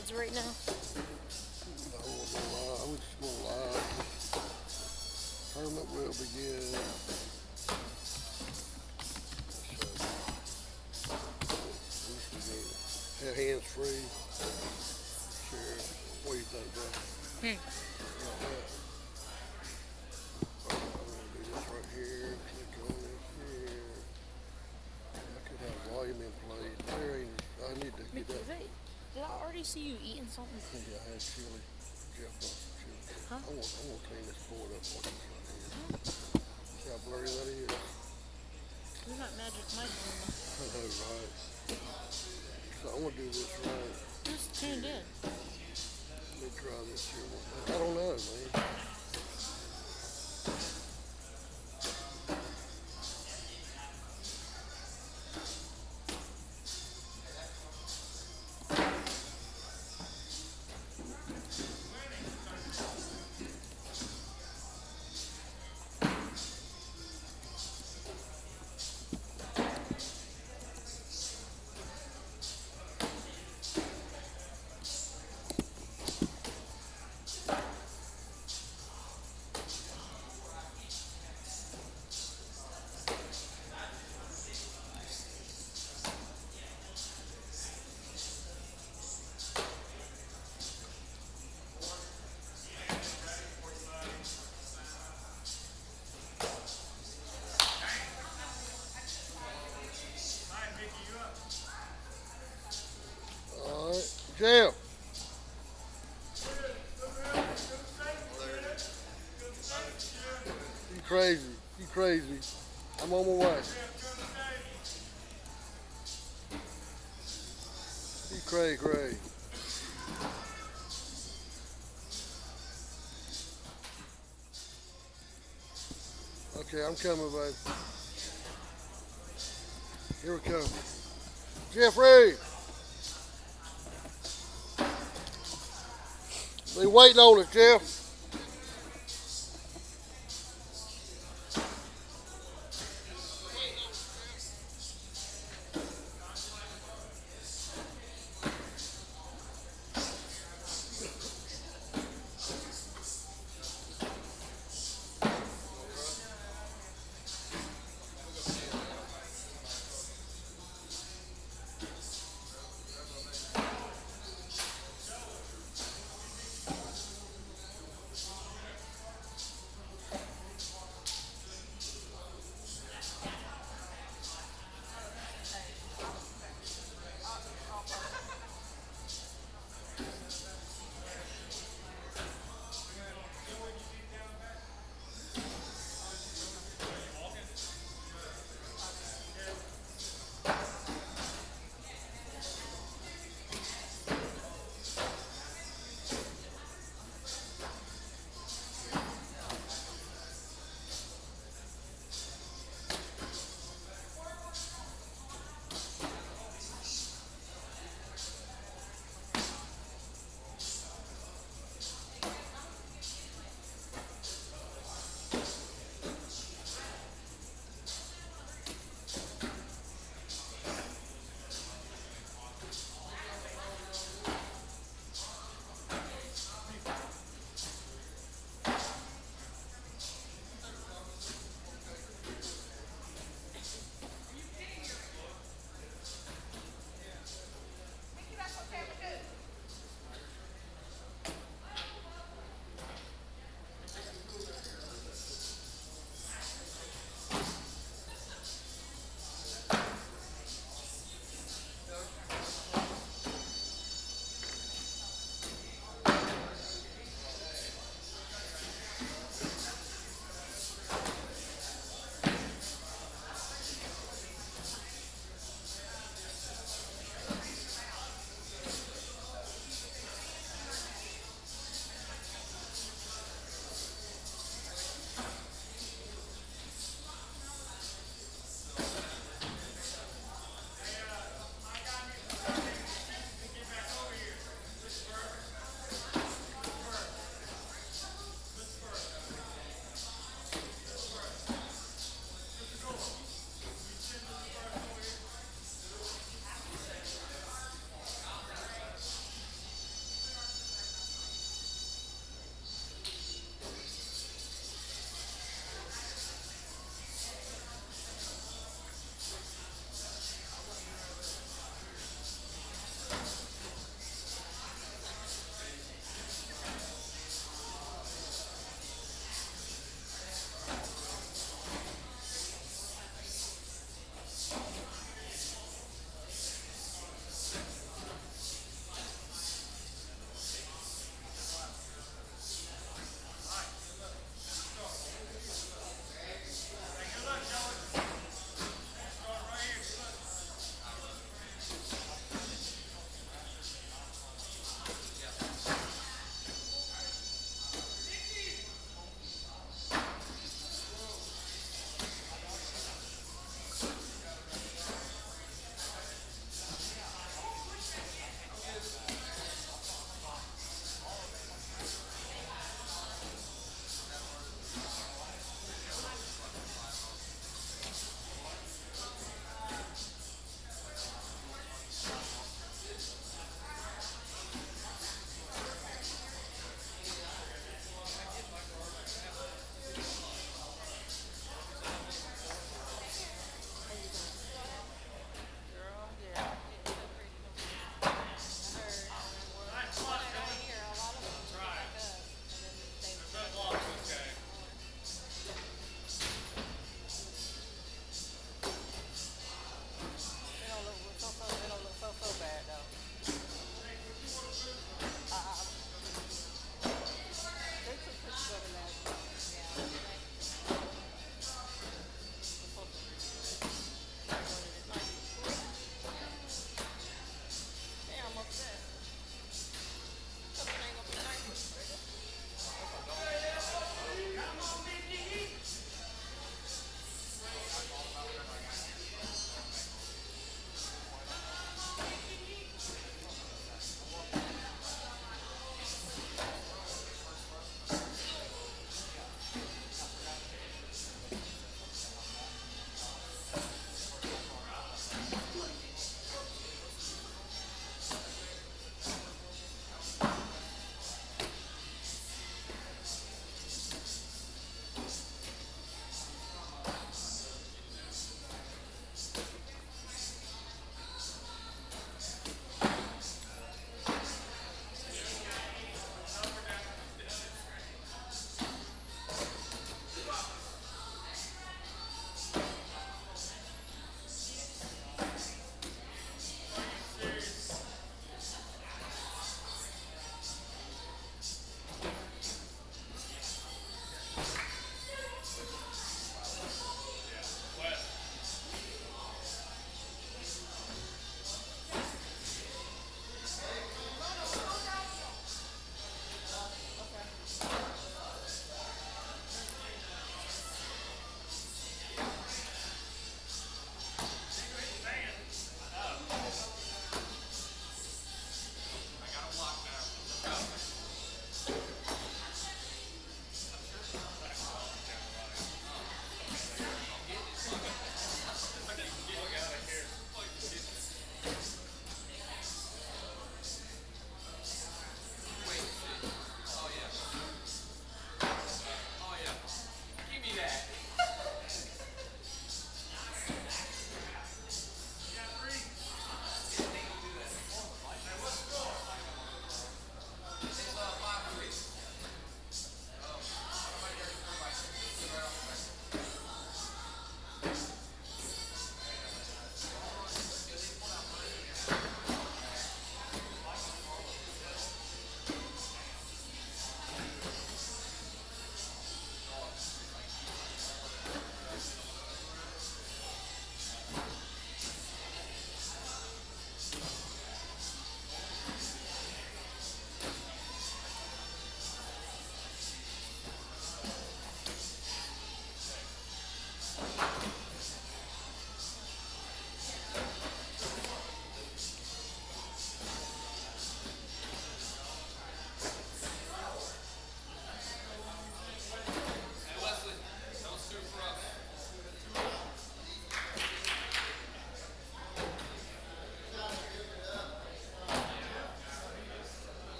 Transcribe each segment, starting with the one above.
ads right now? I won't lie. I'm just gonna lie. Tournament will begin. So, have hands free. Sure. What do you think, bro? Hmm. Like that. I'm gonna do this right here. Click on this here. I could have volume in play. There ain't. I need to get Mickey, that. did I already see you eating something? Yeah, I had chili. Jeff wants some chili. Huh? I want to clean this board up for this right here. Huh? See how blurry that is? We got magic Mike on the. I know, right? So I'm gonna do this right Just tuned here. in. Let me try this here. I don't know, man. All right, Jeff. You crazy? You crazy? I'm on my way. You crazy, crazy. Okay, I'm coming, baby. Here we come. Jeffrey, they waiting on us, Jeff.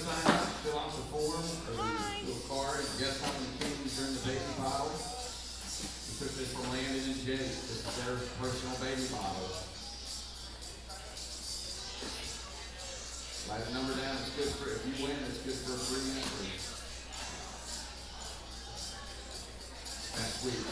sign up, fill out the form, or fill a card, and guess how many kidneys are in the baby bottle? We took this from Landon and Jake. This is their personal baby bottle. Write the number down. It's good for, if you win, it's good for a free entry. Next week.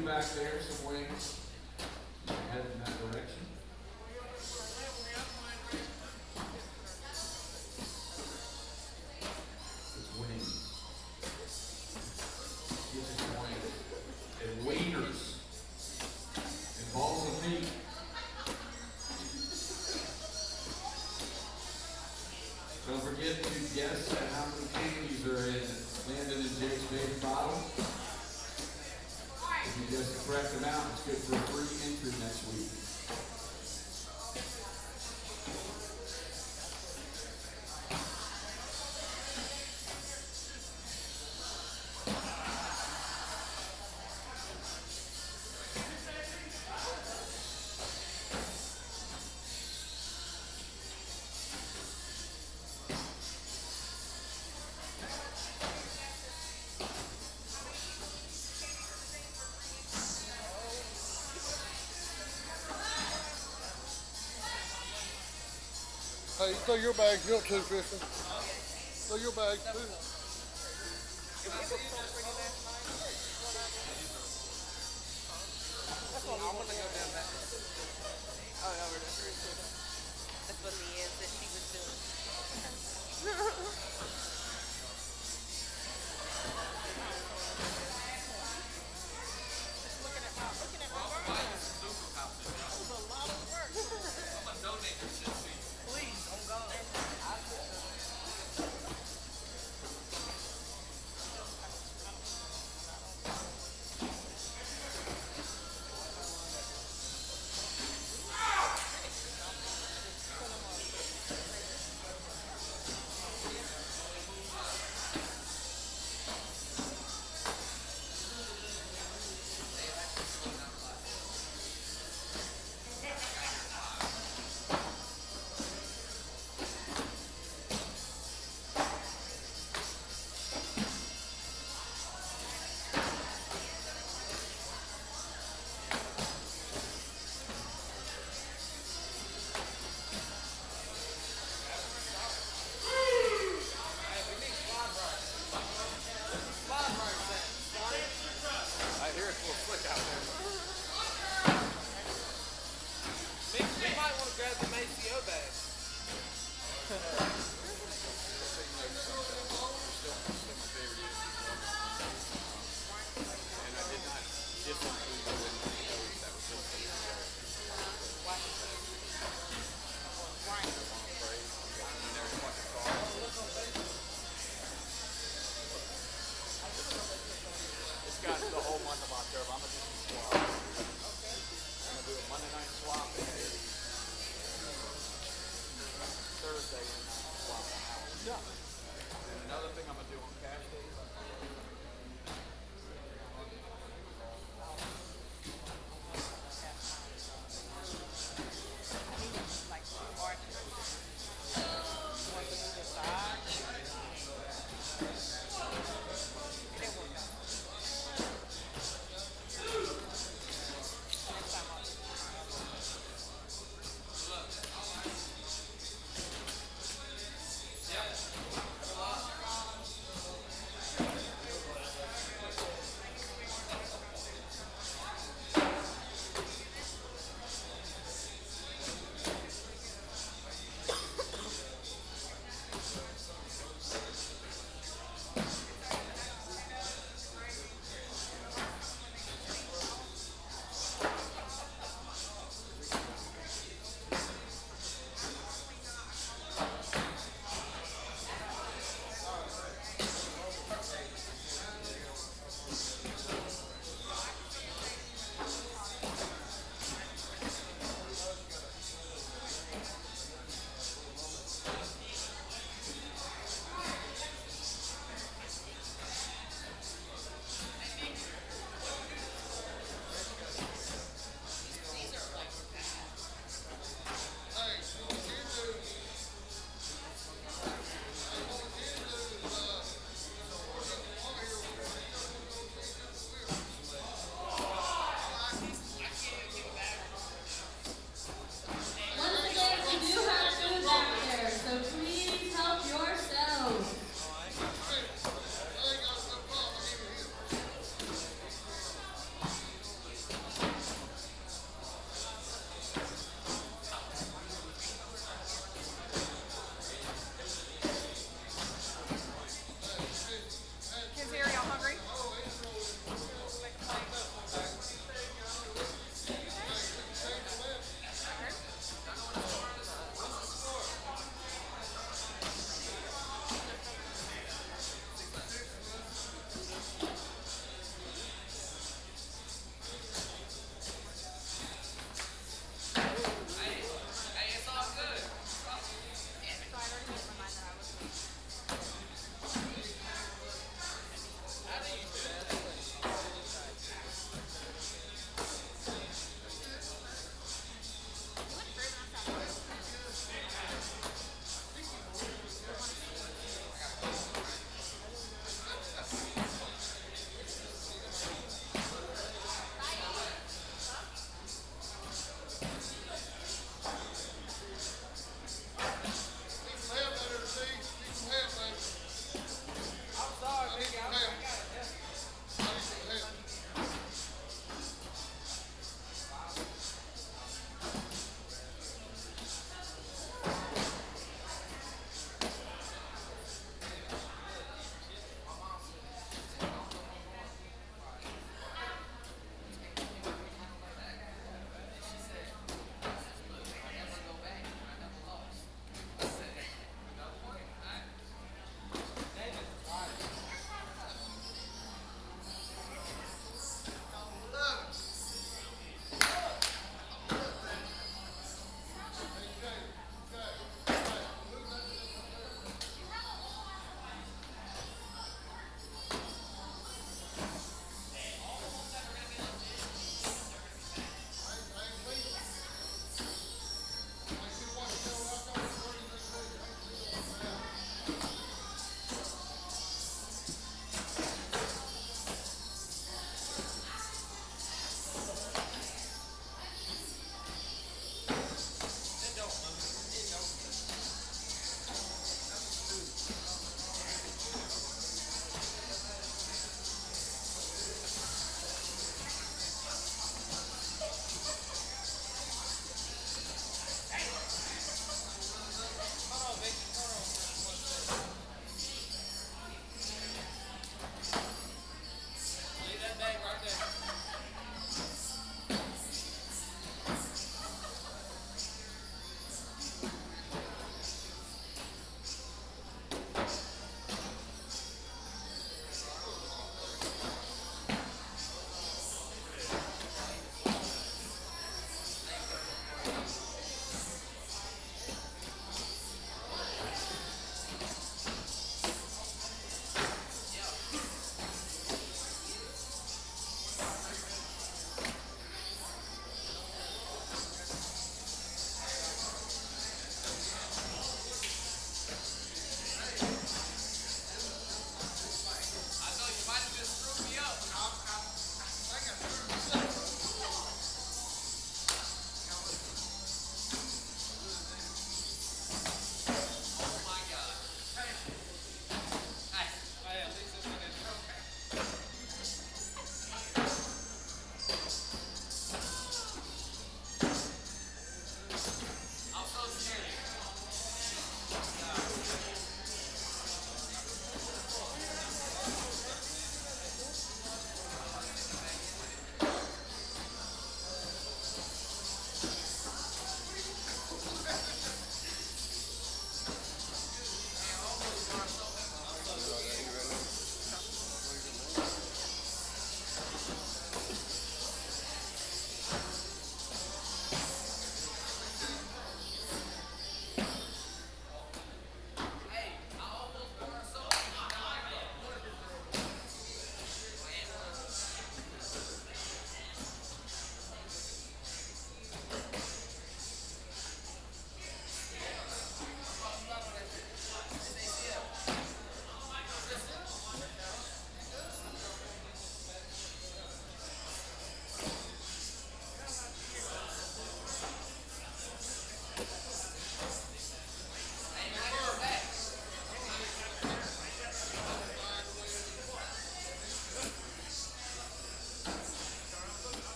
Back there, some wings. Head in that direction. It's wings. This is wings. And wieners. And balls of meat. Don't forget to guess at how many candies are in Landon and Jake's baby bottle. If you guess the correct amount, it's good for a free entry next week. Hey, throw your bags up too, Kristen. Throw your bags too. That's what I want to go down that. Oh, no, we're just that's what Leanne said she was doing. Krave, I'm gonna do some swap. I'm gonna do a Monday night swap and a Thursday night swap on that one. Yeah. And another thing I'm gonna do on cash days. Like two arches. One to either side. And it worked out. Next time I'll do it.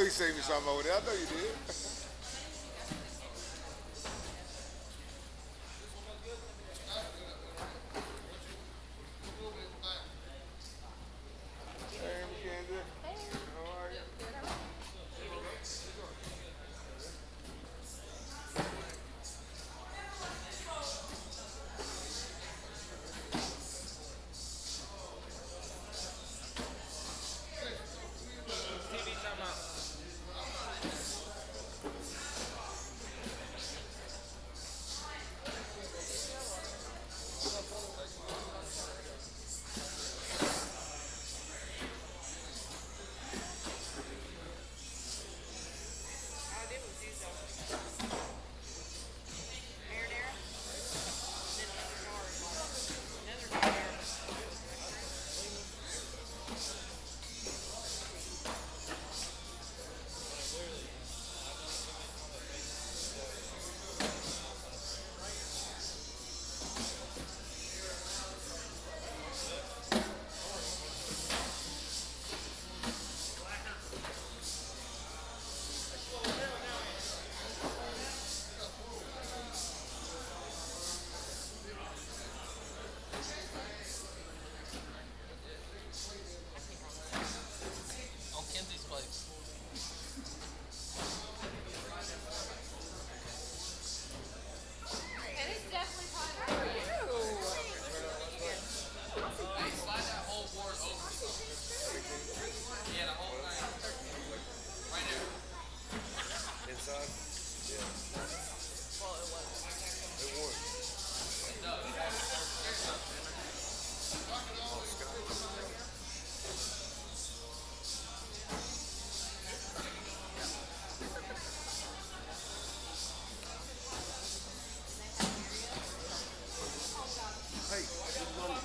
you seen me something over there. I know you did. Hey, Mackenzie. How are you? TV talking about. All I did was use marinara. Then another jar of another jar of On Kenzie's place. And it's definitely fine for you. Hey, slide that whole board over. Yeah, the whole thing. Right there. Inside? Yeah. Well, it was. It won. No. Oh, Scott. Hey, good morning.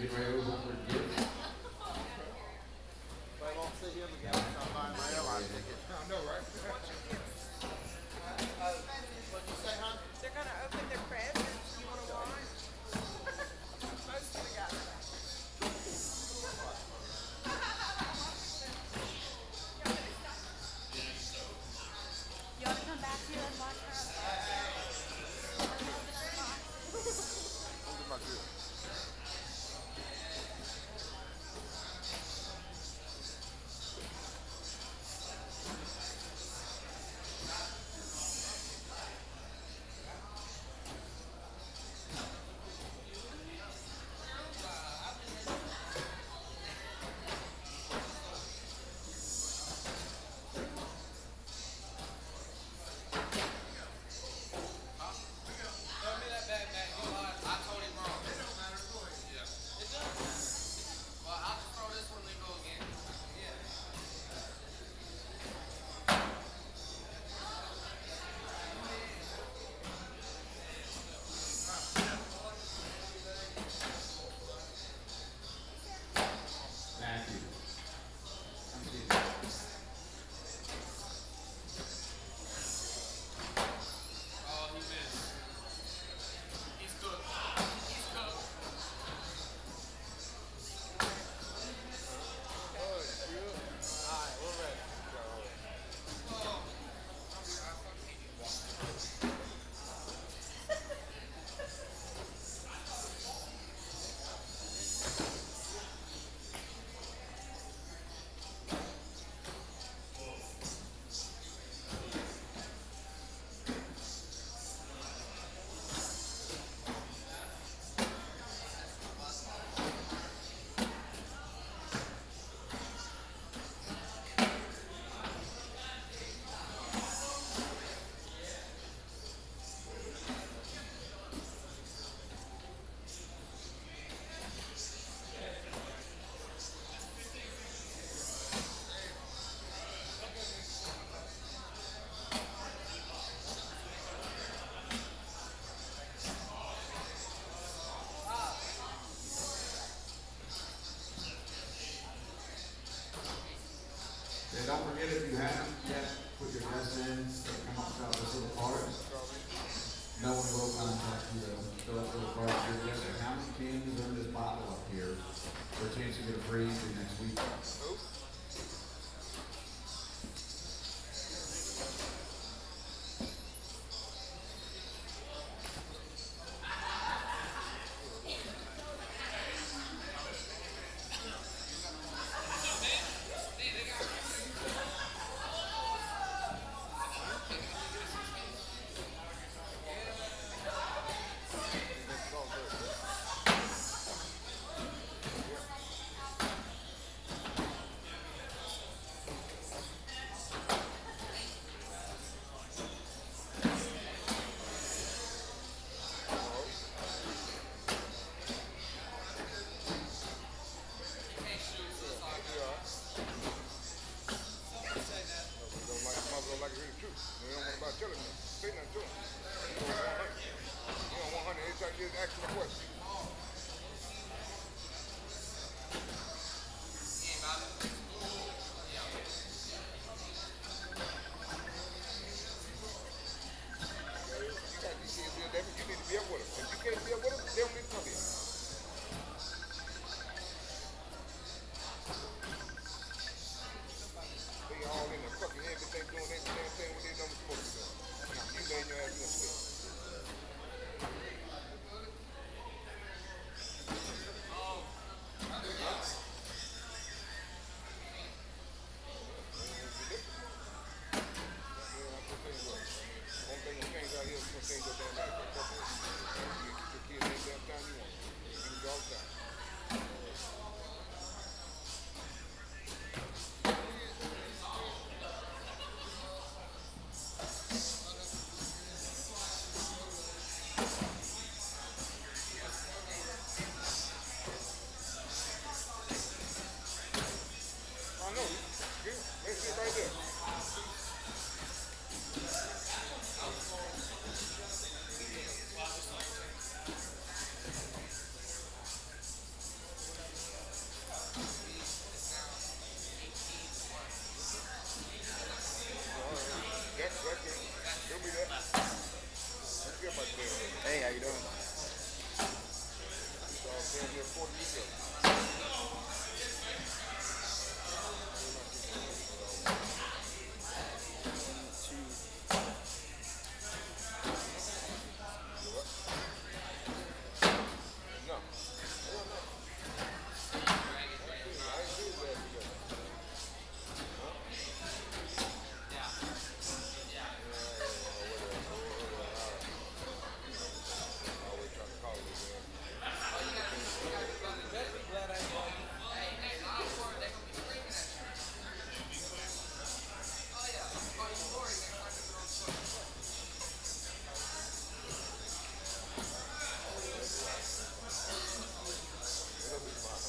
getting ready to open for gifts. If I don't see him again, I'll buy my airline ticket. I know, right? What's your gifts? What'd you say, hon? They're gonna open their presents. You wanna watch? Most of the guys. You ought to come back here and watch her. I'll get my grill. Tell me that bad man. He lied. I told him wrong. Yeah. It does. Well, I'll just throw this one and go again. Yeah. Thank you. Thank you. Oh, he missed. He's good. He's good. Alright, we're ready. And don't forget, if you haven't yet put your address in, come up to this little card. No one will contact you, fill out the little card, your address, and how many cans are in this bottle up here for a chance to get a free entry next week.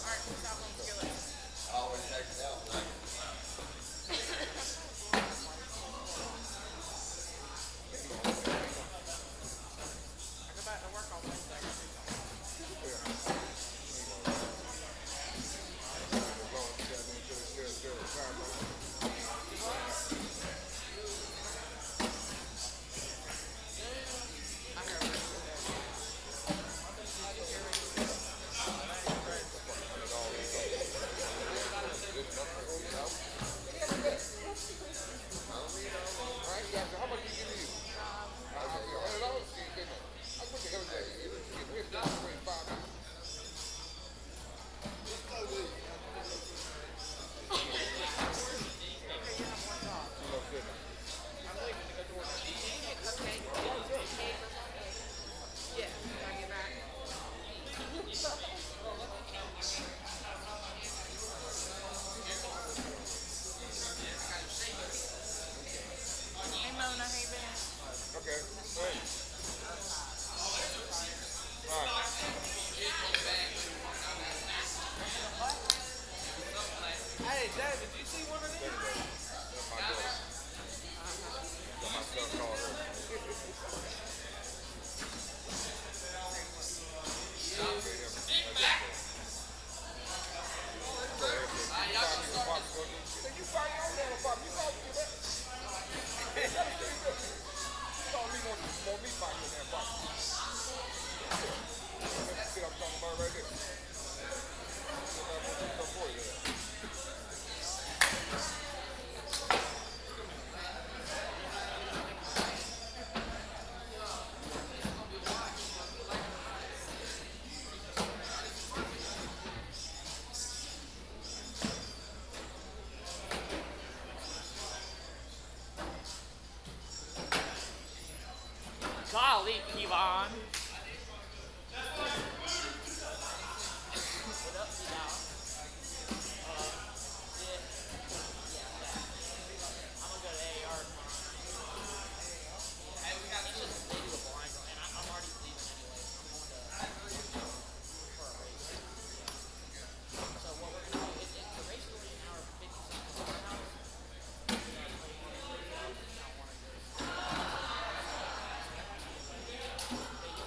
Alright, peace out, home skillet. I go back to work on Wednesday. I gotta do something. I hear a rest today. Did you hear me? Okay, you have one job. I'm leaving to go to work. Did you get cupcake? Cake or something? Yeah. Can I get back? Hey Mona, how you been? Okay. Hey, Dad, did you see one of these? Golly, Kevon. What up, y'all? I'm gonna go to AR tomorrow. It's just they do a blind run, and I'm already leaving anyway. I'm going to for a race. So what we're gonna do is the race is only an hour and 50 seconds from our house. We're gonna play one of the I want to go.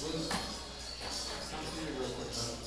Luke, come see me real quick, bud.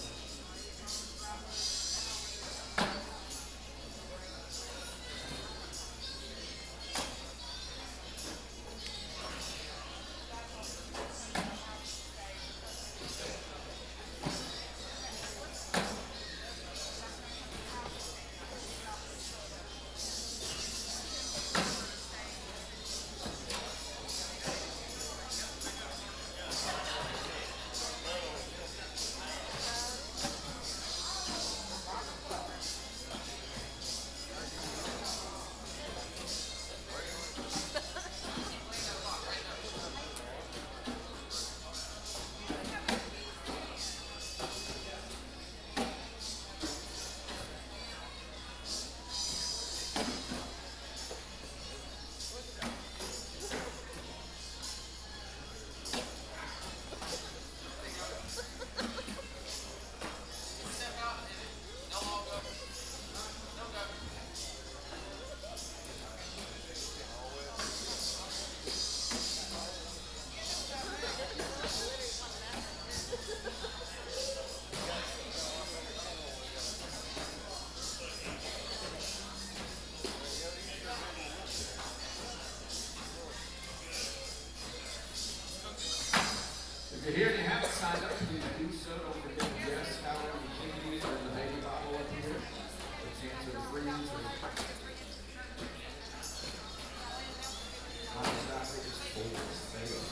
If you're here and you haven't signed up, please do so. Don't forget to guess however you please. There's a baby bottle up here. The chance of free to non-stop is full sale.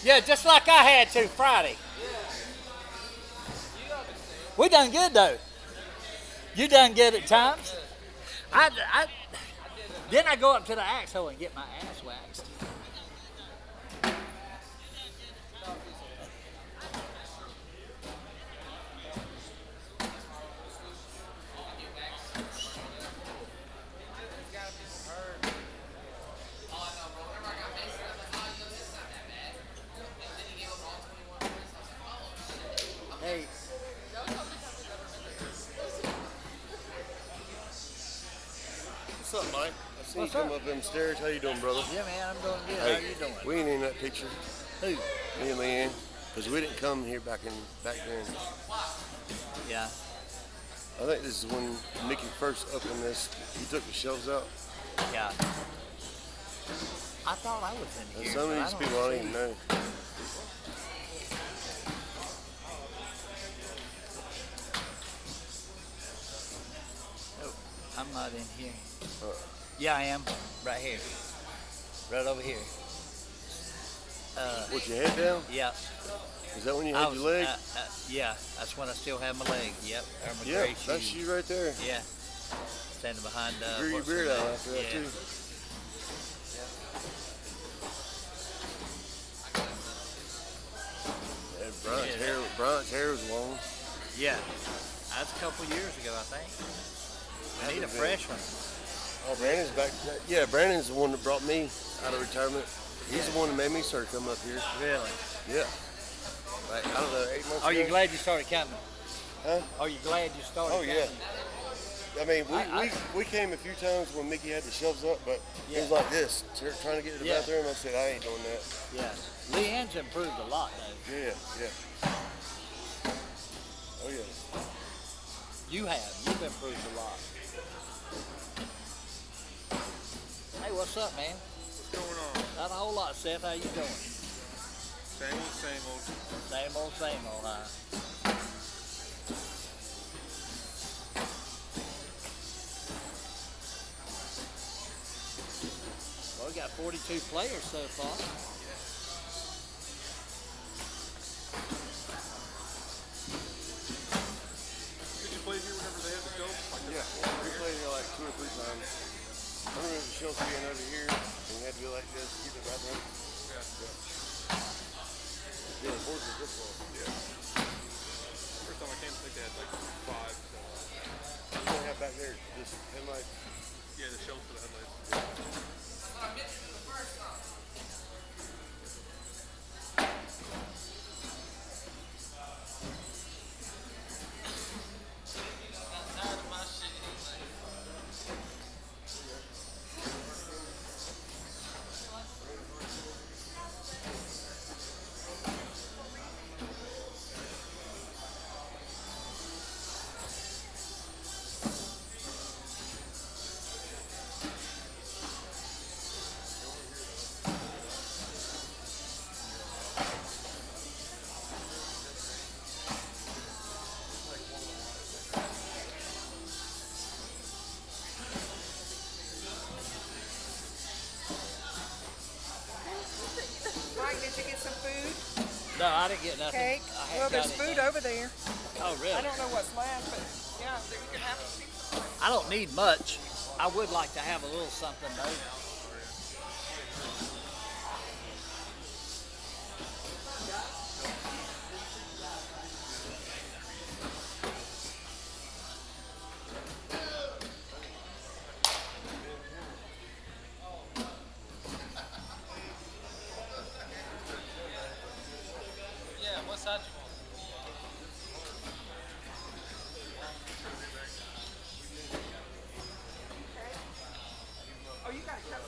Yeah, just like I had to Friday. We done good though. You done good at times. Then I go up to the axe hole and get my ass waxed. Hey, What's up, Mike? I see What's you come up? up them stairs. How you doing, brother? yeah, man, I'm doing good. Hey, How you doing? we ain't in that picture. Who? Me and Leanne, because we didn't come here back then. Yeah. I think this is when Mickey first opened this. He took the shelves out. Yeah. I thought I was in And here. some of but these don't people I don't see even you. know. not in here. Yeah, I am. Right here. Right over here. Put your head down? Yeah. Is that when you I had was, your leg? yeah, that's when I still have my leg. Yep. Or my Yeah, gray that's shoes. you right there. Yeah. Standing behind. Grew your what's her beard out name? after that, Yeah. too. And Bryant's hair was long. Yeah. That's a couple years ago, I think. I need a fresh one. Oh, Brandon's back. Yeah, Brandon's the one that brought me out of retirement. He's the one that made me start coming up here. Really? Yeah. Like, I don't know, 8 months Are ago. you glad you started counting? Huh? Are you glad you started Oh, yeah. counting? I mean, we came a few times when Mickey had the shelves up, but it was like this, trying to get to the Yeah. bathroom. I said, I ain't doing that. Yeah. Leanne's improved a lot, though. Yeah, yeah. Oh, yeah. You have. You've improved a lot. Hey, what's up, man? What's going on? Not a whole lot, Seth. How you doing? Same old, same old. Same old, huh? Well, we got 42 players so far. Did you play here whenever they had the show? Yeah, we played here like 2 or 3 times. I remember the shelves being over here, and we had to go like this, keep the bathroom. Yeah. Yeah, the boards are difficult. Yeah. First time I came, I think they had like 5. So. What do they have back there? Just headlights? Yeah, the shelves for the headlights. Mike, did you get some food? No, I didn't get nothing. Cake? I haven't Well, there's got food anything. over there. Oh, really? I don't know what's left, but yeah, you can have some. I don't need much. I would like to have a little something, though. Yeah, what side you want? Oh, you got a cup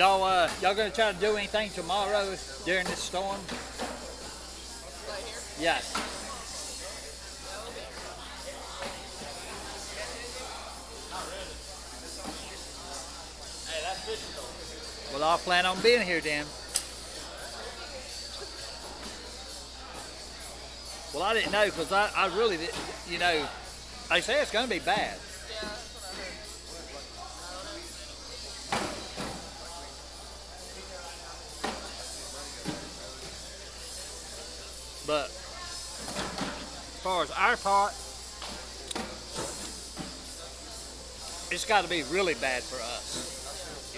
y'all gonna try to do anything tomorrow during this storm? Right here. Yes. Well, I'll plan on being here then. Well, I didn't know because I really didn't, they say it's going to be bad. Yeah, that's what I heard. But as far as our part, it's got to be really bad for us,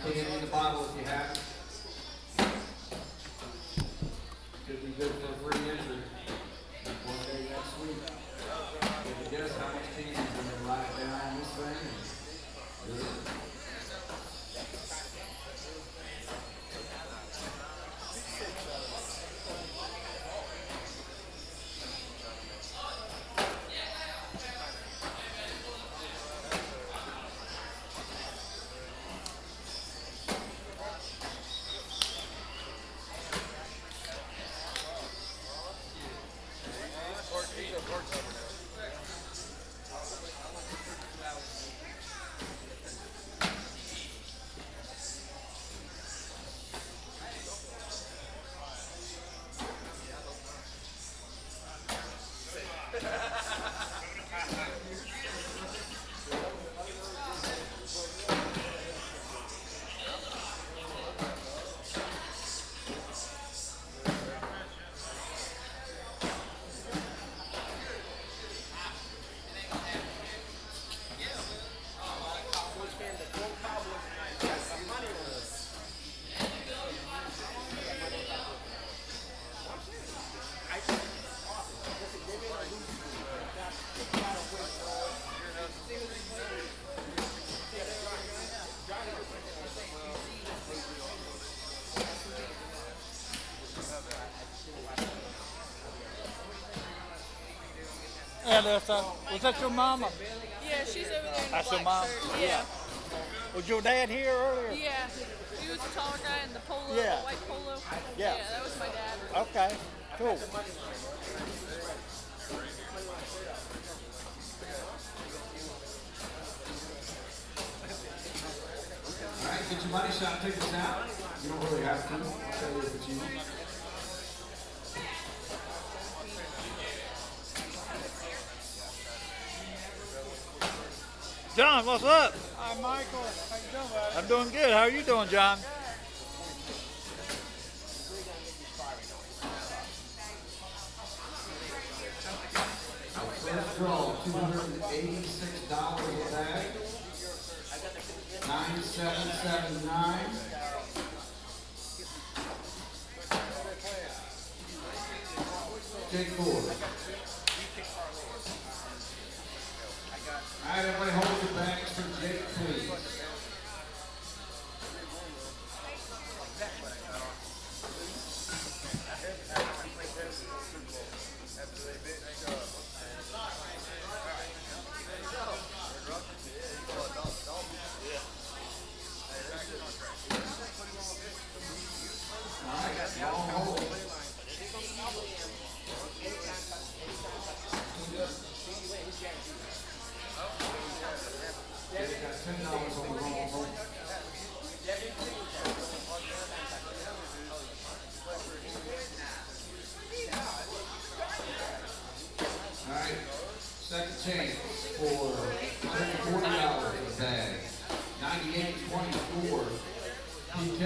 Candy in the bottle if you have it. Could be good for a free entry. One day next week. If you guess how much candy is going to write down on this thing. Good. And was that your mama? Yeah, she's over there in the That's your black mom? shirt. Yeah. Was your dad here earlier? Yeah. He was the taller guy in the polo, Yeah. the white polo. Yeah. Yeah, that was my dad. Okay, cool. All right, get your money shot tickets out. You don't really have to. I'll tell you if it's you. John, what's up? Hi, Michael. How you doing, buddy? I'm doing good. How are you doing, John? First draw, $286 a bag. 9779. Jake Ford. All right, everybody hold your bags for Jake, please. All right, long hold. Jake got $10 on the long hold. All right, second chance for $140 in the bag. 98-24. PK.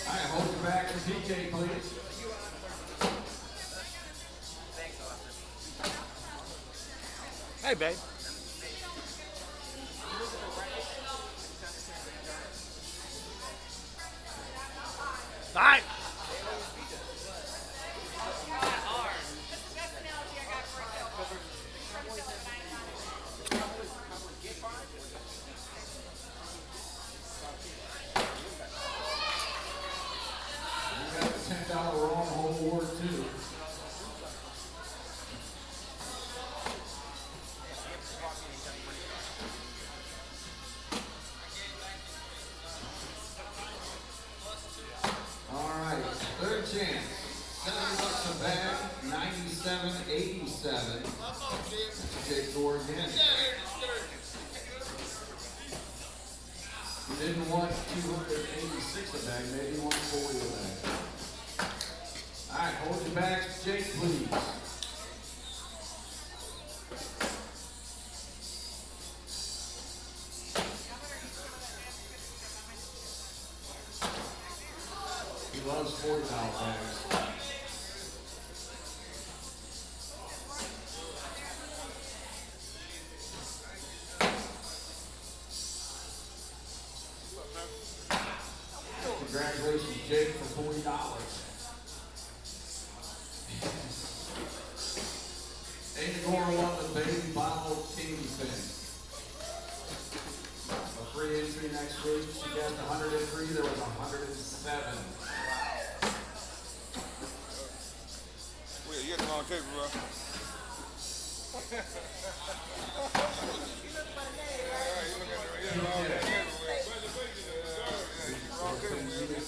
All right, hold your back for PK, please. Hey, babe. All right. You got the $10 wrong home award too. All right, third chance. $70 a bag, 97-87. Jake Gore again. You didn't want 286 a bag, maybe you want 40 a bag. All right, hold your bags, Jake, please. He loves $40 bags. Congratulations, Jake, for $40. Amy Gore won the baby bottle candy thing. A free entry next week. She got 103. There was 107. Will, you got the wrong table, bro.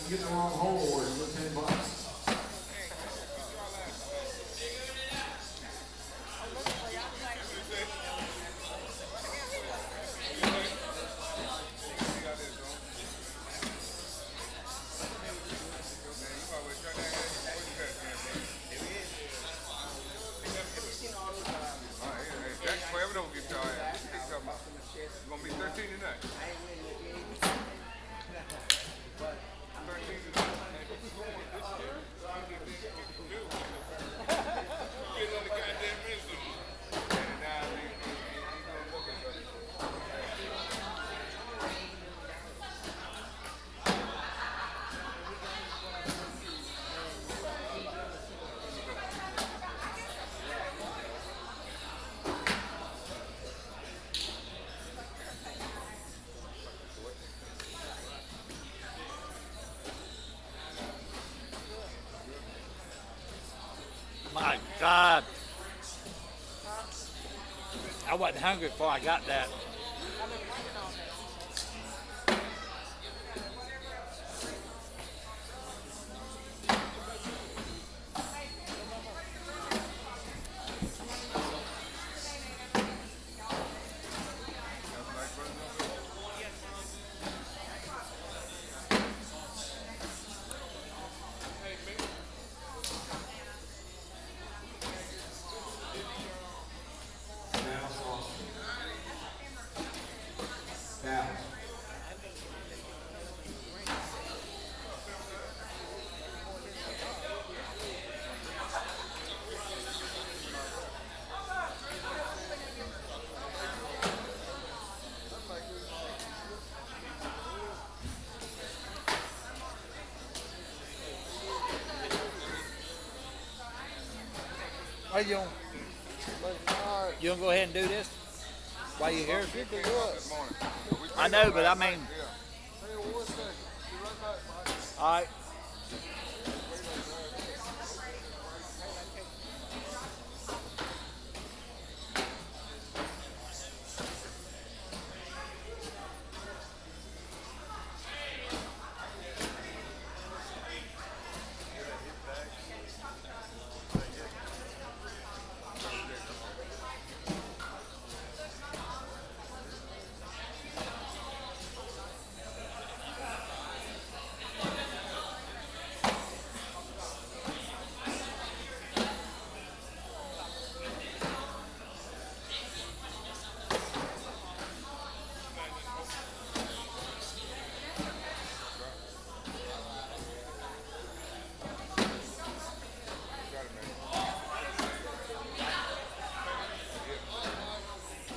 You get the wrong hole award, you get $10. Forever don't get tired. It's gonna be 13 tonight. 13 tonight. Get on the goddamn red zone. And now he's gonna look at us. My God. I wasn't hungry before I got that. How you doing? All right. You gonna go ahead and do this while you're here? You can what? This morning. We I know, but I mean, Yeah. Hang on 1 second. Be right back, Mike. all right.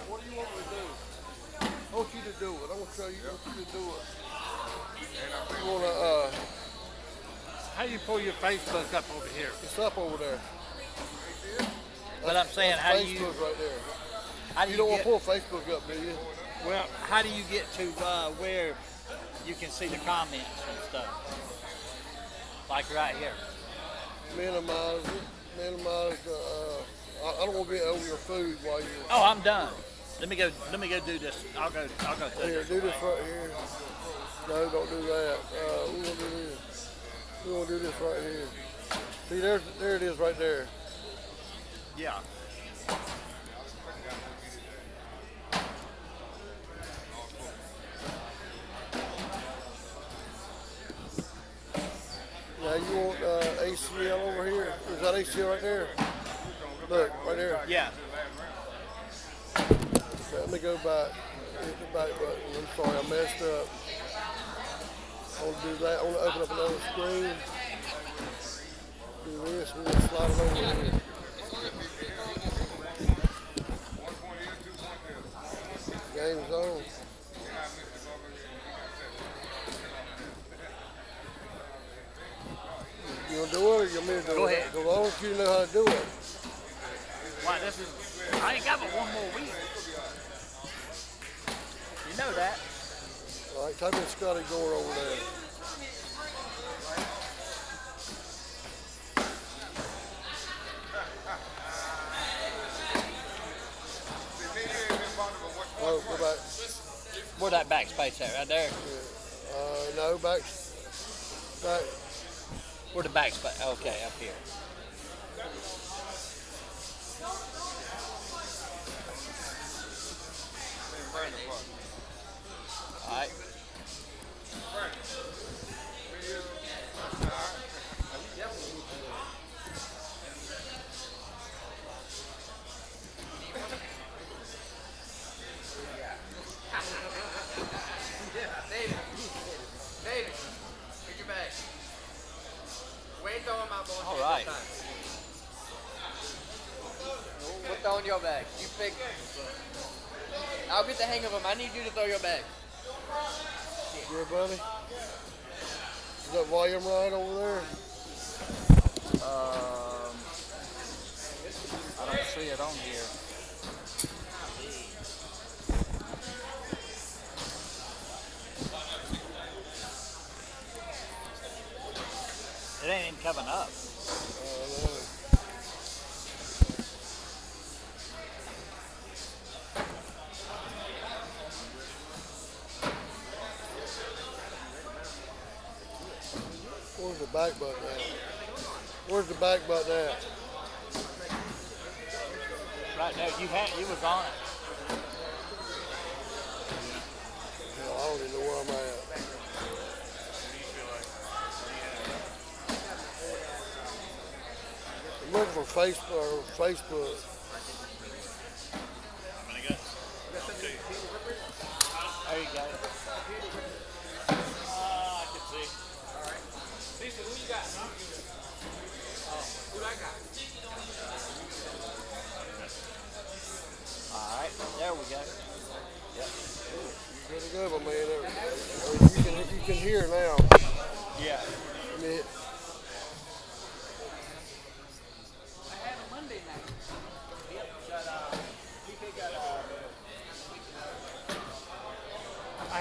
What do you want me to do? I want you to do it. I want to show you. I want you to do it. You want to, How do you pull your Facebook up over here? it's up over there. But I'm saying, how do you? Facebook's right there. How do You you don't want get? to pull Facebook up, do you? Well, how do you get to where you can see the comments and stuff? Like right here. Minimize it. Minimize the, I don't want to be over your food while you're. Oh, I'm done. Let me go do this. I'll go through Here, this. do this right here. No, don't do that. We want to do this. We want to do this right here. See, there it is right there. Yeah. Now you want ACL over here? Is that ACL right there? Look, right there. Yeah. Okay, let me go back. Hit the back button. I'm sorry, I messed up. I want to do that. I want to open up another screen. Do this. We're going to slide it over here. Game's on. You want to do it or you want me to do it? Go ahead. Because I want you to know how to do it. Why, this is, I ain't got but one more week. You know that. All right, type in Scotty Gore over there. Oh, go back. Where that backspace at? Right there. No, back. Back. Where the backspace? Okay, up here. All right. David, pick your bag. We ain't throwing my bullshit All right. this time. We're throwing your bag. You pick. I'll get the hang of them. I need you to throw your bag. Good, buddy. Is that volume right over there? I don't see it on here. It ain't even coming up. No. Where's the back button at? Where's the back button at? Right there, you was on it. Hell, I don't even know where I'm at. I'm looking for Facebook. There you go. I can see. Lisa, who you got? Who I got? All right, there we go. Yep. Good to go, my man. You can hear now. Yeah. Let me hit. I had a Monday night.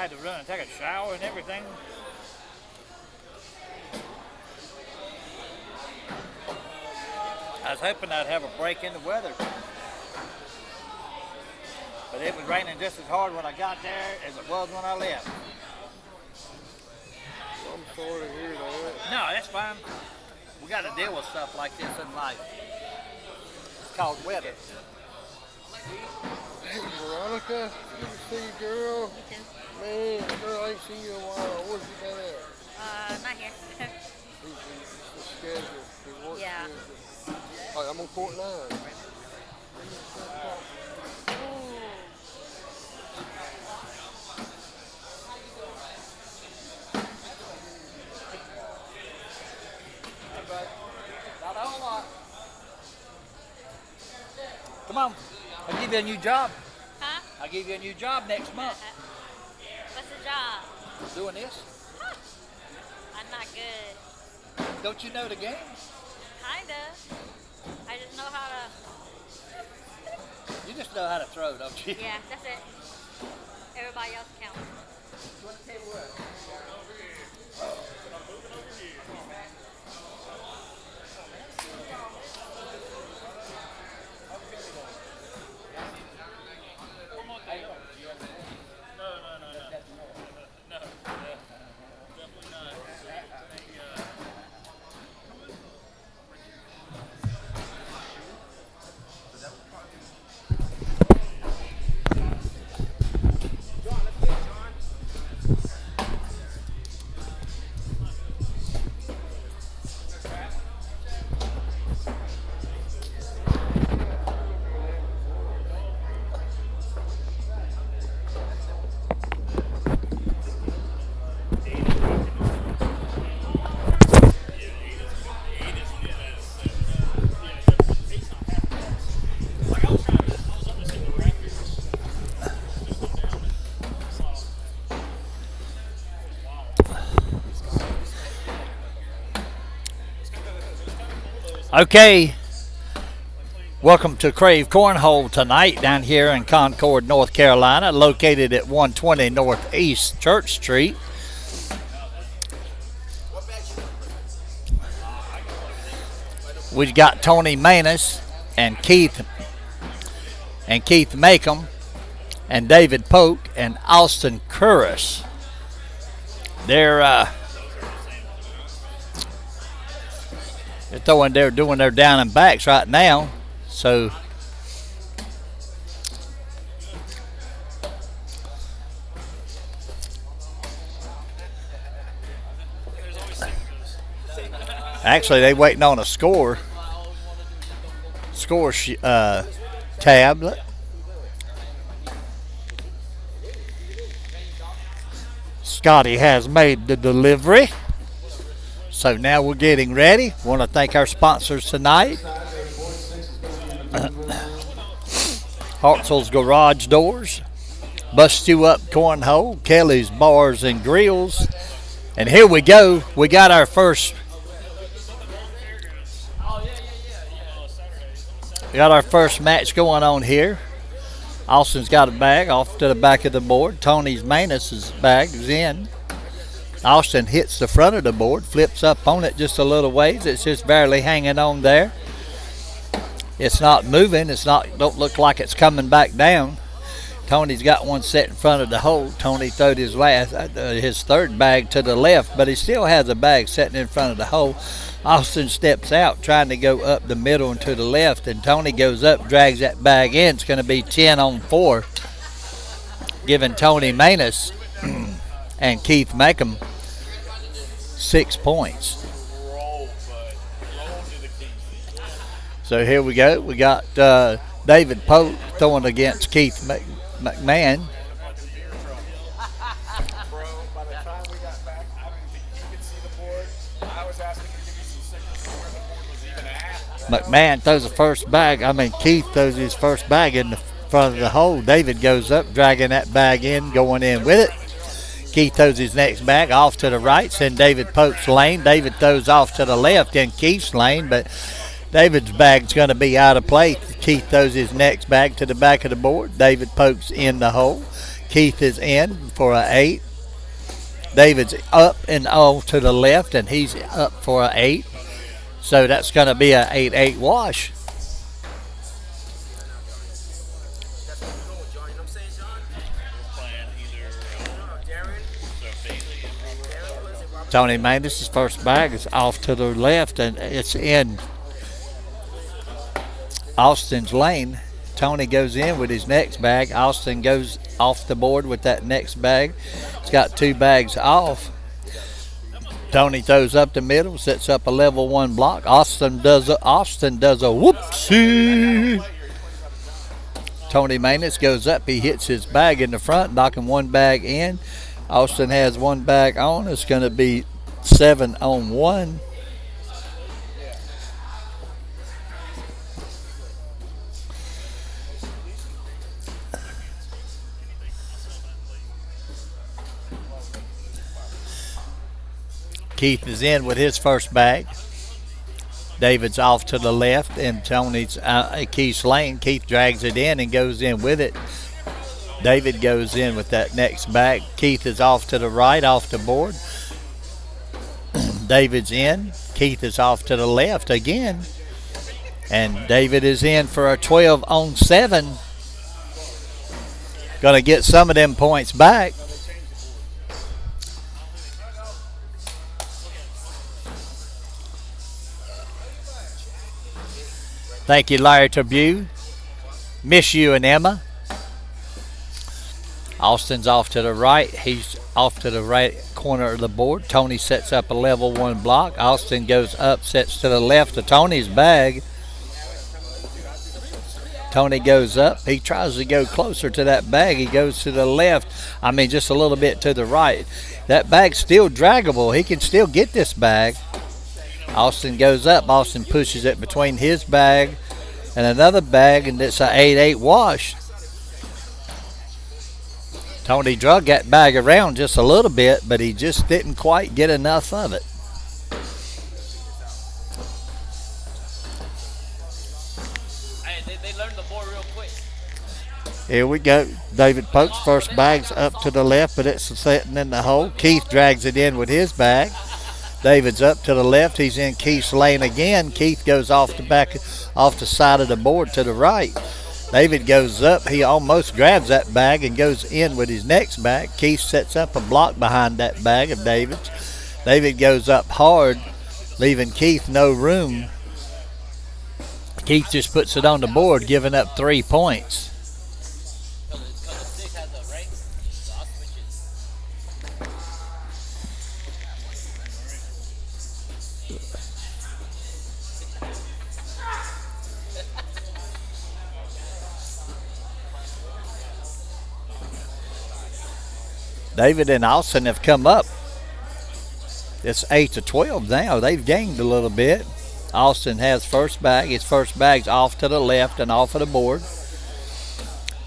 had to run and take a shower and everything. I was hoping I'd have a break in the weather. But it was raining just as hard when I got there as it was when I left. I'm sorry to hear that. No, that's fine. We got to deal with stuff like this in life. It's called weather. Hey, Veronica, good to see you, girl. Man, girl, I ain't seen you in a while. Where's you been at? Not here. He's the schedule. He works Yeah. schedule. All right, I'm on court 9. Not a whole lot. Come on. I'll give you a new job. Huh? I'll give you a new job next month. What's the job? Doing this. I'm not good. Don't you know the game? Kinda. I just know how to. You just know how to throw, don't you? Yeah, that's it. Everybody else counts. Okay, welcome to Krave Cornhole tonight down here in Concord, North Carolina, located at 120 Northeast Church Street. We've got Tony Manus and Keith Macom and David Polk and Austin Curris. They're doing their down and backs right now. So actually they waiting on a score tablet. Scotty has made the delivery. So now we're getting ready. Want to thank our sponsors tonight. Hartzell's Garage Doors, Bust You Up Cornhole, Kelly's Bars and Grills. And here we go. We got our first match going on here. Austin's got a bag off to the back of the board. Tony's Manus's bag is in. Austin hits the front of the board, flips up on it just a little ways. It's just barely hanging on there. It's not moving. Don't look like it's coming back down. Tony's got one set in front of the hole. Tony throwed his third bag to the left, but he still has a bag sitting in front of the hole. Austin steps out trying to go up the middle and to the left, and Tony goes up, drags that bag in. It's going to be 10-4, giving Tony Manus and Keith Macom 6 points. So here we go. We got David Polk throwing against Keith McMahon. By the time we got back, I didn't think you could see the board. I was asking to give you some signals where the board was even at. McMahon throws the first bag. Keith throws his first bag in the front of the hole. David goes up, dragging that bag in, going in with it. Keith throws his next bag off to the right, send David Polk's lane. David throws off to the left in Keith's lane, but David's bag's going to be out of play. Keith throws his next bag to the back of the board. David Polk's in the hole. Keith is in for a 8. David's up and off to the left, and he's up for a 8. So that's going to be a 8-8 wash. That's what we're doing, John. You know what I'm saying, John? We're playing either Darren, so Bailey and Robert. Darren, what is it, Robert? Tony Manus' first bag is off to the left, and it's in Austin's lane. Tony goes in with his next bag. Austin goes off the board with that next bag. He's got 2 bags off. Tony throws up the middle, sets up a level 1 block. Austin does a whoopsie. Tony Manus goes up. He hits his bag in the front, knocking 1 bag in. Austin has 1 bag on. It's going to be 7 on 1. Keith is in with his first bag. David's off to the left, and Tony's Keith's lane. Keith drags it in and goes in with it. David goes in with that next bag. Keith is off to the right, off the board. David's in. Keith is off to the left again. And David is in for a 12 on 7. Going to get some of them points back. Thank you, Larry Tribune. Miss you and Emma. Austin's off to the right. He's off to the right corner of the board. Tony sets up a level 1 block. Austin goes up, sets to the left of Tony's bag. Tony goes up. He tries to go closer to that bag. He goes to the left. I mean, just a little bit to the right. That bag's still draggable. He can still get this bag. Austin goes up. Austin pushes it between his bag and another bag, and it's an 8-8 wash. Tony drug that bag around just a little bit, but he just didn't quite get enough of it. Hey, they learned the board real quick. Here we go. David Polk's first bag's up to the left, but it's sitting in the hole. Keith drags it in with his bag. David's up to the left. He's in Keith's lane again. Keith goes off the side of the board to the right. David goes up. He almost grabs that bag and goes in with his next bag. Keith sets up a block behind that bag of David's. David goes up hard, leaving Keith no room. Keith just puts it on the board, giving up 3 points. David and Austin have come up. It's 8-12 now. They've gained a little bit. Austin has first bag. His first bag's off to the left and off of the board.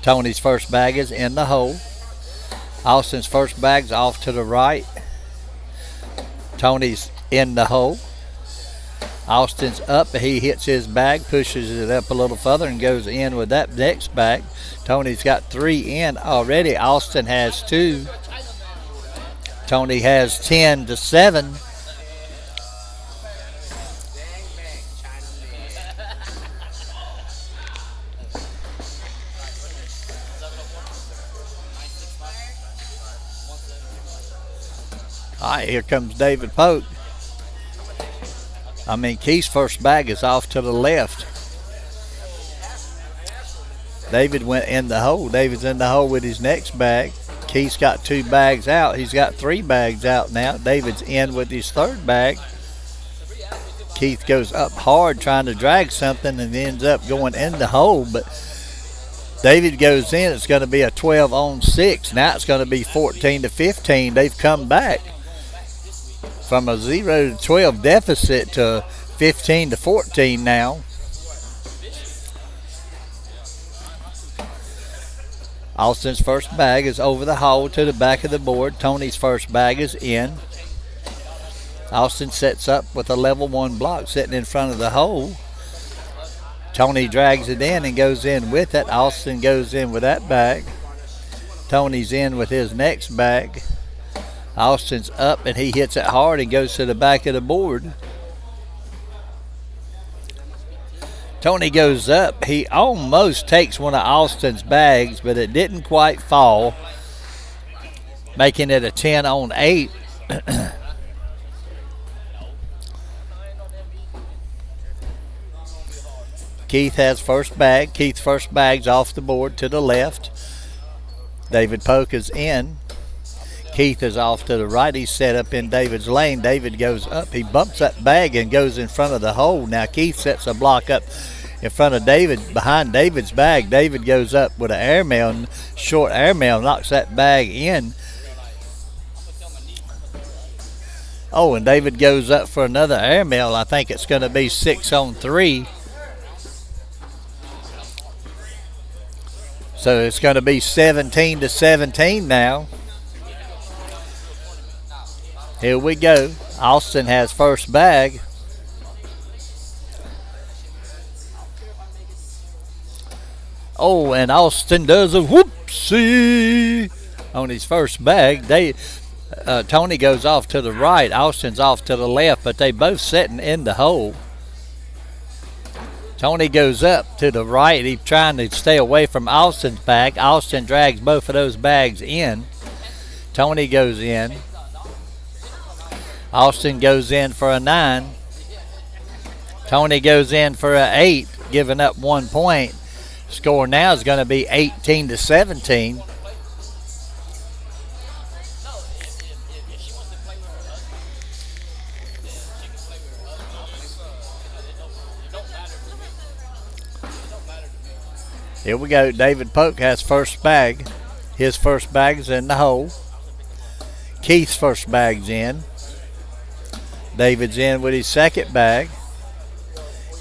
Tony's first bag is in the hole. Austin's first bag's off to the right. Tony's in the hole. Austin's up. He hits his bag, pushes it up a little further, and goes in with that next bag. Tony's got 3 in already. Austin has 2. Tony has 10-7. All right, here comes David Polk. Keith's first bag is off to the left. David went in the hole. David's in the hole with his next bag. Keith's got 2 bags out. He's got 3 bags out now. David's in with his third bag. Keith goes up hard trying to drag something and ends up going in the hole, but David goes in. It's going to be a 12 on 6. Now it's going to be 14-15. They've come back from a 0-12 deficit to 15-14 now. Austin's first bag is over the hole to the back of the board. Tony's first bag is in. Austin sets up with a level 1 block sitting in front of the hole. Tony drags it in and goes in with it. Austin goes in with that bag. Tony's in with his next bag. Austin's up and he hits it hard and goes to the back of the board. Tony goes up. He almost takes one of Austin's bags, but it didn't quite fall, making it a 10-on-8. Keith has first bag. Keith's first bag's off the board to the left. David Polk is in. Keith is off to the right. He's set up in David's lane. David goes up. He bumps that bag and goes in front of the hole. Now Keith sets a block up in front of David, behind David's bag. David goes up with an airmail, short airmail, knocks that bag in. Oh, and David goes up for another airmail. I think it's going to be 6-on-3. So it's going to be 17-17 now. Here we go. Austin has first bag. Oh, and Austin does a whoopsie on his first bag. Tony goes off to the right. Austin's off to the left, but they both sitting in the hole. Tony goes up to the right. He's trying to stay away from Austin's bag. Austin drags both of those bags in. Tony goes in. Austin goes in for a 9. Tony goes in for a 8, giving up 1 point. Score now is going to be 18-17. Here we go. David Polk has first bag. His first bag's in the hole. Keith's first bag's in. David's in with his second bag.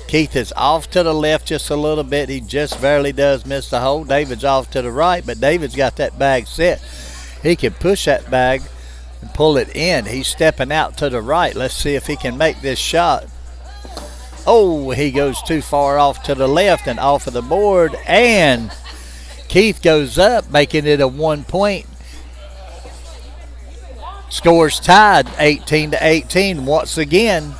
Keith is off to the left just a little bit. He just barely does miss the hole. David's off to the right, but David's got that bag set. He can push that bag and pull it in. He's stepping out to the right. Let's see if he can make this shot. Oh, he goes too far off to the left and off of the board. And Keith goes up, making it a 1 point. Scores tied 18-18 once again.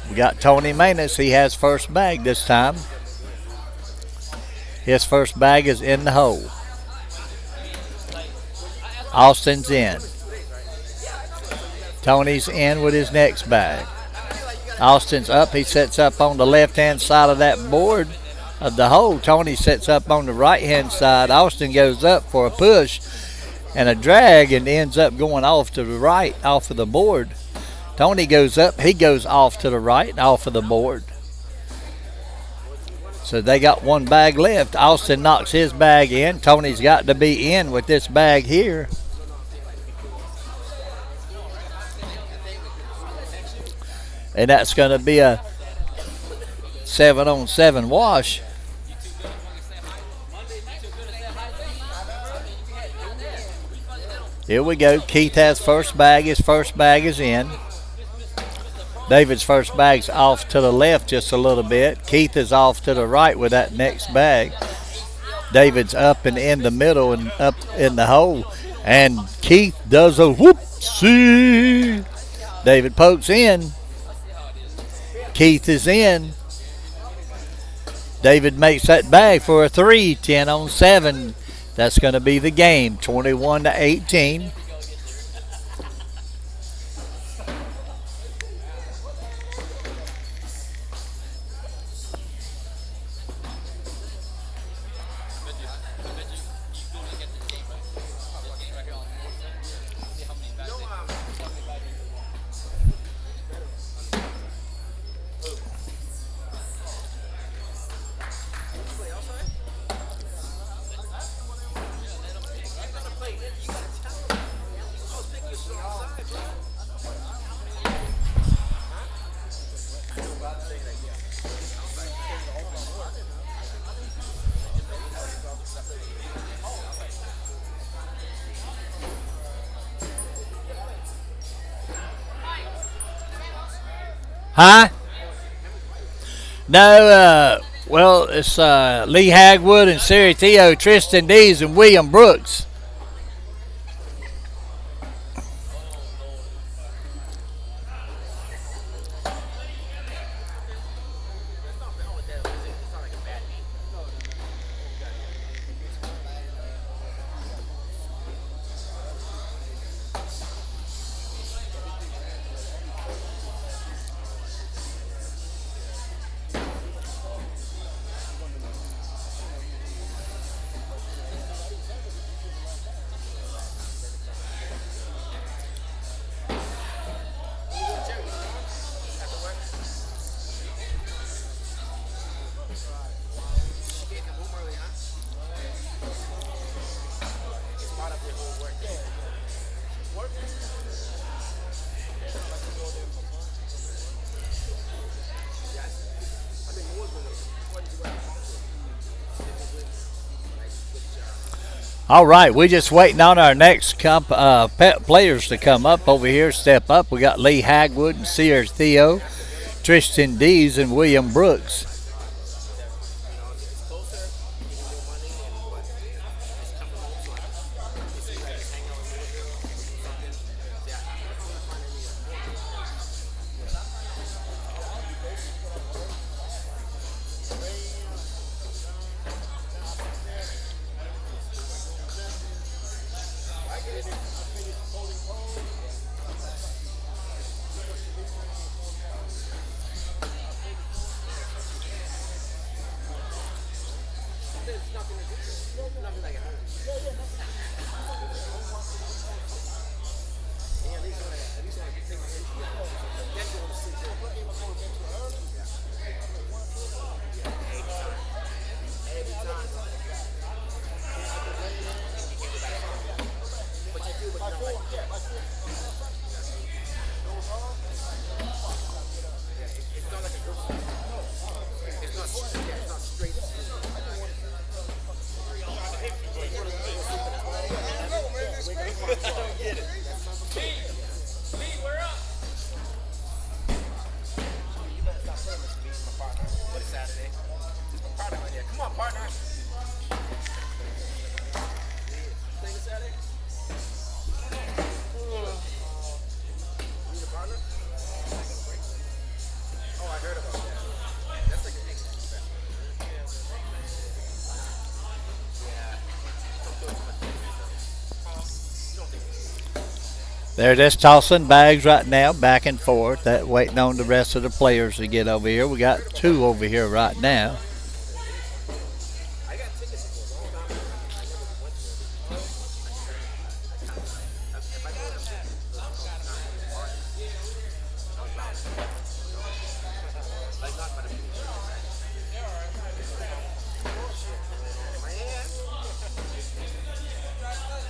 We got Tony Manus. He has first bag this time. His first bag is in the hole. Austin's in. Tony's in with his next bag. Austin's up. He sets up on the left-hand side of that board of the hole. Tony sets up on the right-hand side. Austin goes up for a push and a drag and ends up going off to the right, off of the board. Tony goes up. He goes off to the right, off of the board. So they got one bag left. Austin knocks his bag in. Tony's got to be in with this bag here. And that's going to be a 7-on-7 wash. Here we go. Keith has first bag. His first bag is in. David's first bag's off to the left just a little bit. Keith is off to the right with that next bag. David's up and in the middle and up in the hole. And Keith does a whoopsie. David pokes in. Keith is in. David makes that bag for a 3, 10-on-7. That's going to be the game, 21-18. Huh? No, Well, it's Lee Hagwood and Sari Theo, Tristan Dees, and William Brooks. It's not wrong with them. It's not like a bad beat. When you go to Cherry, after work, she gave him room early, huh? It's part of the whole work thing. Work? Yes. I think more than what did you wear? Nice, good job. All right, we're just waiting on our next players to come up over here, step up. We got Lee Hagwood and Sierra Theo, Tristan Dees, and William Brooks. You know, it's closer, you need more money, and what? It's coming home, so it seems like it's hanging out with something. Yeah, I don't find any there's nothing to do. Nothing like at home. Yeah, at least when I take my energy out. Then go to sleep. Every time. You can go back. But you do, but you don't like it. Yeah, it's not like a group sleep. It's not, yeah, it's not straight sleep. What is Saturday? Partner right here. Come on, partner. Playing this Saturday? Need a partner? Oh, I heard about that. That's like an extra event. Yeah. Don't do it too much. You don't think They're just tossing bags right now, back and forth, waiting on the rest of the players to get over here. We got two over here right now. I got tickets for a long time ago. I never went to it. If I go to the like not for the future. My aunt.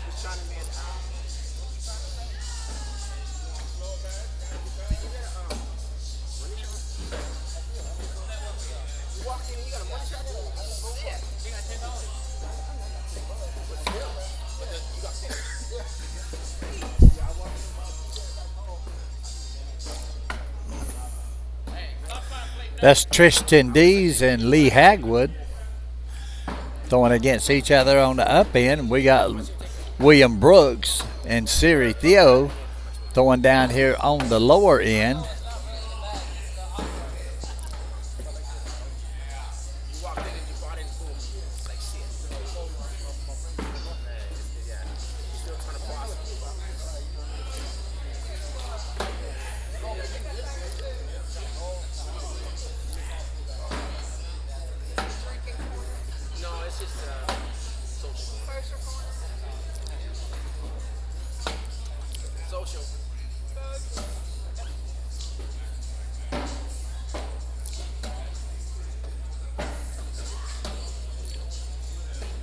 Who's trying to man you walk in and you got a money shot? Yeah. You got $10. But still. But then you got That's Tristan Dees and Lee Hagwood throwing against each other on the up end. We got William Brooks and Siri Theo throwing down here on the lower end. you walked in and you bought in boom. Like shit. Yeah. You're still trying to boss. No, it's just social. Social.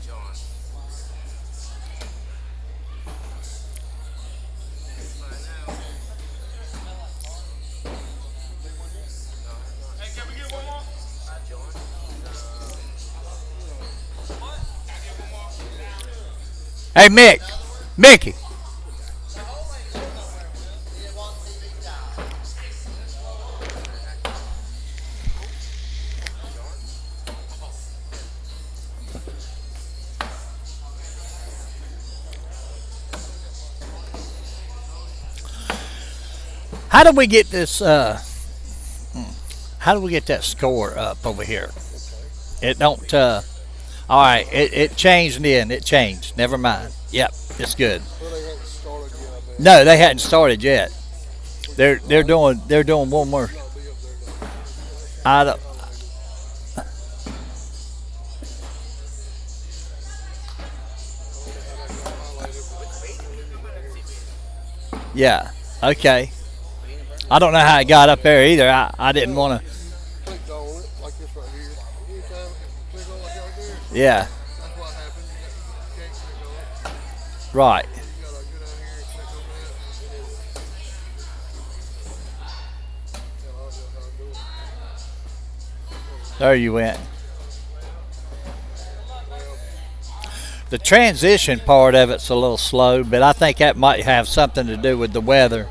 John. Fine now. Hey, can we get one more? John. Hey, Mickey. How do we get this? How do we get that score up over here? It don't. All right, it changed then. It changed. Never mind. Yep, it's good. Well, they hadn't started yet, I bet. No, they hadn't started yet. They're doing one more. Not be up there now. I don't. Yeah. Okay. I don't know how it got up there either. I didn't want to. Clicked on it, like this right here. Anytime you click on it like right there, Yeah. that's what happens. You can't click on it. Right. You gotta go down here and click on that, and then I'll know how to do it. There you went. Well, The transition part of it's a little slow, but I think that might have something to do with the weather.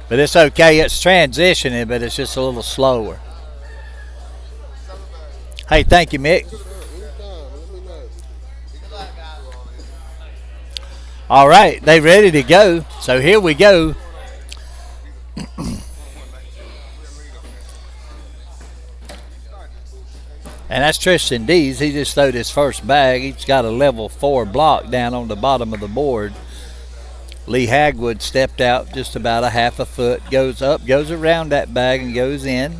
But it's okay. It's transitioning, but it's just a little slower. Hey, thank you, Mick. sure, anytime, let me know. All right, they ready to go. So here we go. And that's Tristan Dees. He just throwed his first bag. He's got a level 4 block down on the bottom of the board. Lee Hagwood stepped out just about a half a foot, goes up, goes around that bag, and goes in.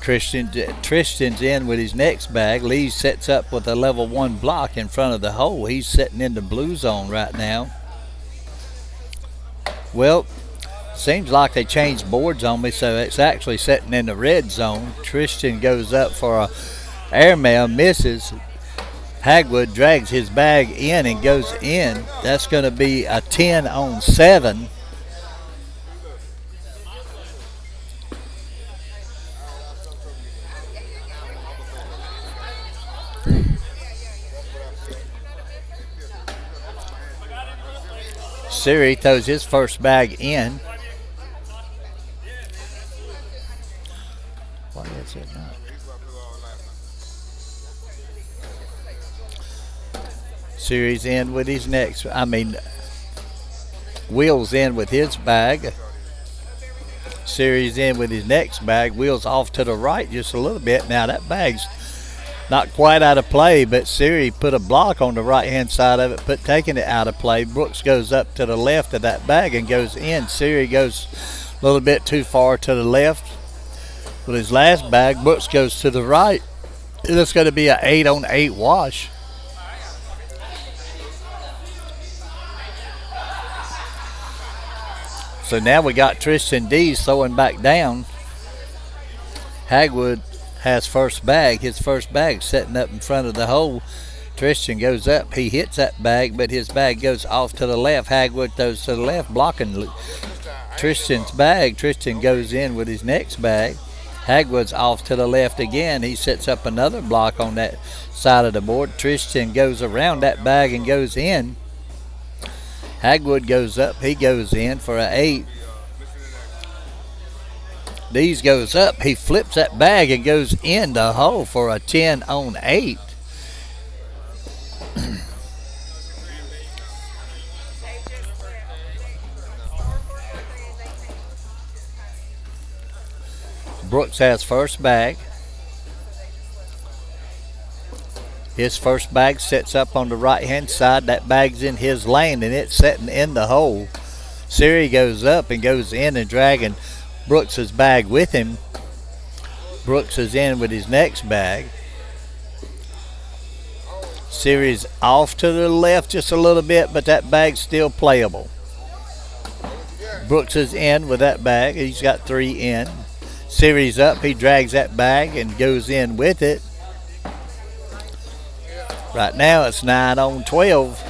Tristan's in with his next bag. Lee sets up with a level 1 block in front of the hole. He's sitting in the blue zone right now. Well, seems like they changed boards on me, so it's actually sitting in the red zone. Tristan goes up for a airmail, misses. Hagwood drags his bag in and goes in. That's going to be a 10 on 7. Siri throws his first bag in. Why is it not? Siri's in with his next. Will's in with his bag. Siri's in with his next bag. Will's off to the right just a little bit. Now that bag's not quite out of play, but Siri put a block on the right-hand side of it, taking it out of play. Brooks goes up to the left of that bag and goes in. Siri goes a little bit too far to the left with his last bag. Brooks goes to the right. It's going to be an 8 on 8 wash. So now we got Tristan Dees throwing back down. Hagwood has first bag. His first bag setting up in front of the hole. Tristan goes up. He hits that bag, but his bag goes off to the left. Hagwood throws to the left, blocking Tristan's bag. Tristan goes in with his next bag. Hagwood's off to the left again. He sets up another block on that side of the board. Tristan goes around that bag and goes in. Hagwood goes up. He goes in for an 8. Dees goes up. He flips that bag and goes in the hole for a 10 on 8. Brooks has first bag. His first bag sets up on the right-hand side. That bag's in his lane, and it's setting in the hole. Siri goes up and goes in and dragging Brooks's bag with him. Brooks is in with his next bag. Siri's off to the left just a little bit, but that bag's still playable. Brooks is in with that bag. He's got 3 in. Siri's up. He drags that bag and goes in with it. Right now it's 9 on 12.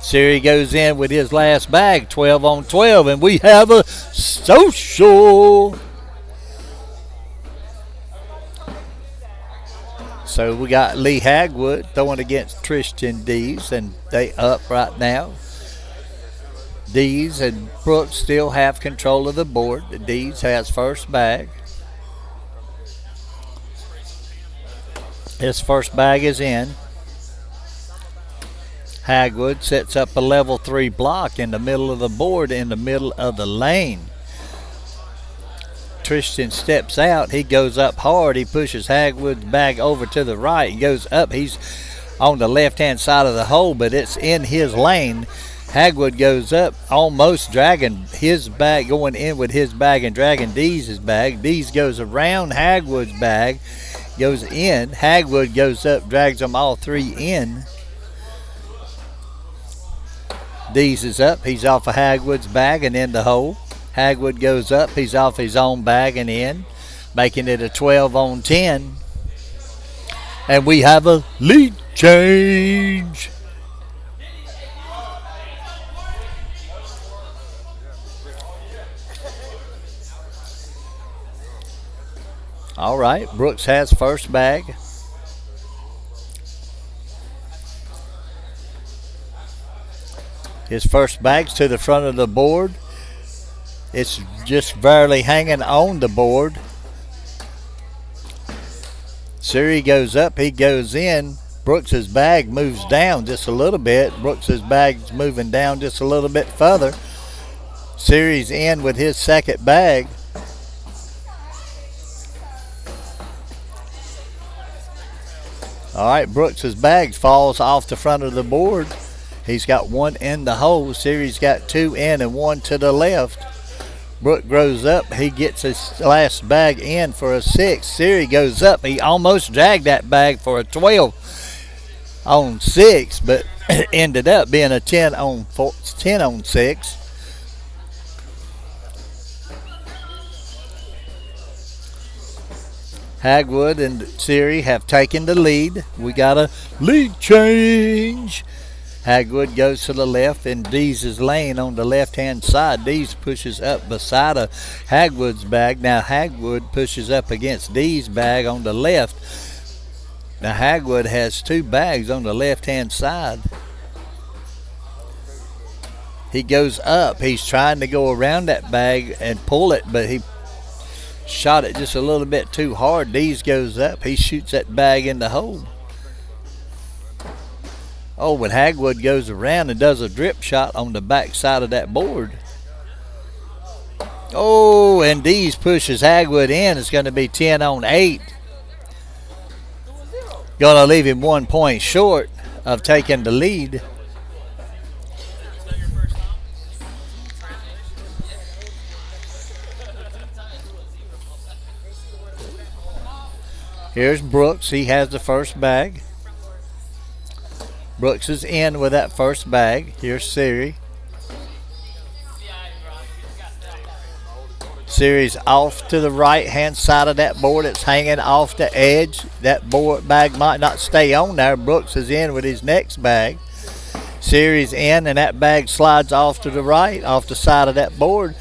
Siri goes in with his last bag, 12 on 12, and we have a social. So we got Lee Hagwood throwing against Tristan Dees, and they up right now. Dees and Brooks still have control of the board. Dees has first bag. His first bag is in. Hagwood sets up a level 3 block in the middle of the board, in the middle of the lane. Tristan steps out. He goes up hard. He pushes Hagwood's bag over to the right. He goes up. He's on the left-hand side of the hole, but it's in his lane. Hagwood goes up, almost dragging his bag, going in with his bag and dragging Dees' bag. Dees goes around Hagwood's bag, goes in. Hagwood goes up, drags them all three in. Dees is up. He's off of Hagwood's bag and in the hole. Hagwood goes up. He's off his own bag and in, making it a 12-on-10. And we have a lead change. All right, Brooks has first bag. His first bag's to the front of the board. It's just barely hanging on the board. Siri goes up, he goes in. Brooks's bag moves down just a little bit. Brooks's bag's moving down just a little bit further. Siri's in with his second bag. All right, Brooks's bag falls off the front of the board. He's got one in the hole. Siri's got two in and one to the left. Brook grows up. He gets his last bag in for a 6. Siri goes up. He almost dragged that bag for a 12-on-6, but ended up being a 10-on-6. Hagwood and Siri have taken the lead. We got a lead change. Hagwood goes to the left in Dees' lane on the left-hand side. Dees pushes up beside of Hagwood's bag. Now Hagwood pushes up against Dees' bag on the left. Now Hagwood has two bags on the left-hand side. He goes up. He's trying to go around that bag and pull it, but he shot it just a little bit too hard. Dees goes up. He shoots that bag in the hole. Oh, when Hagwood goes around and does a drip shot on the back side of that board. Oh, and Dees pushes Hagwood in. It's going to be 10-on-8. Going to leave him 1 point short of taking the lead. Here's Brooks. He has the first bag. Brooks is in with that first bag. Here's Siri. Siri's off to the right-hand side of that board. It's hanging off the edge. That board bag might not stay on there. Brooks is in with his next bag. Siri's in, and that bag slides off to the right, off the side of that board.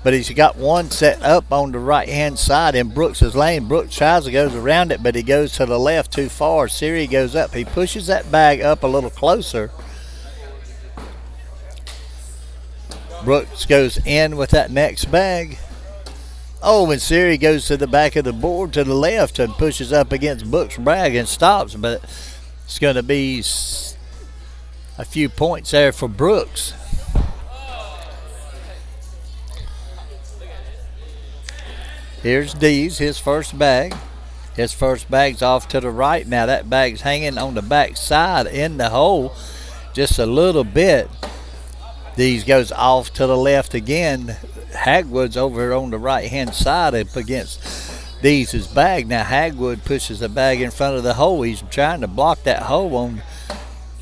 But he's got one set up on the right-hand side in Brooks's lane. Brooks tries to go around it, but he goes to the left too far. Siri goes up. He pushes that bag up a little closer. Brooks goes in with that next bag. Oh, and Siri goes to the back of the board to the left and pushes up against Brooks' bag and stops, but it's going to be a few points there for Brooks. Here's Dees, his first bag. His first bag's off to the right. Now that bag's hanging on the back side in the hole just a little bit. Dees goes off to the left again. Hagwood's over on the right-hand side up against Dees' bag. Now Hagwood pushes the bag in front of the hole. He's trying to block that hole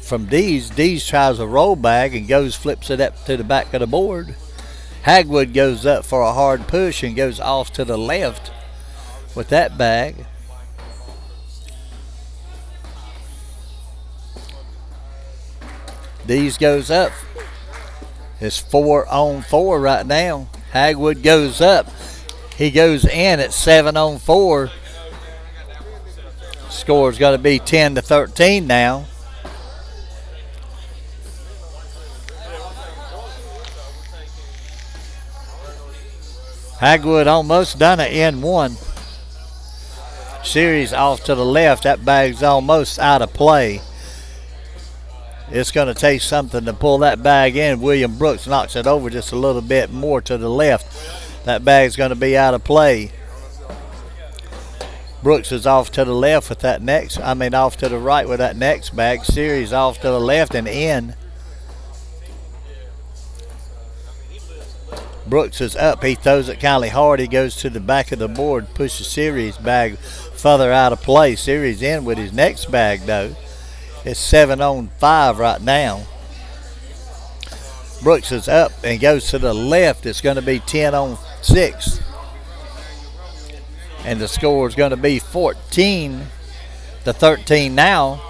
from Dees. Dees tries a roll bag and flips it up to the back of the board. Hagwood goes up for a hard push and goes off to the left with that bag. Dees goes up. It's 4-on-4 right now. Hagwood goes up. He goes in at 7-on-4. Score's got to be 10-13 now. Hagwood almost done it in one. Siri's off to the left. That bag's almost out of play. It's going to take something to pull that bag in. William Brooks knocks it over just a little bit more to the left. That bag's going to be out of play. Brooks is off to the left with that next, off to the right with that next bag. Series off to the left and in. Brooks is up. He throws it kind of hard. He goes to the back of the board, pushes Series bag further out of play. Series in with his next bag, though. It's 7-on-5 right now. Brooks is up and goes to the left. It's going to be 10-on-6. And the score is going to be 14-13 now.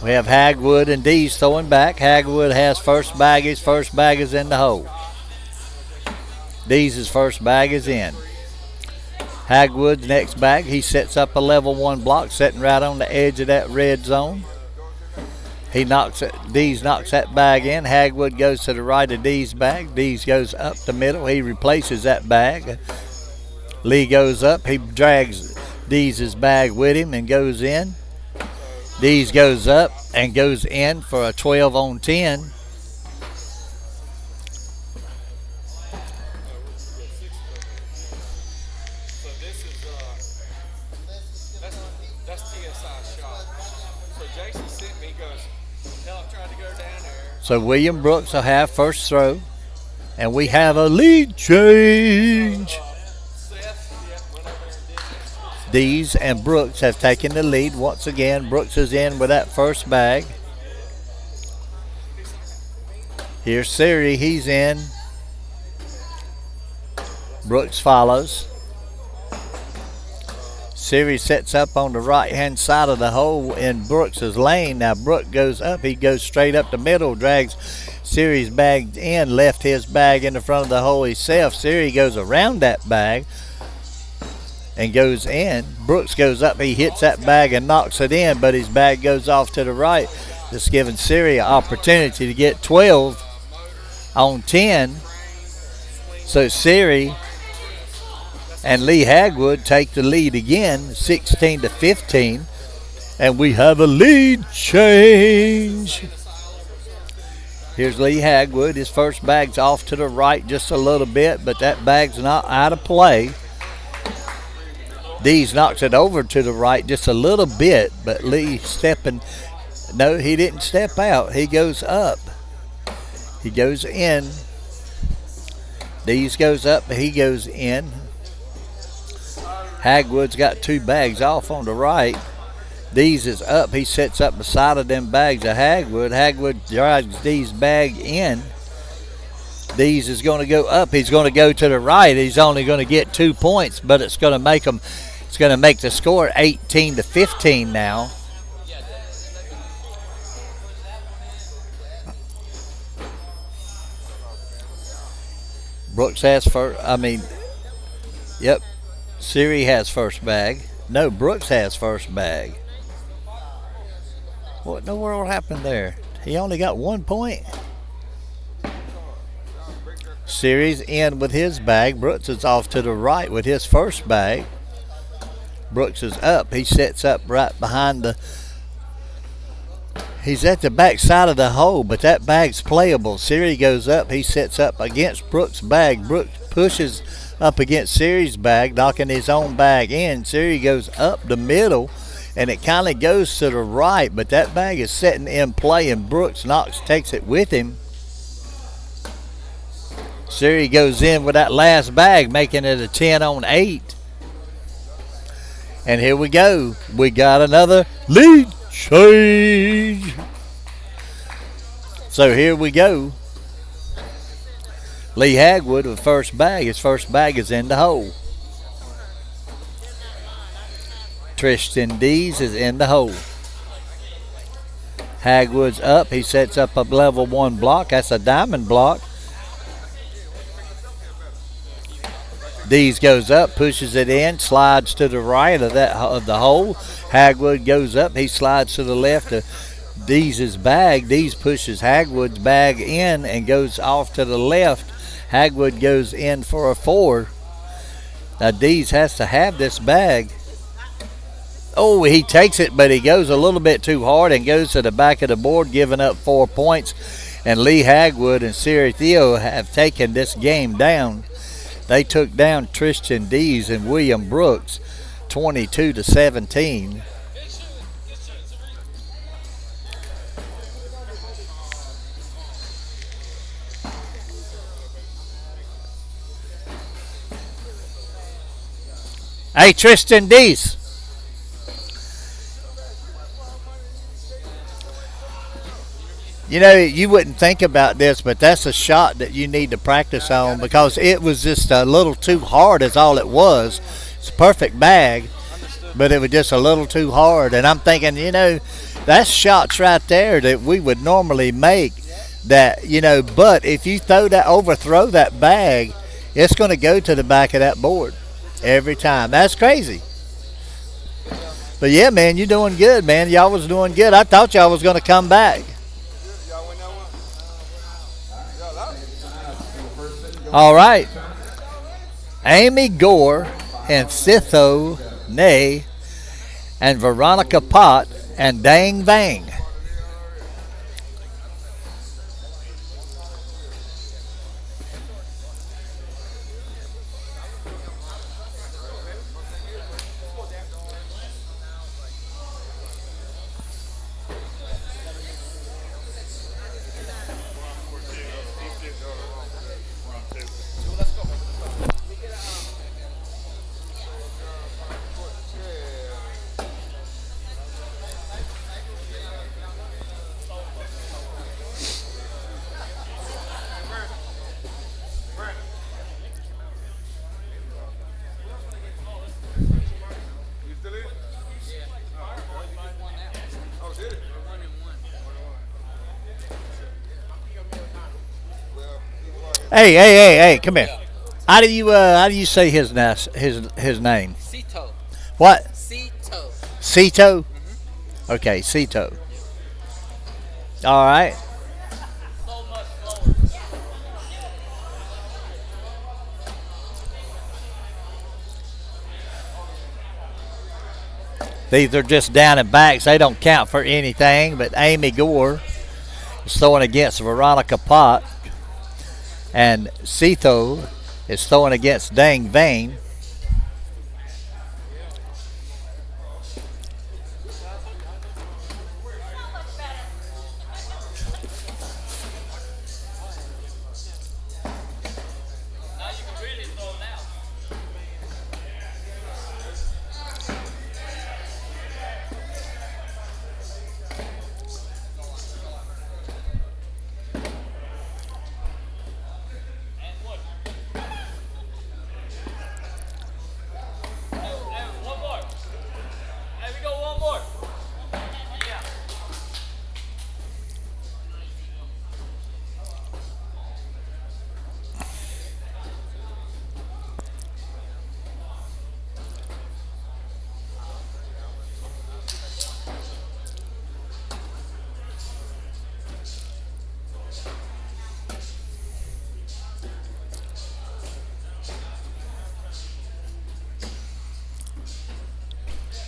We have Hagwood and Dees throwing back. Hagwood has first bag. His first bag is in the hole. Dees' first bag is in. Hagwood's next bag. He sets up a level 1 block, sitting right on the edge of that red zone. He knocks it. Dees knocks that bag in. Hagwood goes to the right of Dees' bag. Dees goes up the middle. He replaces that bag. Lee goes up. He drags Dees' bag with him and goes in. Dees goes up and goes in for a 12-on-10. So William Brooks will have first throw. And we have a lead change. Dees and Brooks have taken the lead once again. Brooks is in with that first bag. Here's Siri. He's in. Brooks follows. Siri sets up on the right-hand side of the hole in Brooks' lane. Now Brooks goes up. He goes straight up the middle, drags Siri's bag in, left his bag in the front of the hole himself. Siri goes around that bag and goes in. Brooks goes up. He hits that bag and knocks it in, but his bag goes off to the right. Just giving Siri an opportunity to get 12-on-10. So Siri and Lee Hagwood take the lead again, 16-15. And we have a lead change. Here's Lee Hagwood. His first bag's off to the right just a little bit, but that bag's not out of play. Dees knocks it over to the right just a little bit, but Lee stepping. No, he didn't step out. He goes up. He goes in. Dees goes up. He goes in. Hagwood's got two bags off on the right. Dees is up. He sets up beside of them bags of Hagwood. Hagwood drives Dees' bag in. Dees is going to go up. He's going to go to the right. He's only going to get 2 points, but it's going to make him. It's going to make the score 18-15 now. Brooks has first. Yep. Siri has first bag. No, Brooks has first bag. What in the world happened there? He only got 1 point. Siri's in with his bag. Brooks is off to the right with his first bag. Brooks is up. He sets up right behind the. He's at the back side of the hole, but that bag's playable. Siri goes up. He sets up against Brooks' bag. Brooks pushes up against Siri's bag, knocking his own bag in. Siri goes up the middle, and it kind of goes to the right, but that bag is sitting in play, and Brooks takes it with him. Siri goes in with that last bag, making it a 10-on-8. And here we go. We got another lead change. So here we go. Lee Hagwood with first bag. His first bag is in the hole. Tristan Dees is in the hole. Hagwood's up. He sets up a level 1 block. That's a diamond block. Dees goes up, pushes it in, slides to the right of the hole. Hagwood goes up. He slides to the left of Dees' bag. Dees pushes Hagwood's bag in and goes off to the left. Hagwood goes in for a 4. Now Dees has to have this bag. Oh, he takes it, but he goes a little bit too hard and goes to the back of the board, giving up 4 points. And Lee Hagwood and Siri Theo have taken this game down. They took down Tristan Dees and William Brooks 22-17. Hey, Tristan Dees. You know, you wouldn't think about this, but that's a shot that you need to practice on because it was just a little too hard, is all it was. It's a perfect bag, but it was just a little too hard. And I'm thinking, that's shots right there that we would normally make. But if you overthrow that bag, it's going to go to the back of that board every time. That's crazy. But yeah, man, you're doing good, man. Y'all was doing good. I thought y'all was going to come back. Y'all win that one? All right. Amy Gore and Sitho Nay and Veronica Pott and Dang Vang. You still in? Oh, did it? Hey, come here. How do you say his name? Cito. What? Cito. Cito? Okay, Cito. All right. These are just down and backs. They don't count for anything, but Amy Gore is throwing against Veronica Pott. And Cito is throwing against Dang Vane.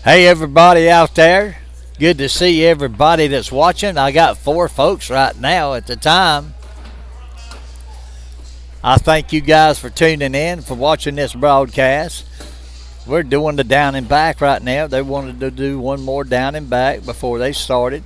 Hey, everybody out there. Good to see everybody that's watching. I got 4 folks right now at the time. I thank you guys for tuning in, for watching this broadcast. We're doing the down and back right now. They wanted to do one more down and back before they started.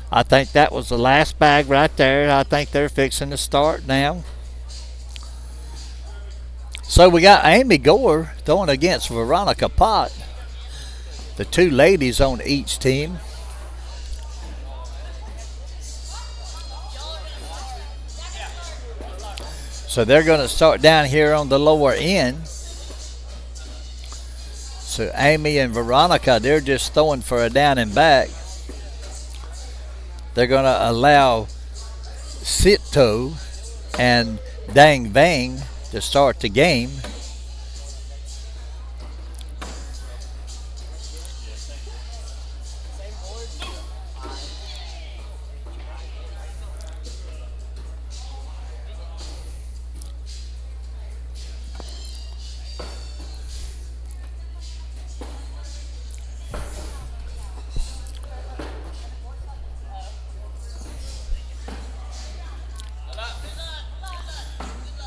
I think that was the last bag right there. I think they're fixing to start now. So we got Amy Gore throwing against Veronica Pott. The 2 ladies on each team. So they're going to start down here on the lower end. So Amy and Veronica, they're just throwing for a down and back. They're going to allow Sito and Dang Vang to start the game.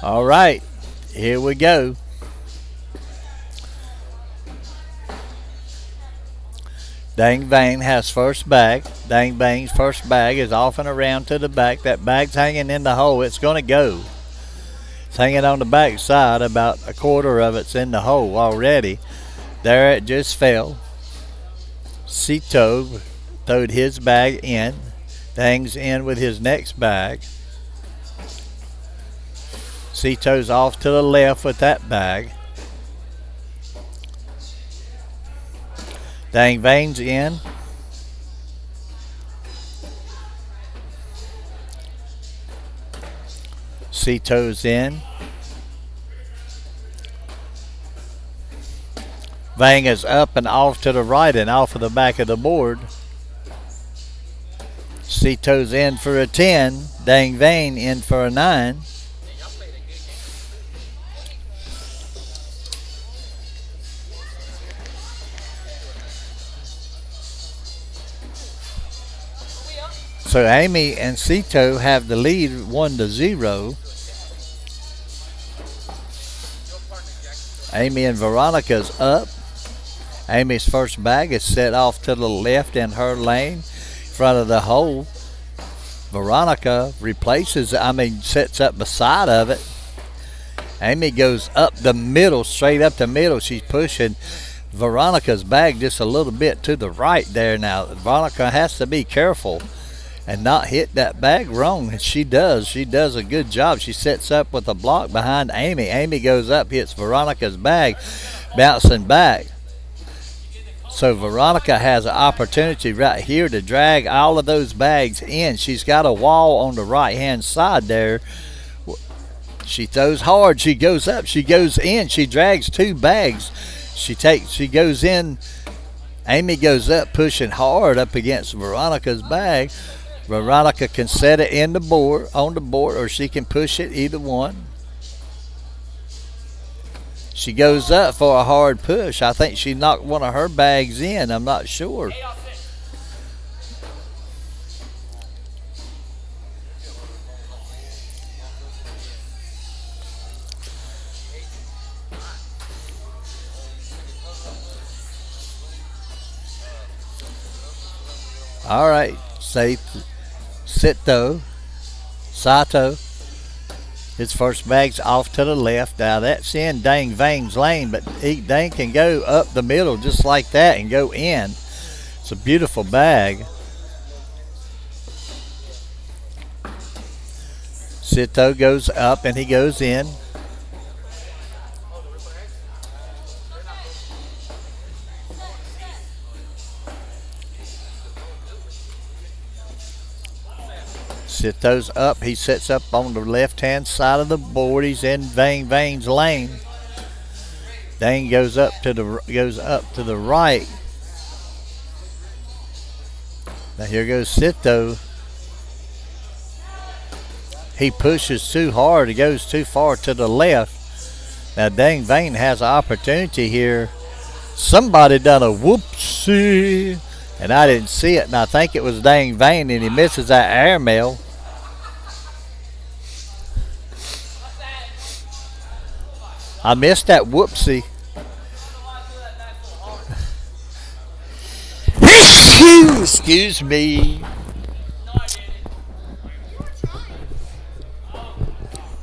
All right, here we go. Dang Vane has first bag. Dang Vane's first bag is off and around to the back. That bag's hanging in the hole. It's going to go. It's hanging on the back side. About a quarter of it's in the hole already. There it just fell. Cito throwed his bag in. Dang's in with his next bag. Cito's off to the left with that bag. Dang Vane's in. Cito's in. Vang is up and off to the right and off of the back of the board. Cito's in for a 10. Dang Vane in for a 9. So Amy and Cito have the lead 1-0. Amy and Veronica's up. Amy's first bag is set off to the left in her lane, in front of the hole. Veronica sets up beside of it. Amy goes up the middle, straight up the middle. She's pushing Veronica's bag just a little bit to the right there now. Veronica has to be careful and not hit that bag wrong. And she does. She does a good job. She sets up with a block behind Amy. Amy goes up, hits Veronica's bag, bouncing back. So Veronica has an opportunity right here to drag all of those bags in. She's got a wall on the right-hand side there. She throws hard. She goes up. She goes in. She drags 2 bags. She goes in. Amy goes up, pushing hard up against Veronica's bag. Veronica can set it on the board, or she can push it, either one. She goes up for a hard push. I think she knocked one of her bags in. I'm not sure. All right, Sato. His first bag's off to the left. Now that's in Dang Vane's lane, but Dang can go up the middle just like that and go in. It's a beautiful bag. Cito goes up and he goes in. Cito's up. He sets up on the left-hand side of the board. He's in Vane's lane. Dang goes up to the right. Now here goes Cito. He pushes too hard. He goes too far to the left. Now Dang Vane has an opportunity here. Somebody done a whoopsie, and I didn't see it, and I think it was Dang Vane, and he misses that airmail. I missed that whoopsie. Excuse me.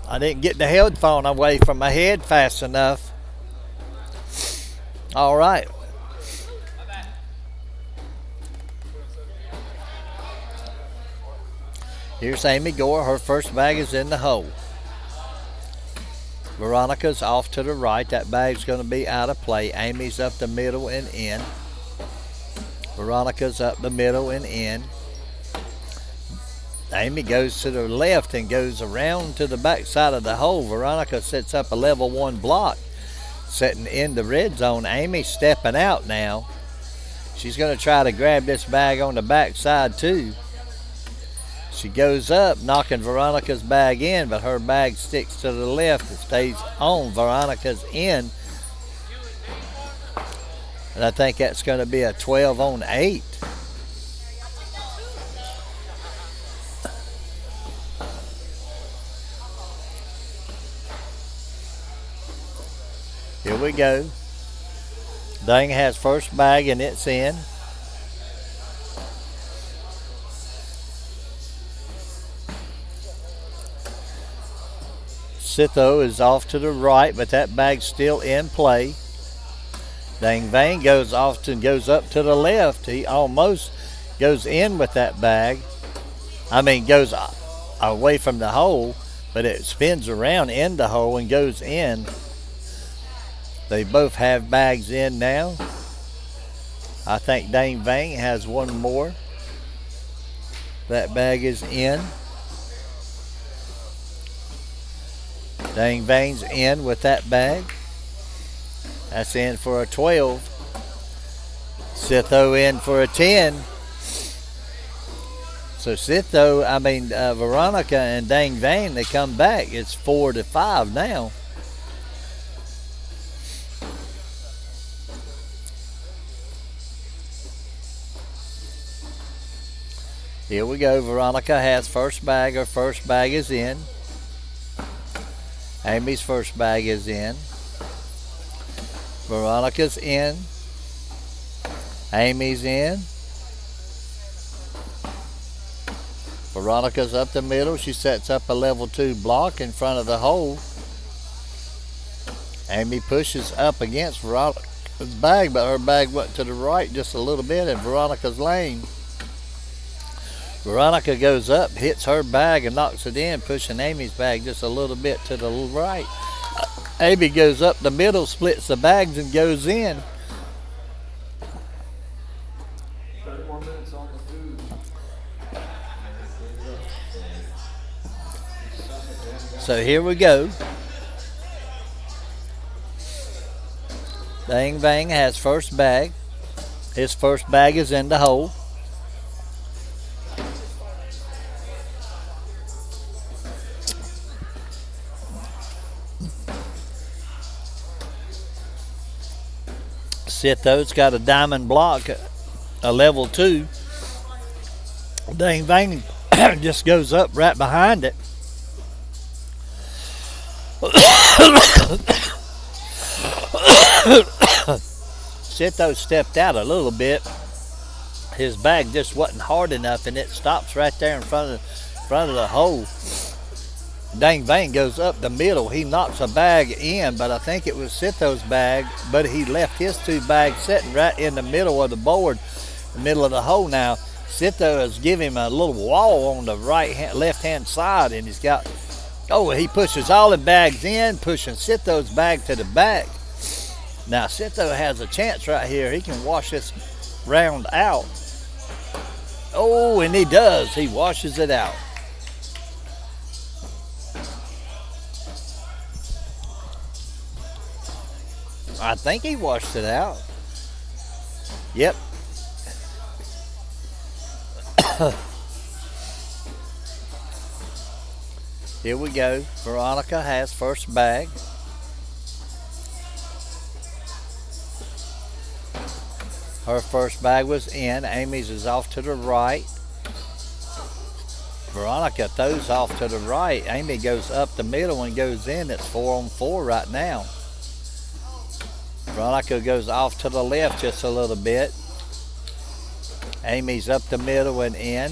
I didn't get the headphone away from my head fast enough. All right. Here's Amy Gore. Her first bag is in the hole. Veronica's off to the right. That bag's going to be out of play. Amy's up the middle and in. Veronica's up the middle and in. Amy goes to the left and goes around to the back side of the hole. Veronica sets up a level 1 block, setting in the red zone. Amy's stepping out now. She's going to try to grab this bag on the back side too. She goes up, knocking Veronica's bag in, but her bag sticks to the left and stays on. Veronica's in. And I think that's going to be a 12-on-8. go. Dang has first bag and it's in. Sitho is off to the right, but that bag's still in play. Dang Vane goes off and goes up to the left. He almost goes in with that bag. I mean, goes away from the hole, but it spins around in the hole and goes in. They both have bags in now. I think Dang Vane has one more. That bag is in. Dang Vane's in with that bag. That's in for a 12. Sitho in for a 10. So Veronica and Dang Vane, they come back. It's 4-5 now. Here we go. Veronica has first bag. Her first bag is in. Amy's first bag is in. Veronica's in. Amy's in. Veronica's up the middle. She sets up a level 2 block in front of the hole. Amy pushes up against Veronica's bag, but her bag went to the right just a little bit in Veronica's lane. Veronica goes up, hits her bag and knocks it in, pushing Amy's bag just a little bit to the right. Amy goes up the middle, splits the bags and goes in. 30 more minutes on the food. So here we go. Dang Vang has first bag. His first bag is in the hole. Sitho's got a diamond block, a level 2. Dang Vang just goes up right behind it. Sitho stepped out a little bit. His bag just wasn't hard enough, and it stops right there in front of the hole. Dang Vang goes up the middle. He knocks a bag in, but I think it was Sitho's bag, but he left his 2 bags sitting right in the middle of the board, the middle of the hole. Now, Sitho has given him a little wall on the left-hand side, and he pushes all the bags in, pushing Sitho's bag to the back. Now, Sitho has a chance right here. He can wash this round out. Oh, and he does. He washes it out. I think he washed it out. Yep. Here we go. Veronica has first bag. Her first bag was in. Amy's is off to the right. Veronica throws off to the right. Amy goes up the middle and goes in. It's 4-on-4 right now. Veronica goes off to the left just a little bit. Amy's up the middle and in.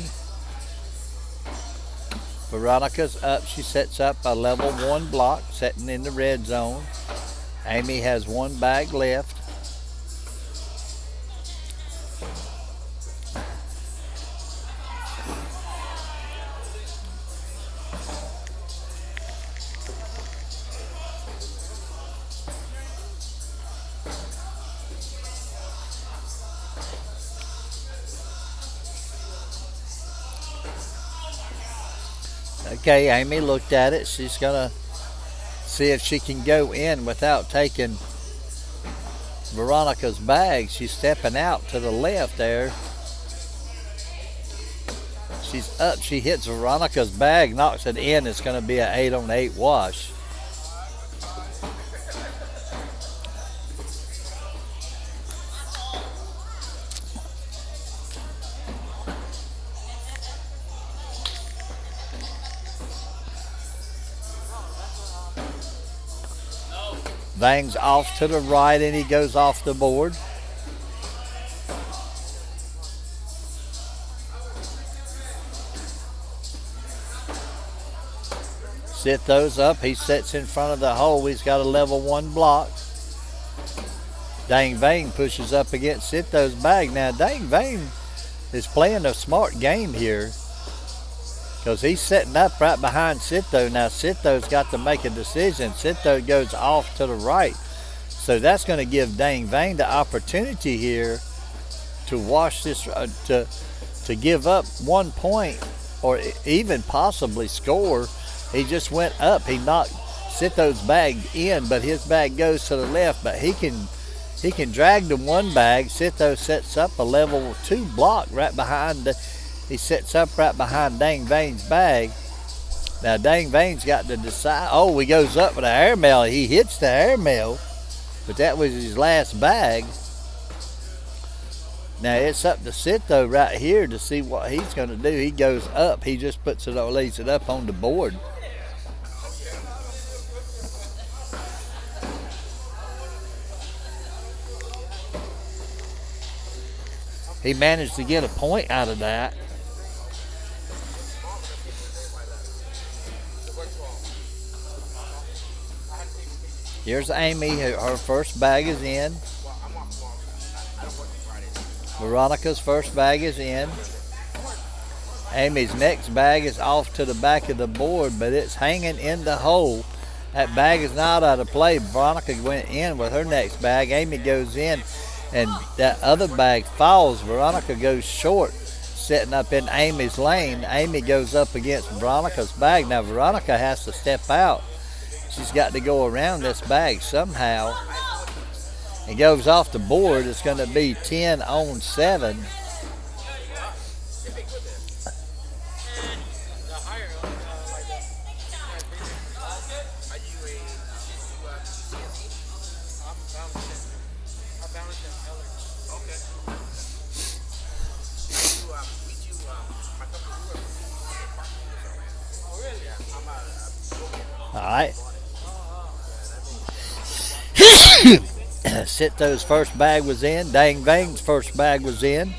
Veronica's up. She sets up a level 1 block, setting in the red zone. Amy has 1 bag left. Okay, Amy looked at it. She's going to see if she can go in without taking Veronica's bag. She's stepping out to the left there. She's up. She hits Veronica's bag, knocks it in. It's going to be an 8-on-8 wash. Bangs off to the right and he goes off the board. Sit those up. He sits in front of the hole. He's got a level 1 block. Dang Vane pushes up against Sit those bag. Now Dang Vane is playing a smart game here because he's setting up right behind Sitho. Now Sitho's got to make a decision. Sitho goes off to the right. So that's going to give Dang Vane the opportunity here to wash this, to give up 1 point or even possibly score. He just went up. He knocked Sitho's bag in, but his bag goes to the left. But he can drag the 1 bag. Sitho sets up a level 2 block right behind. He sets up right behind Dang Vane's bag. Now Dang Vane's got to decide. Oh, he goes up with the airmail. He hits the airmail, but that was his last bag. Now it's up to Sitho right here to see what he's going to do. He goes up. He just puts it, lays it up on the board. He managed to get a point out of that. Here's Amy. Her first bag is in. Veronica's first bag is in. Amy's next bag is off to the back of the board, but it's hanging in the hole. That bag is not out of play. Veronica went in with her next bag. Amy goes in, and that other bag falls. Veronica goes short, setting up in Amy's lane. Amy goes up against Veronica's bag. Now Veronica has to step out. She's got to go around this bag somehow. It goes off the board. It's going to be 10 on 7. All right. Sitho's first bag was in. Dang Vane's first bag was in.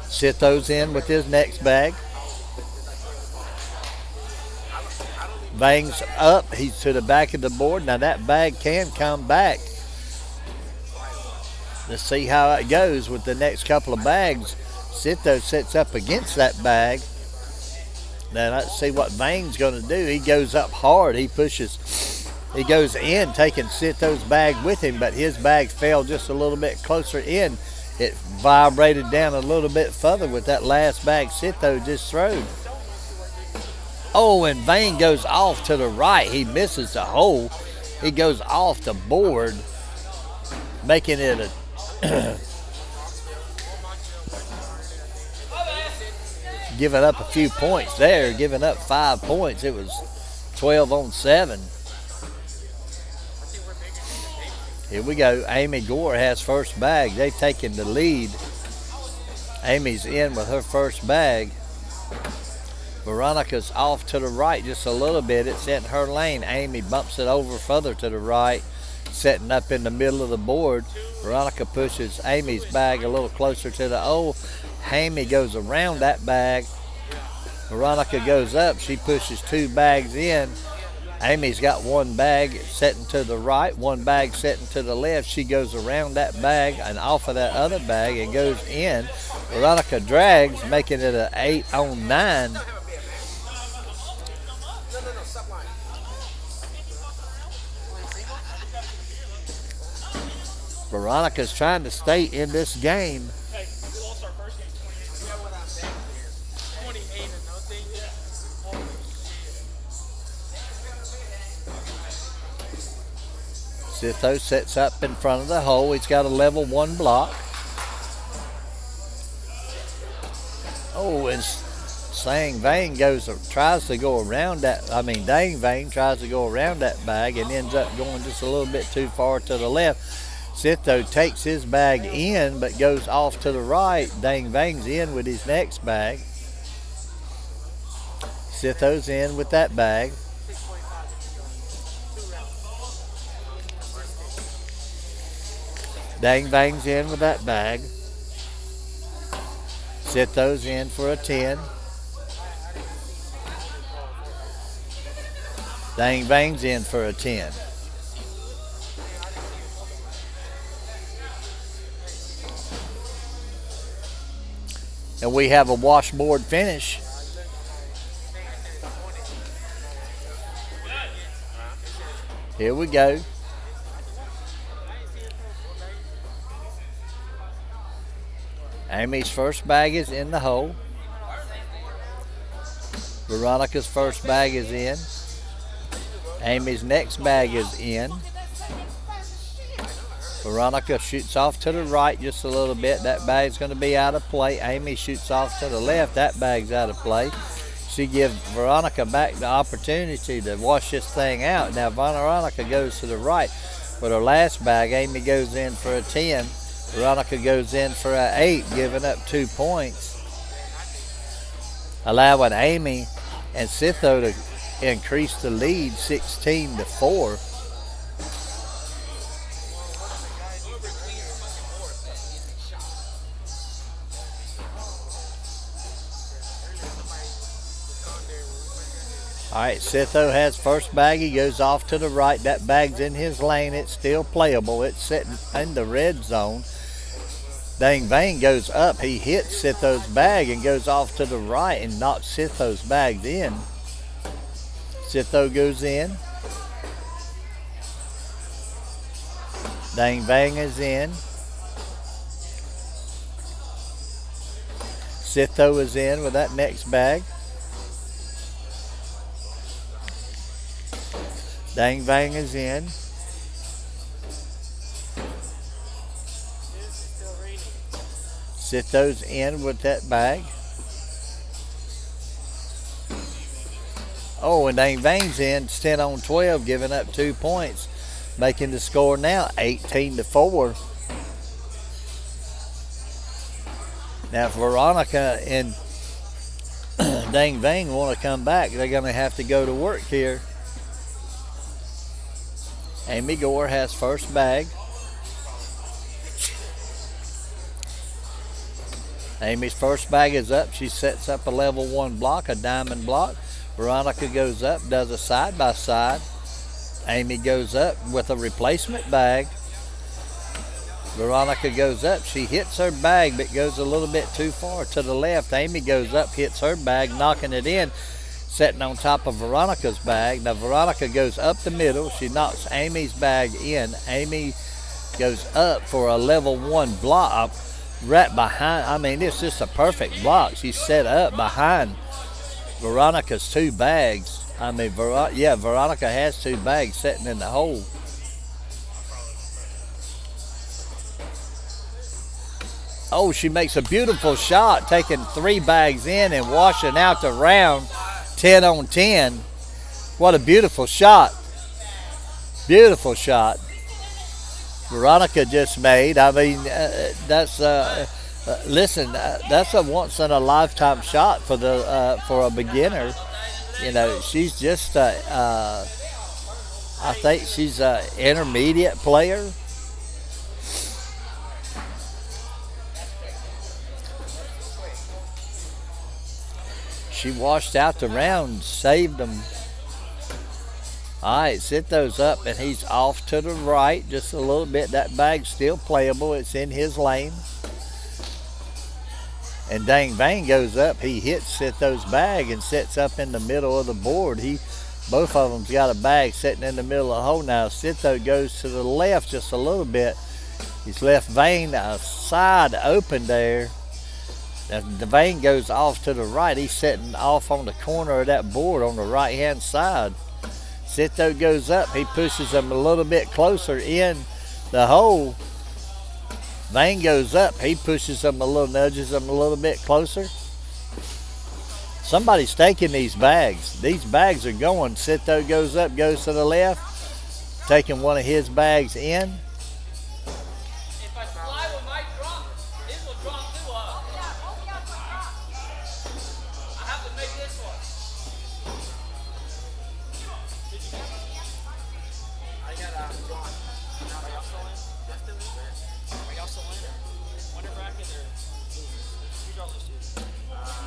Sitho's in with his next bag. Vane's up. He's to the back of the board. Now that bag can come back. Let's see how it goes with the next couple of bags. Sitho sits up against that bag. Now let's see what Vane's going to do. He goes up hard. He pushes. He goes in, taking Sitho's bag with him, but his bag fell just a little bit closer in. It vibrated down a little bit further with that last bag Sitho just threw. Oh, and Vane goes off to the right. He misses the hole. He goes off the board, making it a giving up a few points there, giving up 5 points. It was 12 on 7. Here we go. Amy Gore has first bag. They've taken the lead. Amy's in with her first bag. Veronica's off to the right just a little bit. It's in her lane. Amy bumps it over further to the right, setting up in the middle of the board. Veronica pushes Amy's bag a little closer to the hole. Amy goes around that bag. Veronica goes up. She pushes 2 bags in. Amy's got 1 bag setting to the right, 1 bag setting to the left. She goes around that bag and off of that other bag and goes in. Veronica drags, making it an 8 on 9. Veronica's trying to stay in this game. Hey, we lost our first game 28 and nothing. Holy shit. Sitho sets up in front of the hole. He's got a level 1 block. Oh, and Dang Vane tries to go around that. Dang Vane tries to go around that bag and ends up going just a little bit too far to the left. Sitho takes his bag in but goes off to the right. Dang Vane's in with his next bag. Sitho's in with that bag. Dang Bang's in with that bag. Sit those in for a 10. Dang Bang's in for a 10. And we have a washboard finish. Here we go. Amy's first bag is in the hole. Veronica's first bag is in. Amy's next bag is in. Veronica shoots off to the right just a little bit. That bag's going to be out of play. Amy shoots off to the left. That bag's out of play. She gives Veronica back the opportunity to wash this thing out. Now Veronica goes to the right with her last bag. Amy goes in for a 10. Veronica goes in for an 8, giving up 2 points. Allowing Amy and Sitho to increase the lead 16-4. All right, Sitho has first bag. He goes off to the right. That bag's in his lane. It's still playable. It's sitting in the red zone. Dang Bang goes up. He hits Sitho's bag and goes off to the right and knocks Sitho's bags in. Sitho goes in. Dang Bang is in. Sitho is in with that next bag. Dang Bang is in. Sitho's in with that bag. Oh, and Dang Bang's in. It's 10 on 12, giving up 2 points, making the score now 18-4. Now, if Veronica and Dang Bang want to come back, they're going to have to go to work here. Amy Gore has first bag. Amy's first bag is up. She sets up a level 1 block, a diamond block. Veronica goes up, does a side-by-side. Amy goes up with a replacement bag. Veronica goes up. She hits her bag, but goes a little bit too far to the left. Amy goes up, hits her bag, knocking it in, sitting on top of Veronica's bag. Now Veronica goes up the middle. She knocks Amy's bag in. Amy goes up for a level 1 block right behind. I mean, it's just a perfect block. She's set up behind Veronica's 2 bags. I mean, Veronica has 2 bags sitting in the hole. Oh, she makes a beautiful shot, taking 3 bags in and washing out the round 10 on 10. What a beautiful shot. Beautiful shot. Veronica just made. I mean, that's that's a once in a lifetime shot for a beginner. You know, she's just I think she's an intermediate player. She washed out the round, saved them. All right, sit those up, and he's off to the right just a little bit. That bag's still playable. It's in his lane. And Dang Bang goes up. He hits Sitho's bag and sits up in the middle of the board. Both of them's got a bag sitting in the middle of the hole now. Sitho goes to the left just a little bit. He's left Vane side open there. Now, the Vane goes off to the right. He's sitting off on the corner of that board on the right-hand side. Sitho goes up. He pushes him a little bit closer in the hole. Vane goes up. He pushes him nudges him a little bit closer. Somebody's taking these bags. These bags are going. Sitho goes up, goes to the left, taking one of his bags in. If I slide with my drop, this will drop too. I have to make this one. I got a drop. Now I got stolen. That's still there.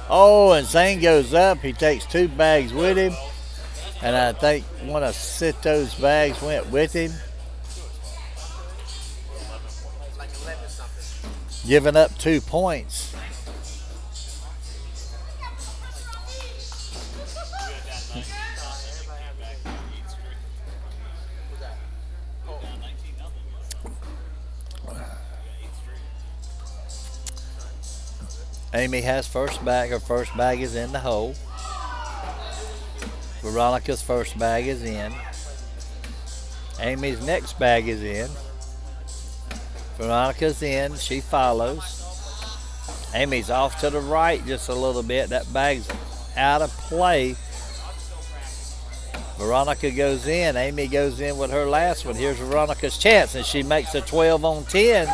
Oh, and Zane goes up. He takes 2 bags with him. And I think one of Sito's bags went with him. Like 11 something. Giving up 2 points. Amy has first bag. Her first bag is in the hole. Veronica's first bag is in. Amy's next bag is in. Veronica's in. She follows. Amy's off to the right just a little bit. That bag's out of play. Veronica goes in. Amy goes in with her last one. Here's Veronica's chance, and she makes a 12 on 10.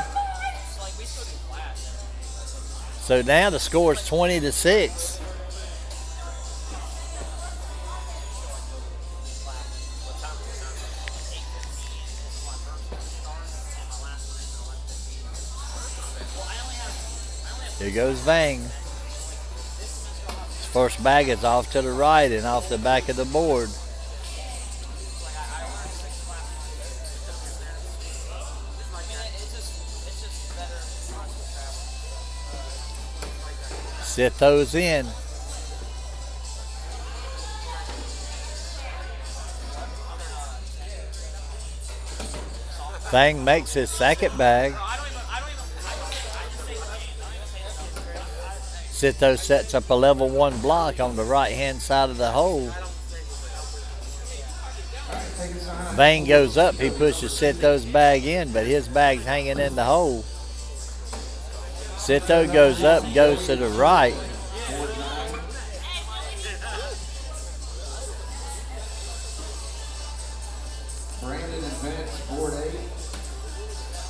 So now the score is 20-6. Here goes Vang. His first bag is off to the right and off the back of the board. Sit those in. Vang makes his second bag. Sito sets up a level 1 block on the right hand side of the hole. Vang goes up, he pushes Sito's bag in, but his bag's hanging in the hole. Sito goes up, goes to the right.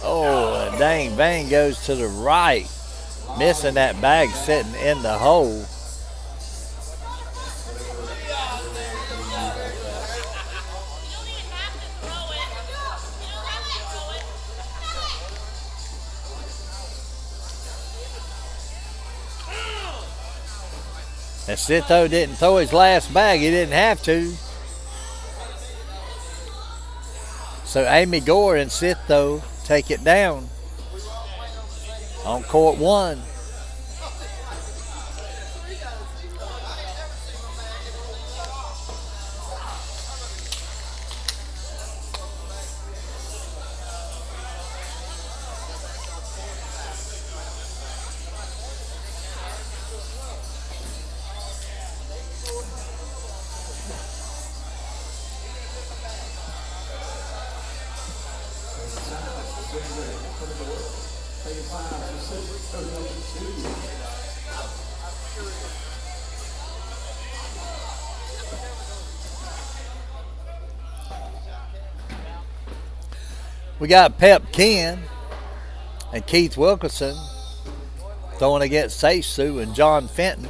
Oh, dang, Vang goes to the right. Missing that bag sitting in the hole. And Sito didn't throw his last bag. He didn't have to. So Amy Gore and Sito take it down on court 1. We got Pep Ken and Keith Wilkerson throwing against Seisu and John Fenton.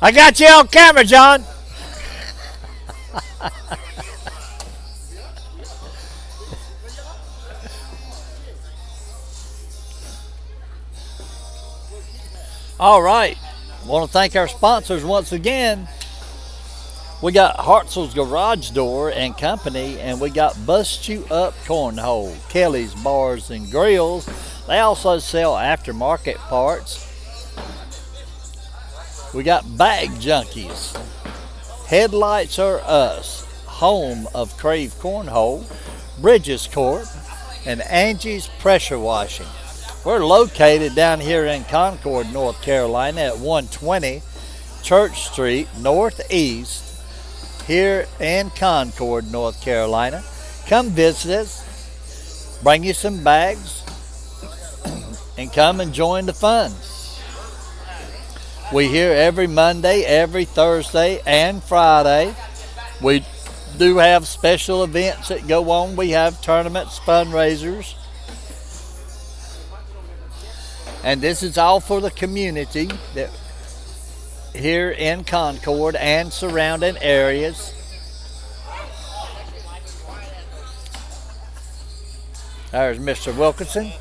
I got you on camera, John. All right. Want to thank our sponsors once again. We got Hartzell's Garage Door and Company, and we got Bust You Up Cornhole, Kelly's Bars and Grills, They also sell aftermarket parts. We got Bag Junkies. Headlights Are Us, home of Krave Cornhole, Bridges Corp, and Angie's Pressure Washing. We're located down here in Concord, North Carolina at 120 Church Street Northeast here in Concord, North Carolina. Come visit us, bring you some bags, and come and join the fun. We here every Monday, every Thursday, and Friday. We do have special events that go on. We have tournaments, fundraisers. And this is all for the community that here in Concord and surrounding areas. There's Mr. Wilkinson.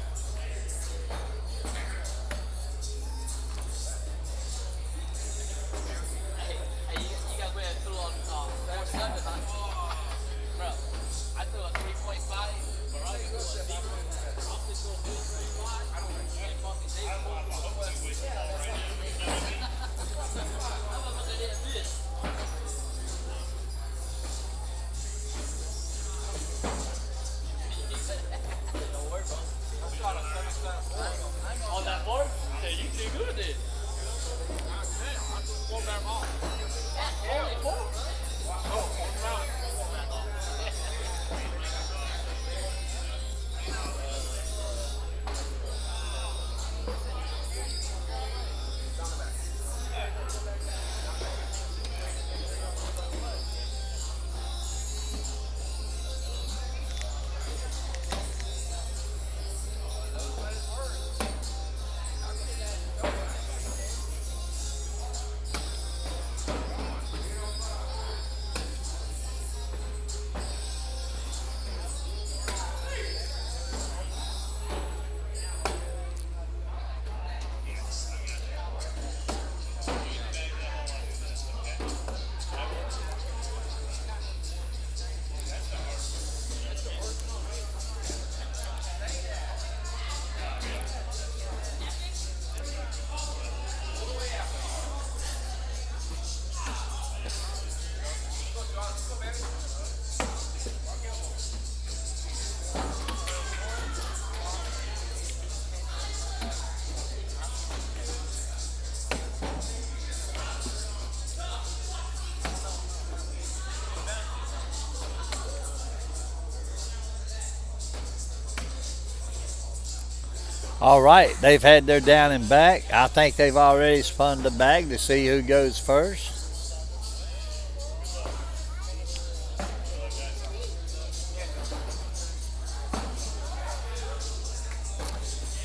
All right, they've had their down and back. I think they've already spun the bag to see who goes first.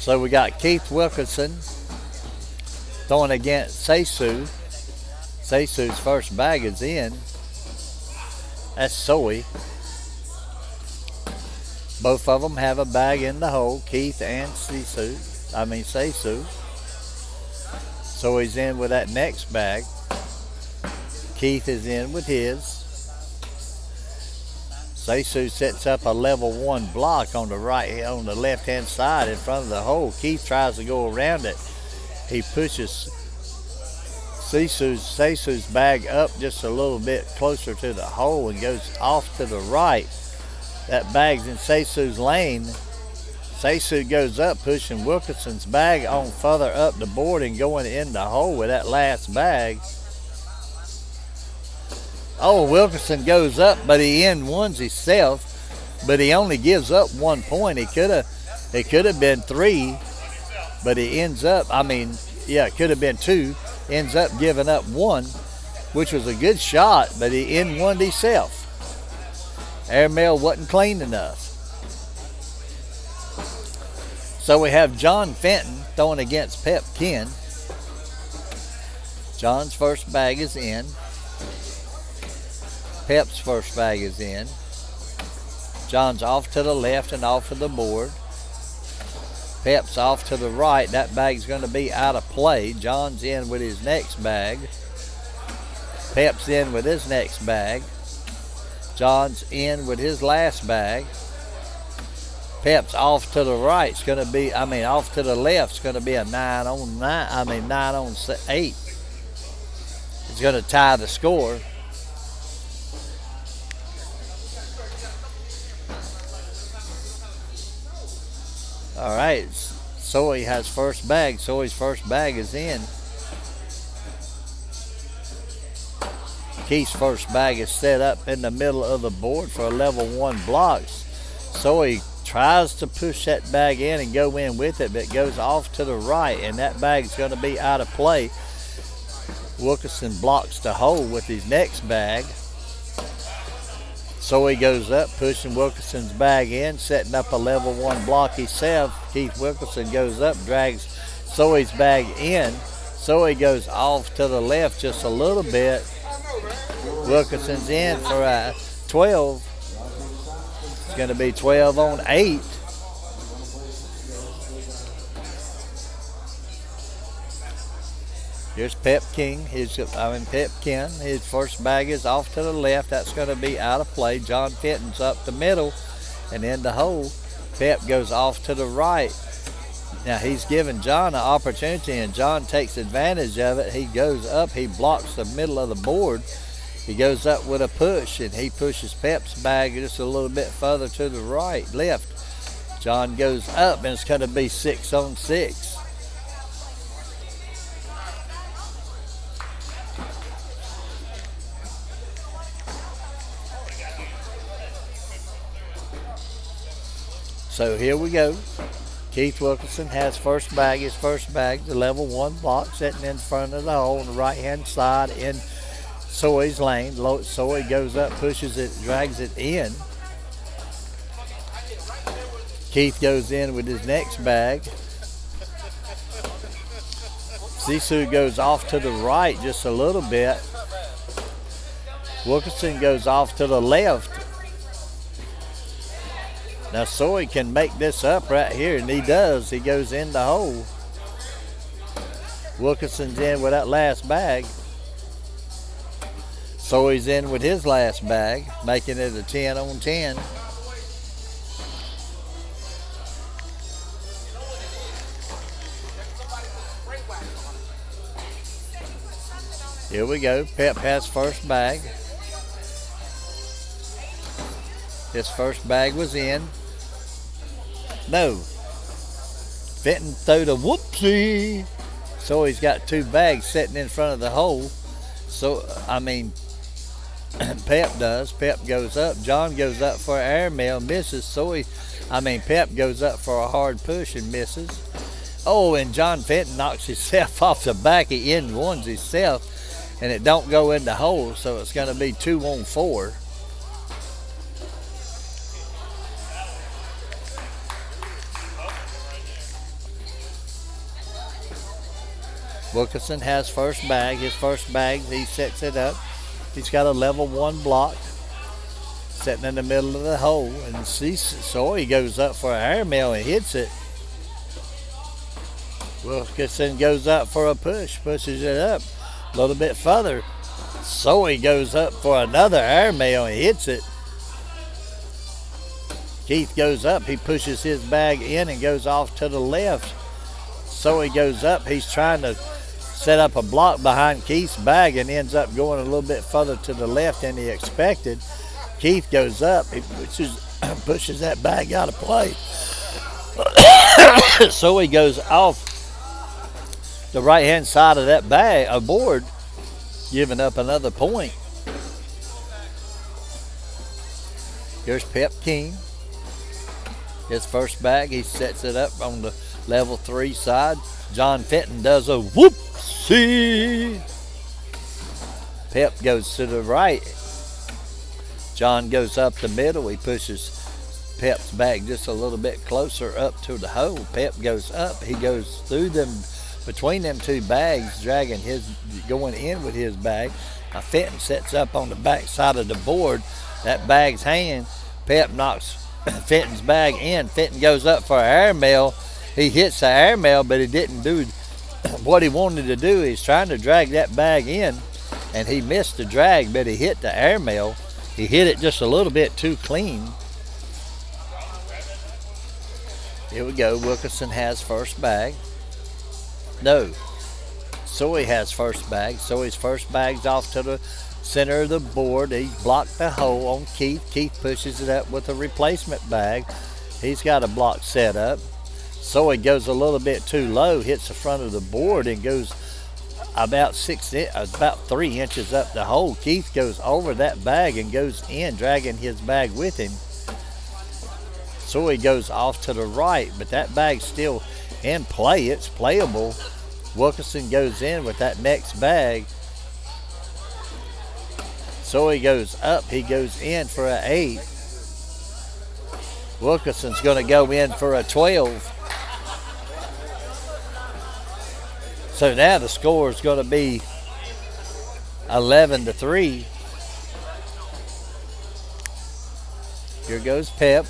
So we got Keith Wilkinson throwing against Seisu. Seisu's first bag is in. That's Soy. Both of them have a bag in the hole, Keith and Seisu. So he's in with that next bag. Keith is in with his. Seisu sets up a level 1 block on the left hand side in front of the hole. Keith tries to go around it. He pushes Seisu's bag up just a little bit closer to the hole and goes off to the right. That bag's in Seisu's lane. Seisu goes up, pushing Wilkinson's bag on further up the board and going in the hole with that last bag. Oh, Wilkinson goes up, but he ones himself, but he only gives up 1 point. It could have been 3, but he ends up, it could have been 2, ends up giving up 1, which was a good shot, but he won himself. Airmail wasn't clean enough. So we have John Fenton throwing against Pep Ken. John's first bag is in. Pep's first bag is in. John's off to the left and off of the board. Pep's off to the right. That bag's going to be out of play. John's in with his next bag. Pep's in with his next bag. John's in with his last bag. Pep's off to the right. It's going to be, off to the left. It's going to be a 9 on 9. 9 on 8. It's going to tie the score. All right. Soy has first bag. Soy's first bag is in. Keith's first bag is set up in the middle of the board for a level 1 blocks. Soy tries to push that bag in and go in with it, but it goes off to the right, and that bag's going to be out of play. Wilkerson blocks the hole with his next bag. Soy goes up, pushing Wilkerson's bag in, setting up a level 1 block himself. Keith Wilkerson goes up, drags Soy's bag in. Soy goes off to the left just a little bit. Wilkerson's in for a 12. It's going to be 12 on 8. Here's Pep King. Pep Ken. His first bag is off to the left. That's going to be out of play. John Fenton's up the middle and in the hole. Pep goes off to the right. Now he's giving John an opportunity, and John takes advantage of it. He goes up. He blocks the middle of the board. He goes up with a push, and he pushes Pep's bag just a little bit further to the left. John goes up, and it's going to be 6 on 6. So here we go. Keith Wilkerson has first bag. His first bag, the level 1 block, sitting in front of the hole on the right-hand side in Soy's lane. Soy goes up, pushes it, drags it in. Keith goes in with his next bag. Sisu goes off to the right just a little bit. Wilkerson goes off to the left. Now Soy can make this up right here, and he does. He goes in the hole. Wilkerson's in with that last bag. Soy's in with his last bag, making it a 10 on 10. Here we go. Pep has first bag. His first bag was in. No. Fenton threw the whoopsie. So he's got 2 bags sitting in front of the hole. Pep does. Pep goes up. John goes up for an airmail, misses. Pep goes up for a hard push and misses. Oh, and John Fenton knocks himself off the back. He end ones himself, and it don't go in the hole, so it's going to be 2 on 4. Wilkerson has first bag. His first bag, he sets it up. He's got a level 1 block sitting in the middle of the hole. And Soy goes up for an airmail and hits it. Wilkerson goes up for a push, pushes it up a little bit further. Soy goes up for another airmail and hits it. Keith goes up. He pushes his bag in and goes off to the left. Soy goes up. He's trying to set up a block behind Keith's bag and ends up going a little bit further to the left than he expected. Keith goes up. He pushes that bag out of play. So he goes off the right-hand side of that bag, board, giving up another point. Here's Pep King. His first bag, he sets it up on the level 3 side. John Fenton does a whoopsie. Pep goes to the right. John goes up the middle. He pushes Pep's bag just a little bit closer up to the hole. Pep goes up. He goes through them, between them 2 bags, going in with his bag. Now Fenton sets up on the back side of the board. That bag's hanging. Pep knocks Fenton's bag in. Fenton goes up for an airmail. He hits the airmail, but he didn't do what he wanted to do. He's trying to drag that bag in, and he missed the drag, but he hit the airmail. He hit it just a little bit too clean. Here we go. Wilkerson has first bag. No. Soy has first bag. Soy's first bag's off to the center of the board. He's blocked the hole on Keith. Keith pushes it up with a replacement bag. He's got a block set up. Soy goes a little bit too low, hits the front of the board and goes about 3 inches up the hole. Keith goes over that bag and goes in, dragging his bag with him. Soy goes off to the right, but that bag's still in play. It's playable. Wilkerson goes in with that next bag. Soy goes up. He goes in for an 8. Wilkerson's going to go in for a 12. So now the score is going to be 11-3. Here goes Pep.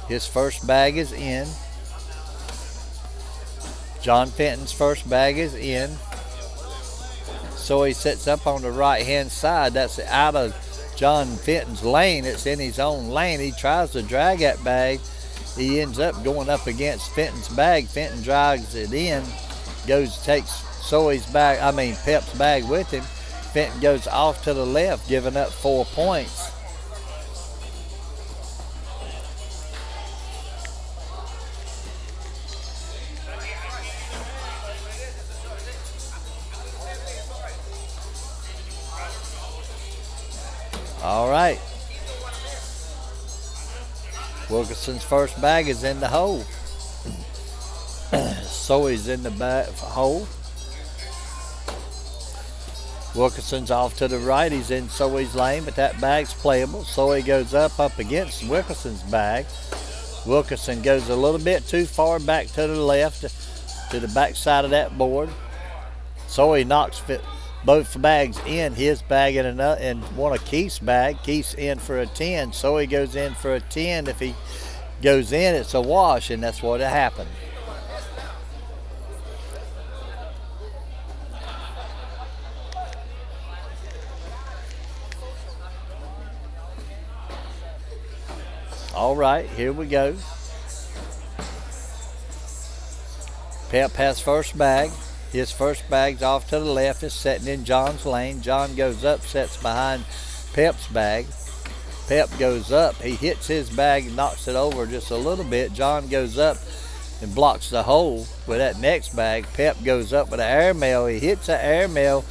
His first bag is in. John Fenton's first bag is in. So he sets up on the right-hand side. That's out of John Fenton's lane. It's in his own lane. He tries to drag that bag. He ends up going up against Fenton's bag. Fenton drags it in, takes Pep's bag with him. Fenton goes off to the left, giving up 4 points. All right. Wilkerson's first bag is in the hole. Soy's in the hole. Wilkerson's off to the right. He's in Soy's lane, but that bag's playable. Soy goes up against Wilkerson's bag. Wilkerson goes a little bit too far back to the left, to the back side of that board. Soy knocks both bags in, his bag and one of Keith's bag. Keith's in for a 10. Soy goes in for a 10. If he goes in, it's a wash, and that's what happened. All right, here we go. Pep has first bag. His first bag's off to the left. It's setting in John's lane. John goes up, sets behind Pep's bag. Pep goes up. He hits his bag and knocks it over just a little bit. John goes up and blocks the hole with that next bag. Pep goes up with an airmail. He hits an airmail,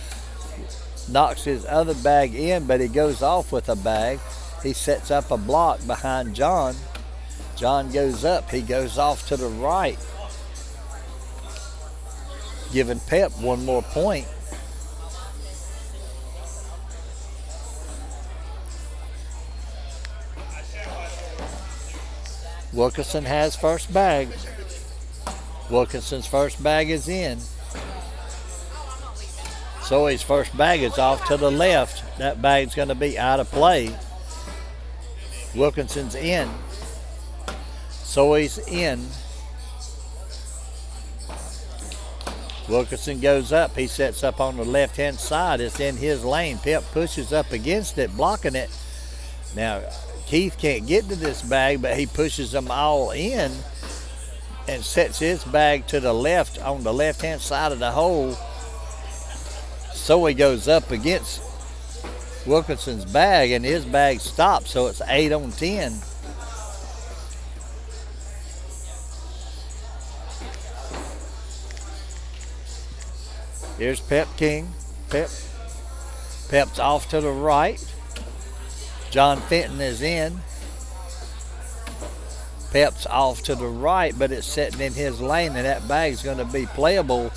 knocks his other bag in, but he goes off with a bag. He sets up a block behind John. John goes up. He goes off to the right, giving Pep 1 more point. Wilkerson has first bag. Wilkerson's first bag is in. Soy's first bag is off to the left. That bag's going to be out of play. Wilkerson's in. Soy's in. Wilkerson goes up. He sets up on the left-hand side. It's in his lane. Pep pushes up against it, blocking it. Now, Keith can't get to this bag, but he pushes them all in and sets his bag to the left on the left-hand side of the hole. So he goes up against Wilkerson's bag, and his bag stops, so it's 8-10. Here's Pep King. Pep's off to the right. John Fenton is in. Pep's off to the right, but it's sitting in his lane, and that bag's going to be playable,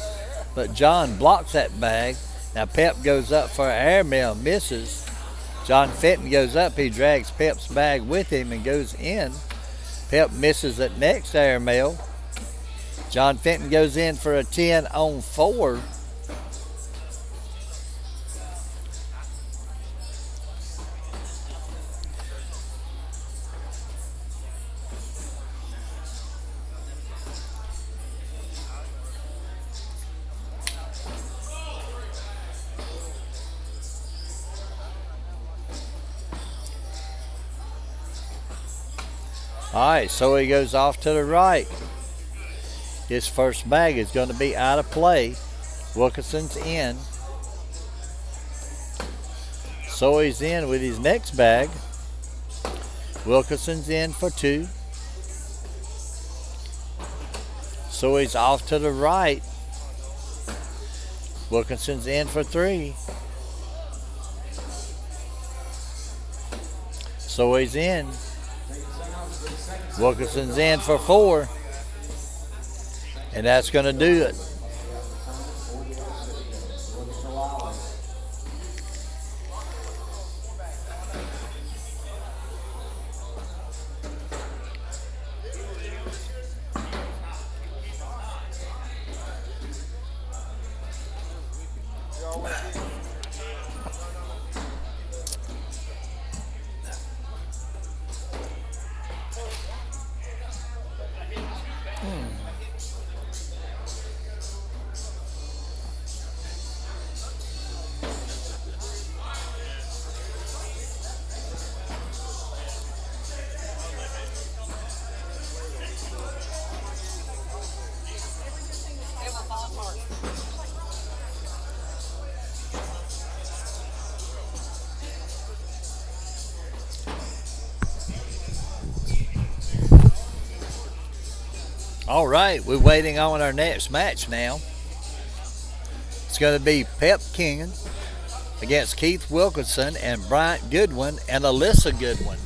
but John blocks that bag. Now Pep goes up for an airmail, misses. John Fenton goes up. He drags Pep's bag with him and goes in. Pep misses that next airmail. John Fenton goes in for a 10-4. All right, so he goes off to the right. His first bag is going to be out of play. Wilkinson's in. So he's in with his next bag. Wilkinson's in for 2. So he's off to the right. Wilkinson's in for 3. So he's in. Wilkinson's in for 4. And that's going to do it. All right, we're waiting on our next match now. It's going to be Pep King against Keith Wilkinson and Bryant Goodwin and Alyssa Goodwin.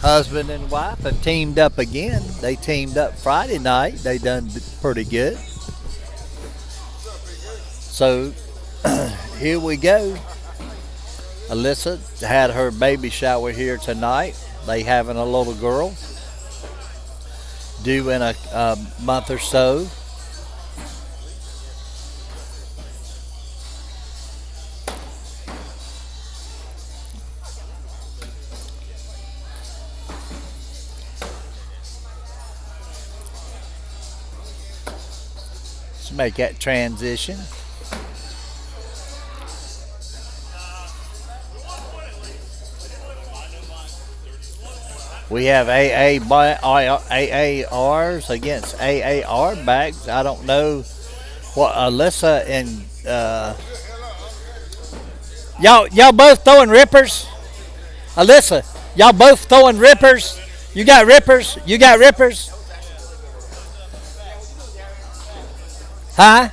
Husband and wife have teamed up again. They teamed up Friday night. They done pretty good. So here we go. Alyssa had her baby shower here tonight. They having a little girl due in a month or so. Let's make that transition. We have AARs against AAR bags. I don't know what Alyssa and y'all both throwing rippers. Alyssa, y'all both throwing rippers. You got rippers. You got rippers. Huh?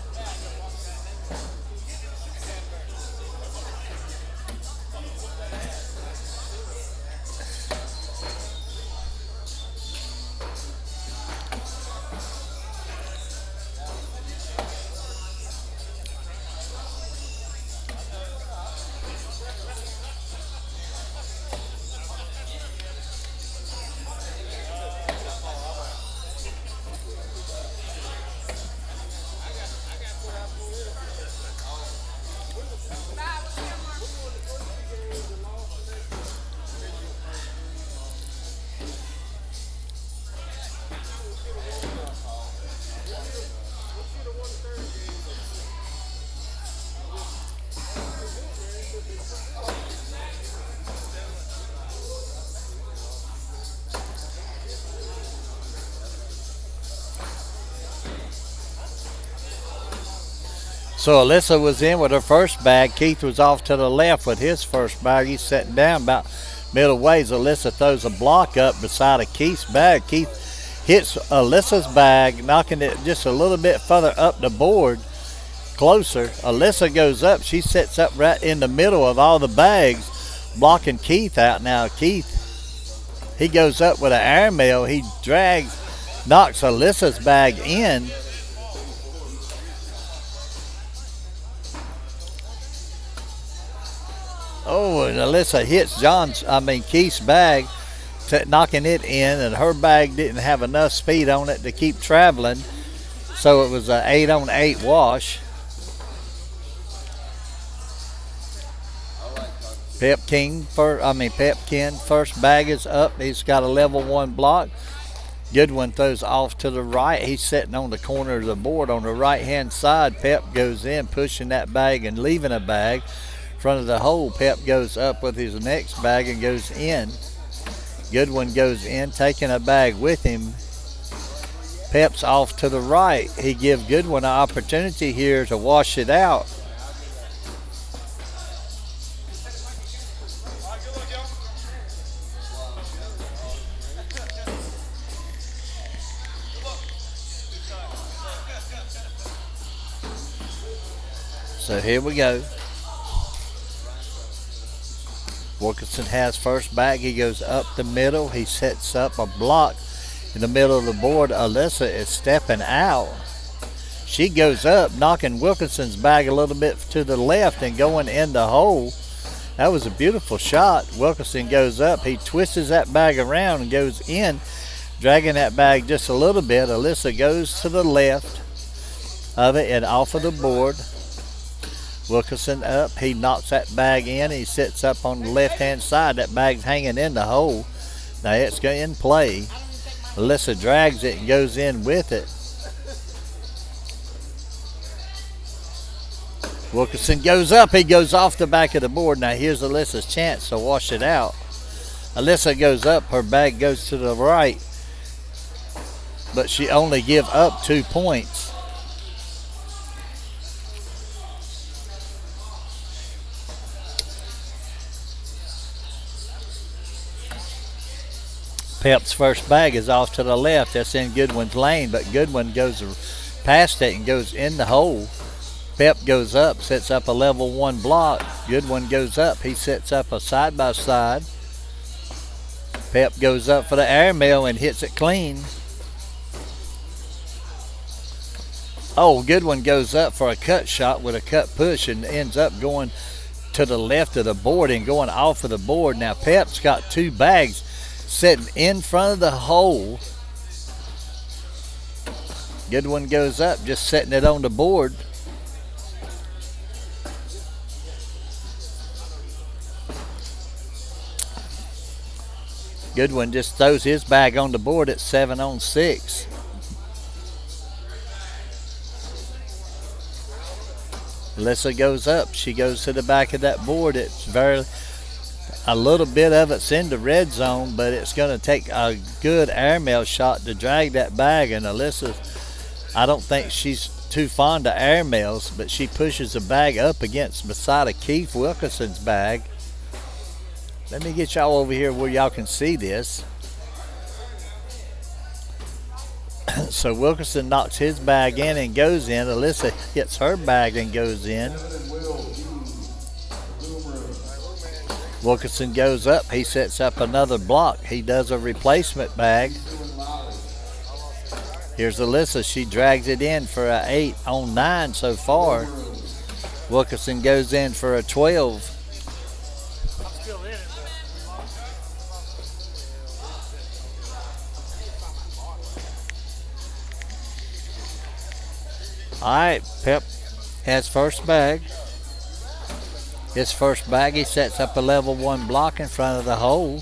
So Alyssa was in with her first bag. Keith was off to the left with his first bag. He's sitting down about middle ways. Alyssa throws a block up beside of Keith's bag. Keith hits Alyssa's bag, knocking it just a little bit further up the board, closer. Alyssa goes up. She sits up right in the middle of all the bags, blocking Keith out. Now Keith, he goes up with an airmail. He knocks Alyssa's bag in. Oh, and Alyssa hits Keith's bag, knocking it in, and her bag didn't have enough speed on it to keep traveling, so it was an 8-on-8 wash. Pep Ken first bag is up. He's got a level 1 block. Goodwin throws off to the right. He's sitting on the corner of the board on the right-hand side. Pep goes in, pushing that bag and leaving a bag. Front of the hole, Pep goes up with his next bag and goes in. Goodwin goes in, taking a bag with him. Pep's off to the right. He gives Goodwin an opportunity here to wash it out. So here we go. Wilkinson has first bag. He goes up the middle. He sets up a block in the middle of the board. Alyssa is stepping out. She goes up, knocking Wilkinson's bag a little bit to the left and going in the hole. That was a beautiful shot. Wilkinson goes up. He twists that bag around and goes in, dragging that bag just a little bit. Alyssa goes to the left of it and off of the board. Wilkinson up. He knocks that bag in. He sits up on the left-hand side. That bag's hanging in the hole. Now it's in play. Alyssa drags it and goes in with it. Wilkinson goes up. He goes off the back of the board. Now here's Alyssa's chance to wash it out. Alyssa goes up. Her bag goes to the right. But she only gives up 2 points. Pep's first bag is off to the left. That's in Goodwin's lane, but Goodwin goes past it and goes in the hole. Pep goes up, sets up a level 1 block. Goodwin goes up. He sets up a side-by-side. Pep goes up for the airmail and hits it clean. Oh, Goodwin goes up for a cut shot with a cut push and ends up going to the left of the board and going off of the board. Now Pep's got 2 bags sitting in front of the hole. Goodwin goes up, just setting it on the board. Goodwin just throws his bag on the board at 7-on-6. Alyssa goes up. She goes to the back of that board. It's a little bit of it's in the red zone, but it's going to take a good airmail shot to drag that bag. And Alyssa, I don't think she's too fond of airmails, but she pushes the bag up beside of Keith Wilkinson's bag. Let me get y'all over here where y'all can see this. So Wilkinson knocks his bag in and goes in. Alyssa hits her bag and goes in. Wilkinson goes up. He sets up another block. He does a replacement bag. Here's Alyssa. She drags it in for a 8-on-9 so far. Wilkinson goes in for a 12. All right, Pep has first bag. His first bag, he sets up a level 1 block in front of the hole.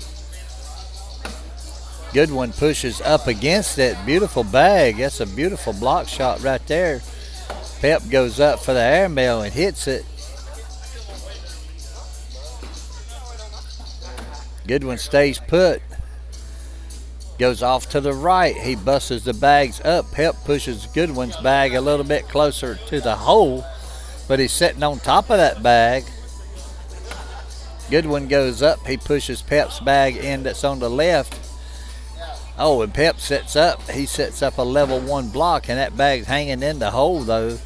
Goodwin pushes up against it. Beautiful bag. That's a beautiful block shot right there. Pep goes up for the airmail and hits it. Goodwin stays put. Goes off to the right. He busts the bags up. Pep pushes Goodwin's bag a little bit closer to the hole, but he's sitting on top of that bag. Goodwin goes up. He pushes Pep's bag in that's on the left. Oh, and Pep sets up. He sets up a level 1 block, and that bag's hanging in the hole, though.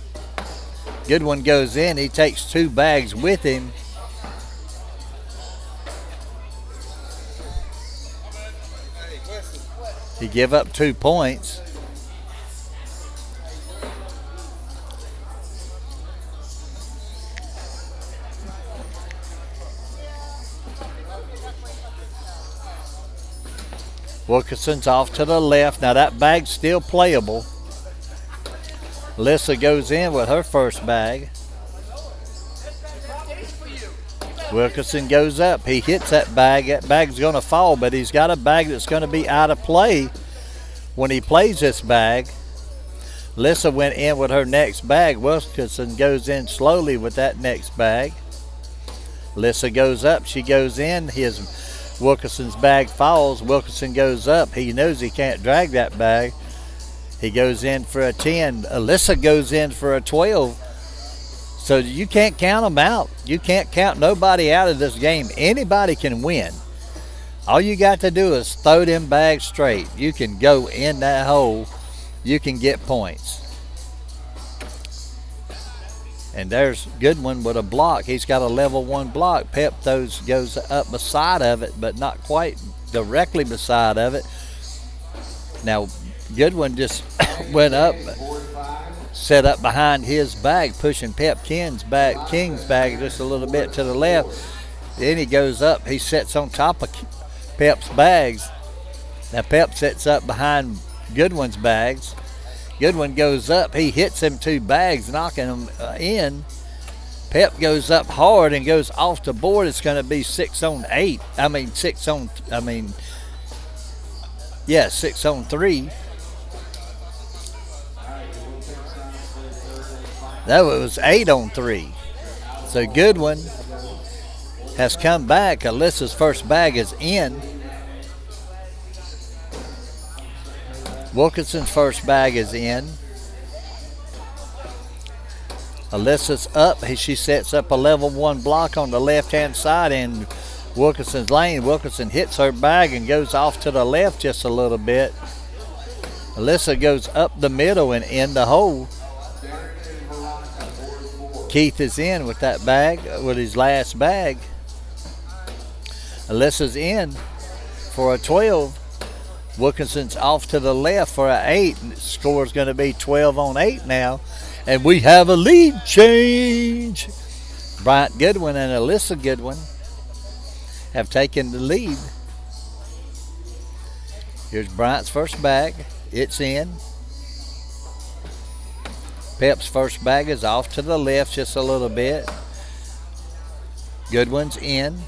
Goodwin goes in. He takes 2 bags with him. He give up 2 points. Wilkinson's off to the left. Now that bag's still playable. Alyssa goes in with her first bag. Wilkinson goes up. He hits that bag. That bag's going to fall, but he's got a bag that's going to be out of play when he plays this bag. Alyssa went in with her next bag. Wilkinson goes in slowly with that next bag. Alyssa goes up. She goes in. His Wilkinson's bag falls. Wilkinson goes up. He knows he can't drag that bag. He goes in for a 10. Alyssa goes in for a 12. So you can't count them out. You can't count nobody out of this game. Anybody can win. All you got to do is throw them bags straight. You can go in that hole. You can get points. And there's Goodwin with a block. He's got a level 1 block. Pep goes up beside of it, but not quite directly beside of it. Now, Goodwin just went up, set up behind his bag, pushing Pep King's bag just a little bit to the left. Then he goes up. He sets on top of Pep's bags. Now, Pep sets up behind Goodwin's bags. Goodwin goes up. He hits them 2 bags, knocking them in. Pep goes up hard and goes off the board. It's going to be 6 on 8. 6 on 3. No, it was 8 on 3. So Goodwin has come back. Alyssa's first bag is in. Wilkinson's first bag is in. Alyssa's up. She sets up a level 1 block on the left-hand side in Wilkinson's lane. Wilkinson hits her bag and goes off to the left just a little bit. Alyssa goes up the middle and in the hole. Keith is in with that bag, with his last bag. Alyssa's in for a 12. Wilkinson's off to the left for an 8. And the score is going to be 12 on 8 now. And we have a lead change. Bryant Goodwin and Alyssa Goodwin have taken the lead. Here's Bryant's first bag. It's in. Pep's first bag is off to the left just a little bit. Goodwin's in.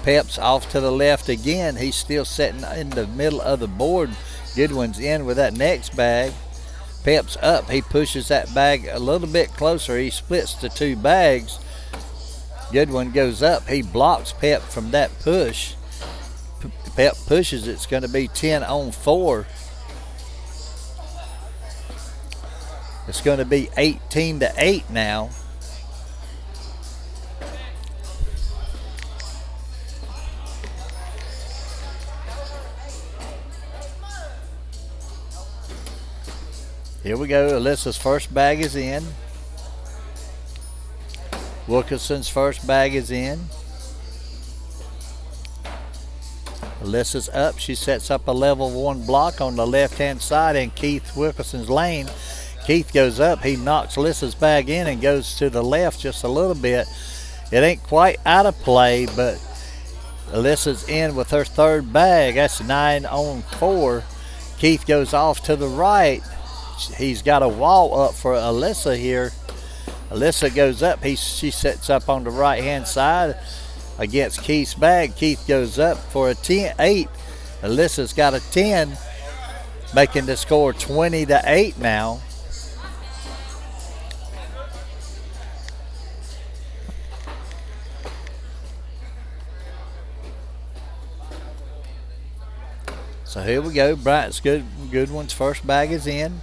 Pep's off to the left again. He's still sitting in the middle of the board. Goodwin's in with that next bag. Pep's up. He pushes that bag a little bit closer. He splits the 2 bags. Goodwin goes up. He blocks Pep from that push. Pep pushes. It's going to be 10 on 4. It's going to be 18 to 8 now. Here we go. Alyssa's first bag is in. Wilkinson's first bag is in. Alyssa's up. She sets up a level 1 block on the left-hand side in Keith Wilkinson's lane. Keith goes up. He knocks Alyssa's bag in and goes to the left just a little bit. It ain't quite out of play, but Alyssa's in with her third bag. That's 9 on 4. Keith goes off to the right. He's got a wall up for Alyssa here. Alyssa goes up. She sets up on the right-hand side against Keith's bag. Keith goes up for a 8. Alyssa's got a 10, making the score 20 to 8 now. So here we go. Bryant's Goodwin's first bag is in.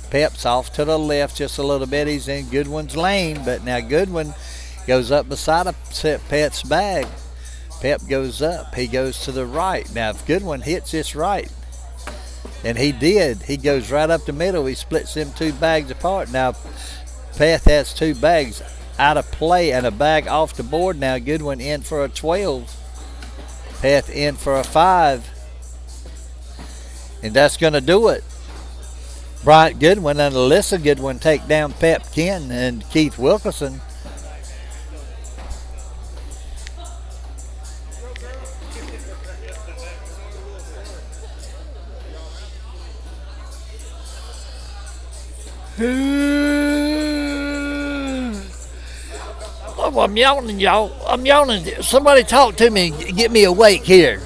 Pep's off to the left just a little bit. He's in Goodwin's lane, but now Goodwin goes up beside Pep's bag. Pep goes up. He goes to the right. Now, if Goodwin hits this right, and he did, he goes right up the middle. He splits them 2 bags apart. Now, Pep has 2 bags out of play and a bag off the board. Now, Goodwin in for a 12. Pep in for a 5. And that's going to do it. Bryant Goodwin and Alyssa Goodwin take down Pep Ken and Keith Wilkinson. Oh, I'm yawning, y'all. I'm yawning. Somebody talk to me and get me awake here.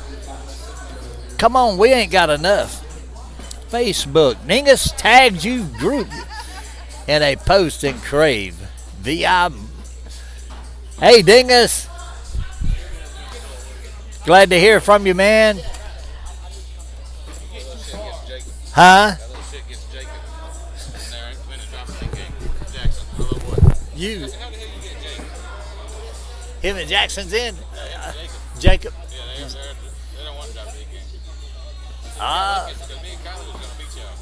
Come on, we ain't got enough. Facebook, Ningus tagged you group in a post in Krave. VI. Hey, Dingus. Glad to hear from you, man. That little shit gets Jacob. Huh? That little shit gets Jacob. And there, ain't minute dropping the king. Jackson. I love what? You, How the hell you get Jacob? him and Jackson's in. Jacob. Jacob. Yeah, they don't want to drop the king. Ah, Because me and Kylie was going to beat y'all.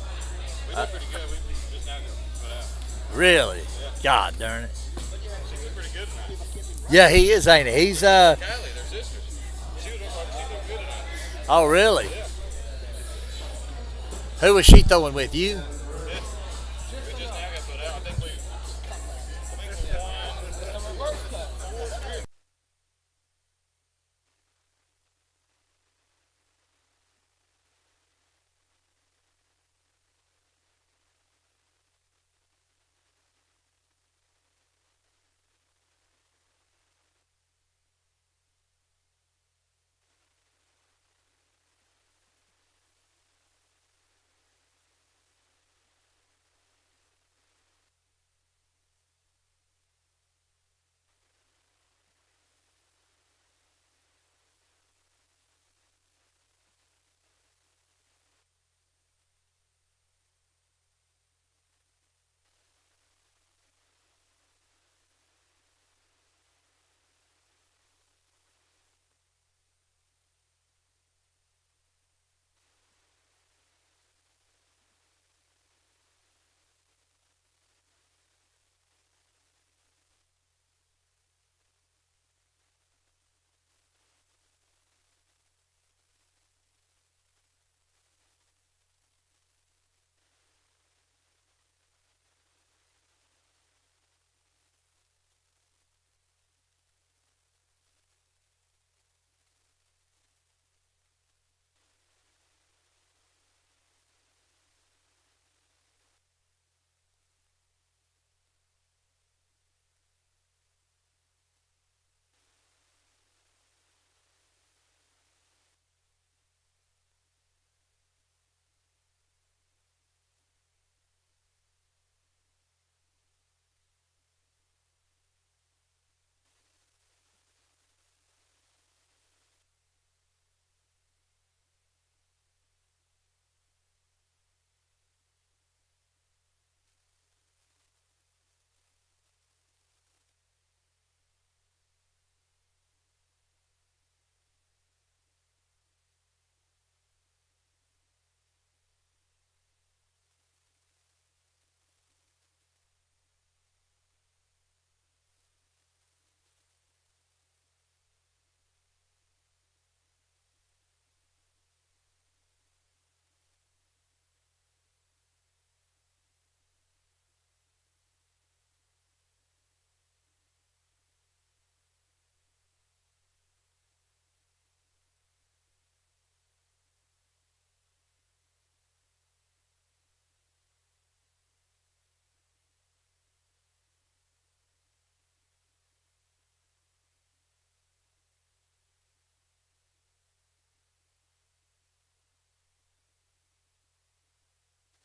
We did pretty good. We just now got put out. really? God darn it. She did pretty good tonight. Yeah, he is, ain't he? He's Kylie, they're sisters. She looked good tonight. Oh, really? Who was she throwing with you? We just now got put out. I think we won.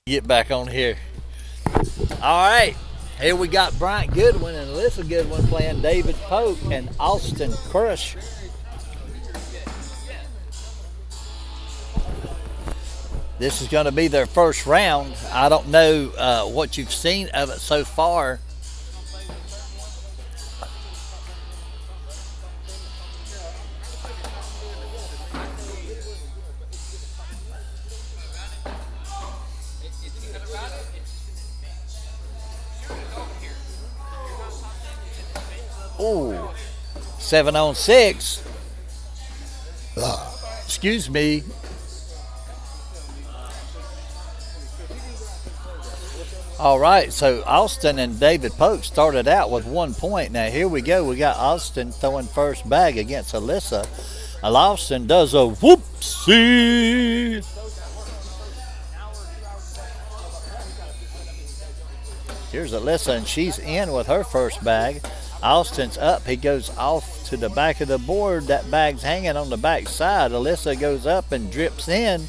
Get back on here. All right. Here we got Bryant Goodwin and Alyssa Goodwin playing David Polk and Austin Crush. This is going to be their first round. I don't know what you've seen of it so far. Ooh, 7-on-6. Excuse me. All right, so Austin and David Polk started out with 1 point. Now here we go. We got Austin throwing first bag against Alyssa. Austin does a whoopsie. Here's Alyssa, and she's in with her first bag. Austin's up. He goes off to the back of the board. That bag's hanging on the back side. Alyssa goes up and drips in.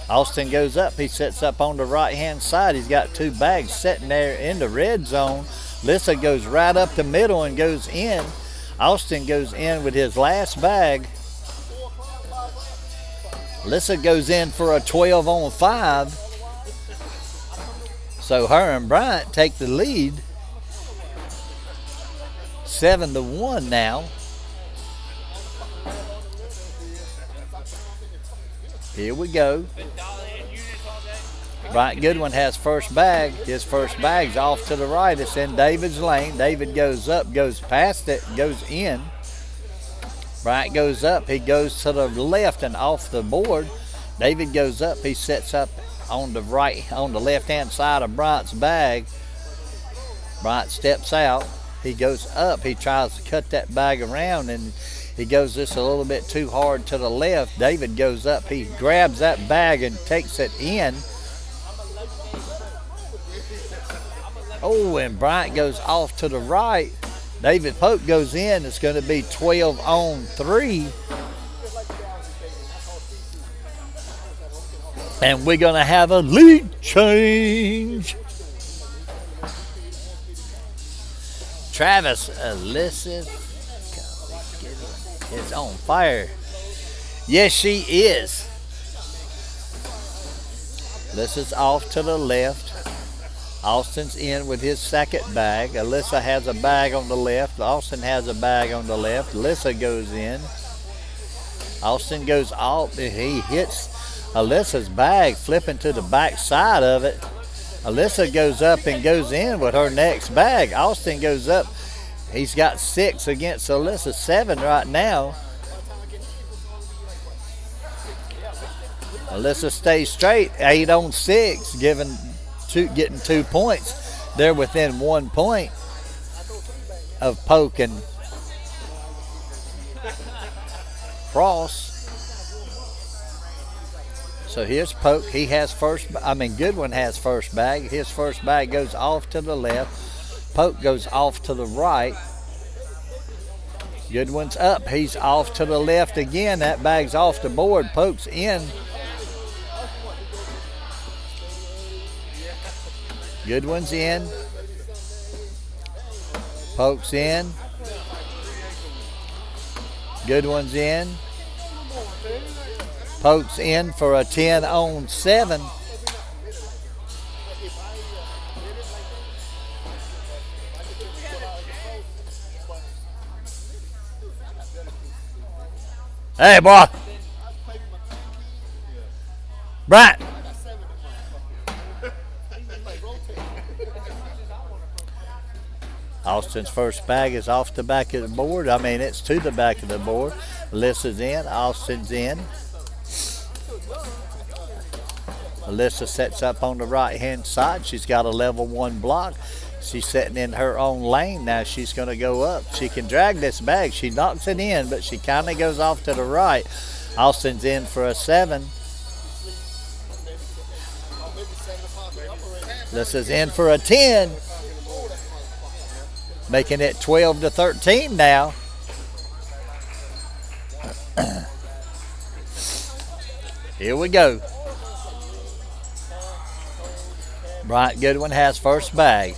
Austin goes up. He sets up on the right-hand side. He's got 2 bags sitting there in the red zone. Alyssa goes right up the middle and goes in. Austin goes in with his last bag. Alyssa goes in for a 12 on 5. So her and Bryant take the lead. 7-1 now. Here we go. Bryant Goodwin has first bag. His first bag's off to the right. It's in David's lane. David goes up, goes past it, goes in. Bryant goes up. He goes to the left and off the board. David goes up. He sets up on the right, on the left-hand side of Bryant's bag. Bryant steps out. He goes up. He tries to cut that bag around, and he goes just a little bit too hard to the left. David goes up. He grabs that bag and takes it in. Oh, and Bryant goes off to the right. David Pope goes in. It's going to be 12 on 3. And we're going to have a lead change. Travis Alyssa is on fire. Yes, she is. Alyssa's off to the left. Austin's in with his second bag. Alyssa has a bag on the left. Austin has a bag on the left. Alyssa goes in. Austin goes off. He hits Alyssa's bag, flipping to the back side of it. Alyssa goes up and goes in with her next bag. Austin goes up. He's got 6 against Alyssa, 7 right now. Alyssa stays straight, 8 on 6, getting 2 points. They're within 1 point of Polk and Cross. So here's Polk. He has Goodwin has first bag. His first bag goes off to the left. Polk goes off to the right. Goodwin's up. He's off to the left again. That bag's off the board. Polk's in. Goodwin's in. Polk's in. Goodwin's in. Polk's in for a 10 on 7. Hey, boy. Bryant. Austin's first bag is off the back of the board. It's to the back of the board. Alyssa's in. Austin's in. Alyssa sets up on the right-hand side. She's got a level 1 block. She's sitting in her own lane. Now she's going to go up. She can drag this bag. She knocks it in, but she kind of goes off to the right. Austin's in for a 7. Alyssa's in for a 10. Making it 12-13 now. Here we go. Bryant Goodwin has first bag.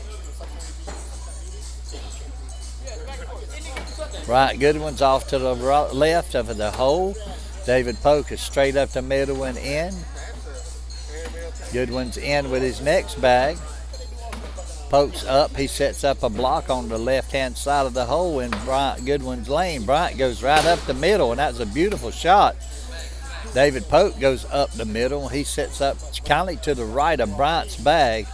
Bryant Goodwin's off to the left of the hole. David Polk is straight up the middle and in. Goodwin's in with his next bag. Polk's up. He sets up a block on the left-hand side of the hole in Bryant Goodwin's lane. Bryant goes right up the middle, and that's a beautiful shot. David Polk goes up the middle. He sets up kind of to the right of Bryant's bag.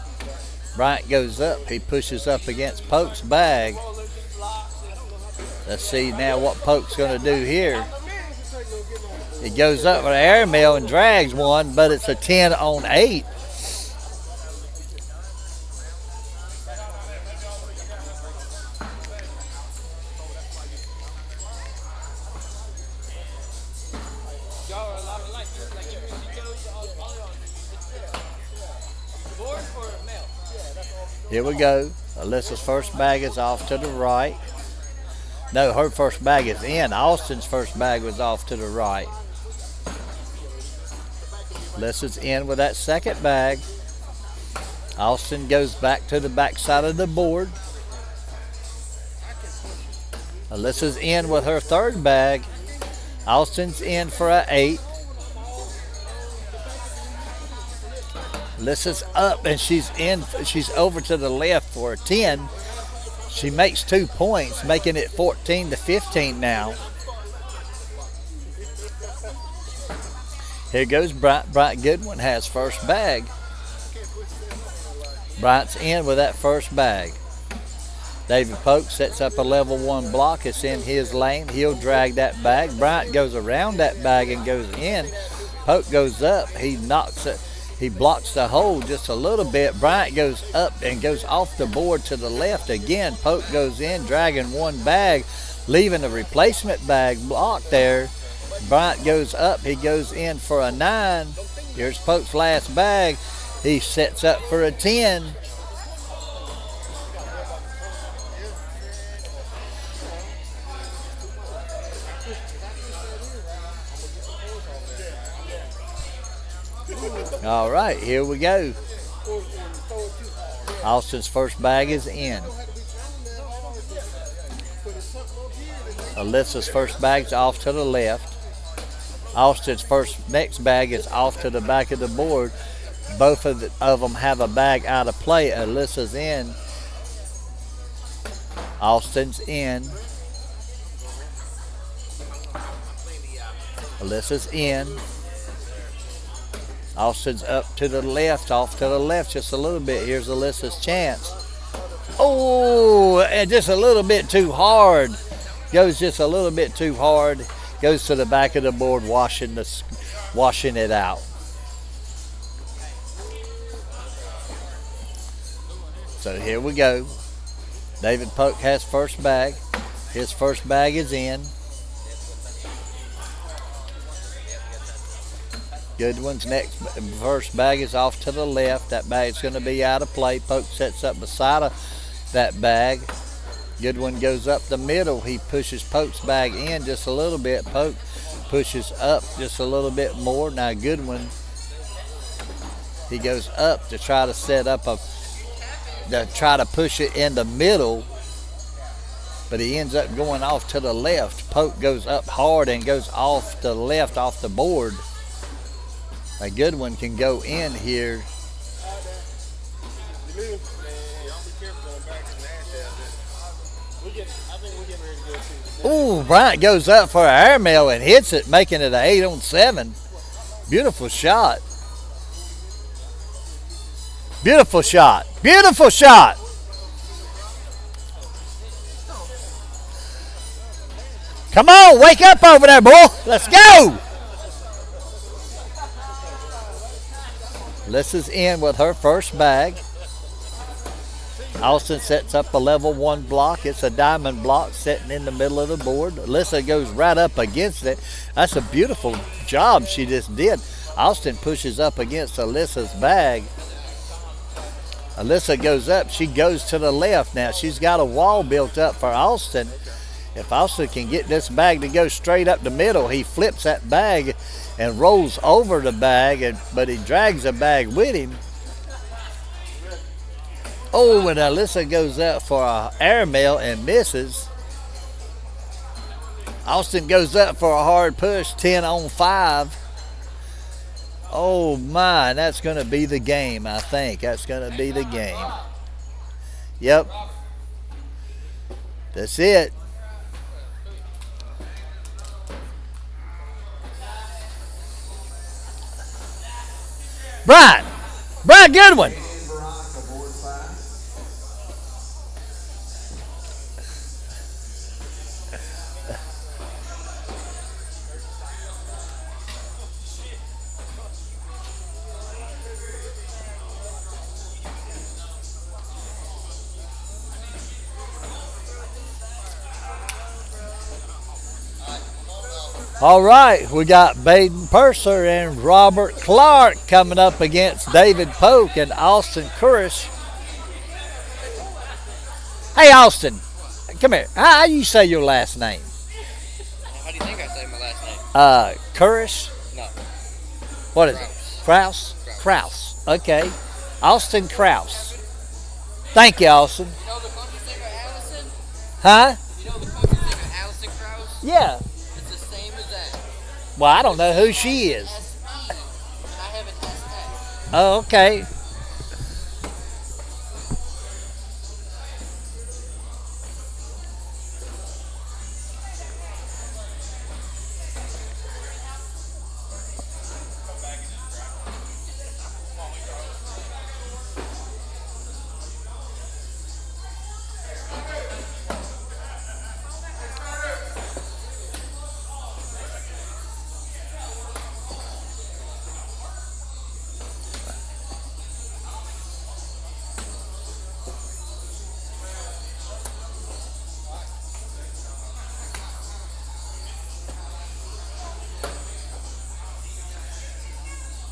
Bryant goes up. He pushes up against Polk's bag. Let's see now what Polk's going to do here. He goes up with an air mail and drags one, but it's a 10 on 8. Here we go. Alyssa's first bag is off to the right. No, her first bag is in. Austin's first bag was off to the right. Alyssa's in with that second bag. Austin goes back to the back side of the board. Alyssa's in with her third bag. Austin's in for an 8. Alyssa's up and she's in. She's over to the left for a 10. She makes 2 points, making it 14-15 now. Here goes Bryant. Bryant Goodwin has first bag. Bryant's in with that first bag. David Polk sets up a level 1 block. It's in his lane. He'll drag that bag. Bryant goes around that bag and goes in. Polk goes up. He knocks it. He blocks the hole just a little bit. Bryant goes up and goes off the board to the left again. Polk goes in, dragging one bag, leaving a replacement bag blocked there. Bryant goes up. He goes in for a 9. Here's Polk's last bag. He sets up for a 10. All right, here we go. Austin's first bag is in. Alyssa's first bag's off to the left. Austin's next bag is off to the back of the board. Both of them have a bag out of play. Alyssa's in. Austin's in. Alyssa's in. Austin's up to the left, off to the left just a little bit. Here's Alyssa's chance. Oh, and just a little bit too hard. Goes just a little bit too hard. Goes to the back of the board, washing it out. So here we go. David Polk has first bag. His first bag is in. Goodwin's first bag is off to the left. That bag's going to be out of play. Polk sets up beside that bag. Goodwin goes up the middle. He pushes Polk's bag in just a little bit. Polk pushes up just a little bit more. Now Goodwin, he goes up to try to set up to try to push it in the middle, but he ends up going off to the left. Polk goes up hard and goes off to the left, off the board. A good one can go in here. Ooh, Bryant goes up for an airmail and hits it, making it an 8-on-7. Beautiful shot. Beautiful shot. Beautiful shot. Come on, wake up over there, boy. Let's go. Alyssa's in with her first bag. Austin sets up a level 1 block. It's a diamond block sitting in the middle of the board. Alyssa goes right up against it. That's a beautiful job she just did. Austin pushes up against Alyssa's bag. Alyssa goes up. She goes to the left now. She's got a wall built up for Austin. If Austin can get this bag to go straight up the middle, he flips that bag and rolls over the bag, but he drags the bag with him. Oh, and Alyssa goes up for an airmail and misses. Austin goes up for a hard push, 10-on-5. Oh my, that's going to be the game, I think. That's going to be the game. Yep. That's it. Brian Goodwin. All right, we got Baden Purser and Robert Clark coming up against David Polk and Austin Kurish. Hey, Austin, come here. How you say your last name? How do you think I say my last name? Kurish? No. What is it? Kraus? Kraus. Okay. Austin Kraus. Thank you, Austin. You know the country singer Allison? Huh? You know the country singer Allison Krause? Yeah. It's the same as that. Well, I don't know who she is. I haven't asked that. Oh, okay.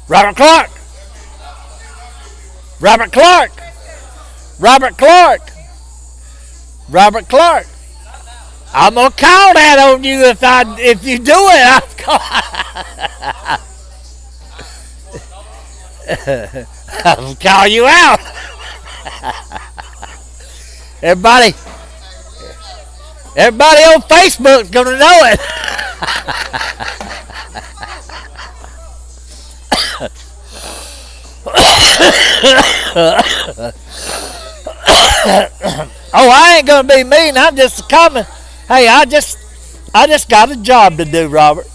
Robert Clark. Robert Clark. Robert Clark. Robert Clark. I'm gonna call that on you if you do it. I'll call you out. Everybody, everybody on Facebook's gonna know it. Oh, I ain't gonna be mean. I'm just coming. Hey, I just got a job to do, Robert.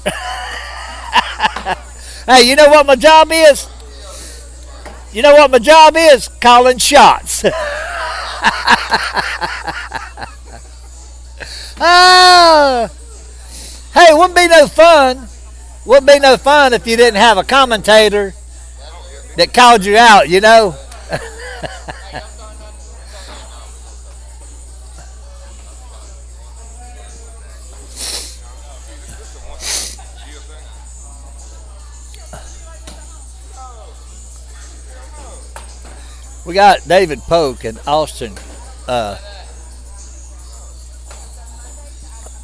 Hey, you know what my job is? You know what my job is? Calling shots. Ah, hey, wouldn't be no fun. Wouldn't be no fun if you didn't have a commentator that called you out, you know. We got David Polk and Austin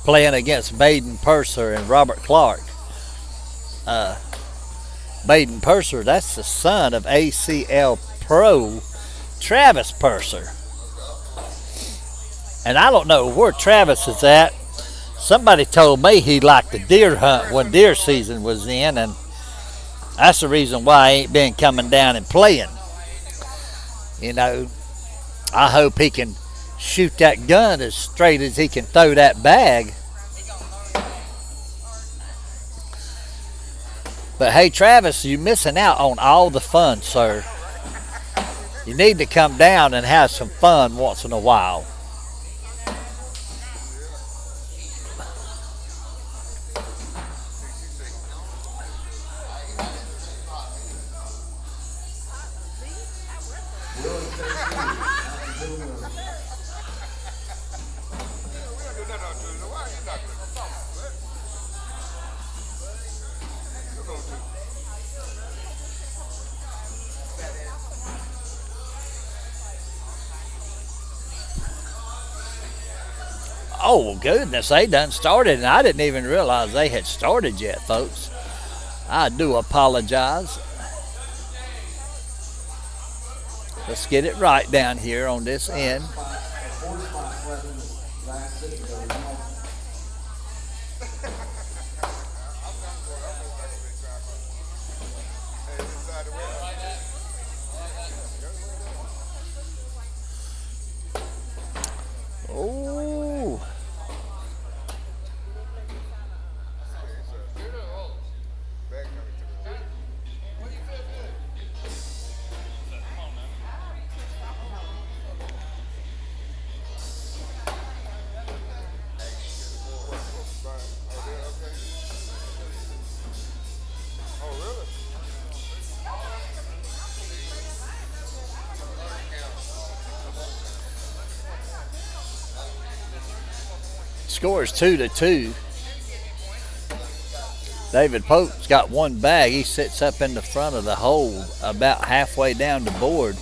playing against Baden Purser and Robert Clark. Baden Purser, that's the son of ACL Pro Travis Purser. And I don't know where Travis is at. Somebody told me he liked the deer hunt when deer season was in, and that's the reason why he ain't been coming down and playing. You know, I hope he can shoot that gun as straight as he can throw that bag. But hey, Travis, you're missing out on all the fun, sir. You need to come down and have some fun once in a while. Oh, goodness, they done started, and I didn't even realize they had started yet, folks. I do apologize. Let's get it right down here on this end. Oh. Score is 2-2. David Pope's got one bag. He sits up in the front of the hole about halfway down the board.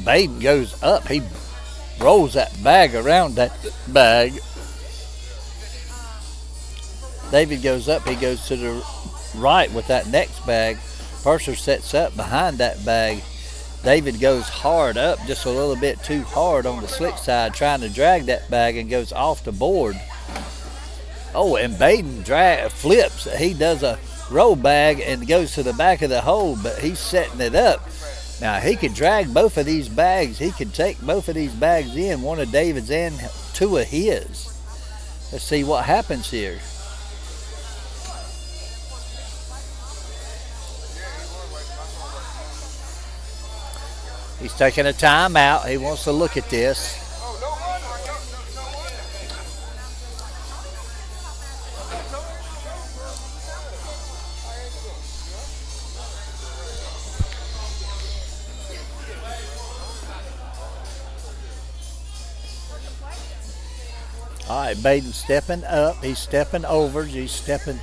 Baden goes up. He rolls that bag around that bag. David goes up. He goes to the right with that next bag. Purser sets up behind that bag. David goes hard up, just a little bit too hard on the slick side, trying to drag that bag and goes off the board. Oh, and Baden flips. He does a roll bag and goes to the back of the hole, but he's setting it up. Now, he could drag both of these bags. He could take both of these bags in, one of David's and two of his. Let's see what happens here. He's taking a timeout. He wants to look at this. All right, Baden stepping up. He's stepping over. He's stepping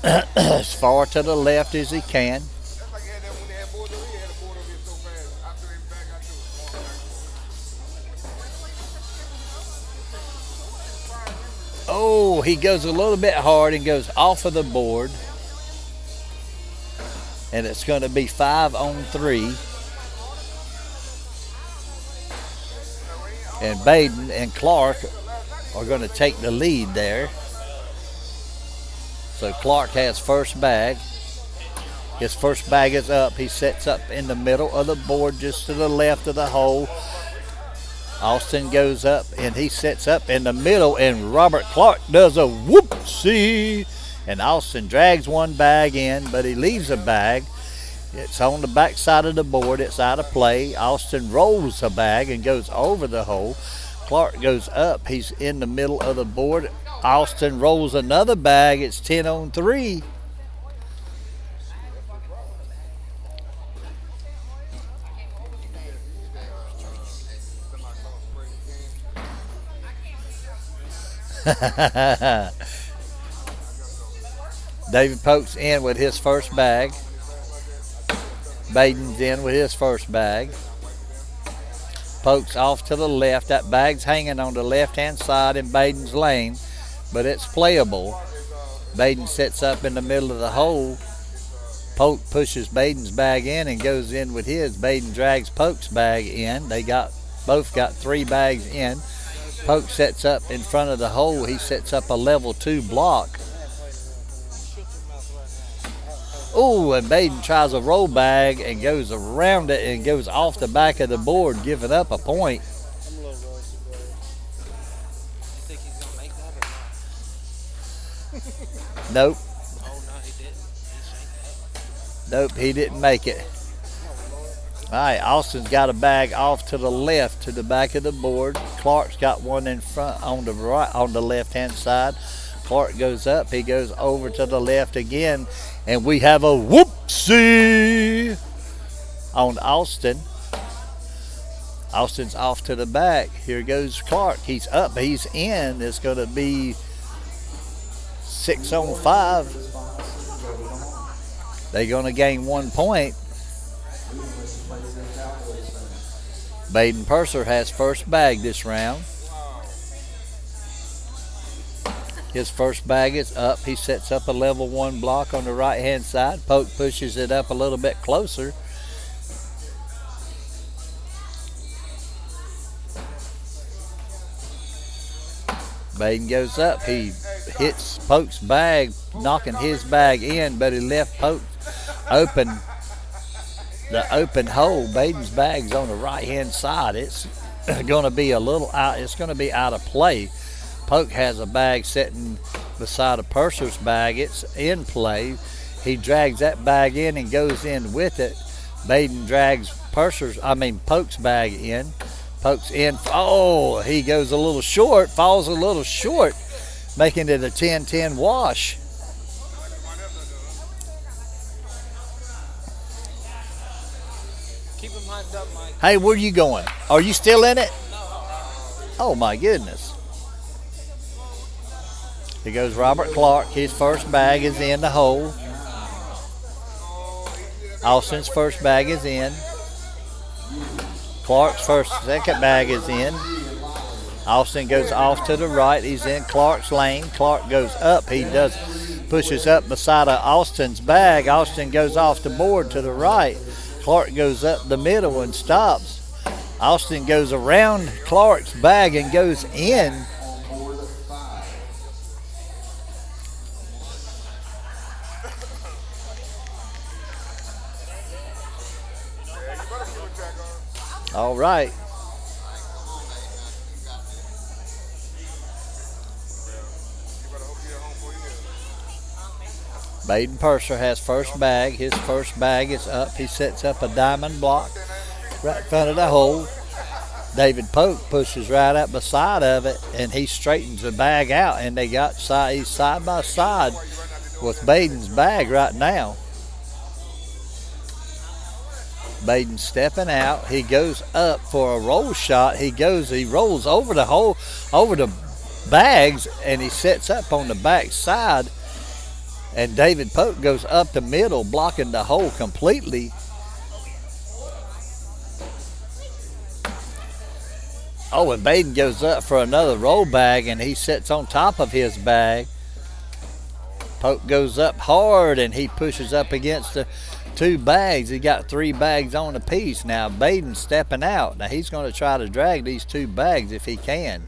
as far to the left as he can. That's like he had that when they had boards over here. He had a board over here so fast. I threw him back. I threw him back. Oh, he goes a little bit hard and goes off of the board. And it's going to be 5-on-3. And Baden and Clark are going to take the lead there. So Clark has first bag. His first bag is up. He sets up in the middle of the board just to the left of the hole. Austin goes up and he sets up in the middle, and Robert Clark does a whoopsie. And Austin drags one bag in, but he leaves a bag. It's on the back side of the board. It's out of play. Austin rolls a bag and goes over the hole. Clark goes up. He's in the middle of the board. Austin rolls another bag. It's 10-on-3. David Polk's in with his first bag. Baden's in with his first bag. Polk's off to the left. That bag's hanging on the left-hand side in Baden's lane, but it's playable. Baden sits up in the middle of the hole. Polk pushes Baden's bag in and goes in with his. Baden drags Polk's bag in. They both got 3 bags in. Polk sets up in front of the hole. He sets up a level 2 block. Oh, and Baden tries a roll bag and goes around it and goes off the back of the board, giving up a point. I'm a little rusty, bro. You think he's gonna make that or not? Nope. Oh no, he didn't. He shanked Nope, he didn't make it. All right, Austin's got a bag off to the left to the back of the board. Clark's got one in front on the right, on the left-hand side. Clark goes up. He goes over to the left again, and we have a whoopsie on Austin. Austin's off to the back. Here goes Clark. He's up. He's in. It's going to be 6-on-5. They're going to gain 1 point. Baden Purser has first bag this round. His first bag is up. He sets up a level 1 block on the right-hand side. Polk pushes it up a little bit closer. Baden goes up. He hits Polk's bag, knocking his bag in, but he left Polk open. The open hole. Baden's bag's on the right-hand side. It's going to be a little out. It's going to be out of play. Polk has a bag sitting beside a Purser's bag. It's in play. He drags that bag in and goes in with it. Baden drags Polk's bag in. Polk's in. Oh, he goes a little short, falls a little short, making it a 10-10 wash. Keep him hyped up, Mike. Hey, where you going? Are you still in it? Oh, my goodness. Here goes Robert Clark. His first bag is in the hole. Austin's first bag is in. Clark's second bag is in. Austin goes off to the right. He's in Clark's lane. Clark goes up. He pushes up beside of Austin's bag. Austin goes off the board to the right. Clark goes up the middle and stops. Austin goes around Clark's bag and goes in. All right. Baden Purser has first bag. His first bag is up. He sets up a diamond block right in front of the hole. David Polk pushes right up beside of it, and he straightens the bag out, and he's side by side with Baden's bag right now. Baden stepping out. He goes up for a roll shot. He rolls over the hole, over the bags, and he sets up on the back side. And David Pope goes up the middle, blocking the hole completely. Oh, and Baden goes up for another roll bag, and he sits on top of his bag. Pope goes up hard, and he pushes up against the 2 bags. He got 3 bags on a piece. Now Baden's stepping out. Now he's going to try to drag these 2 bags if he can.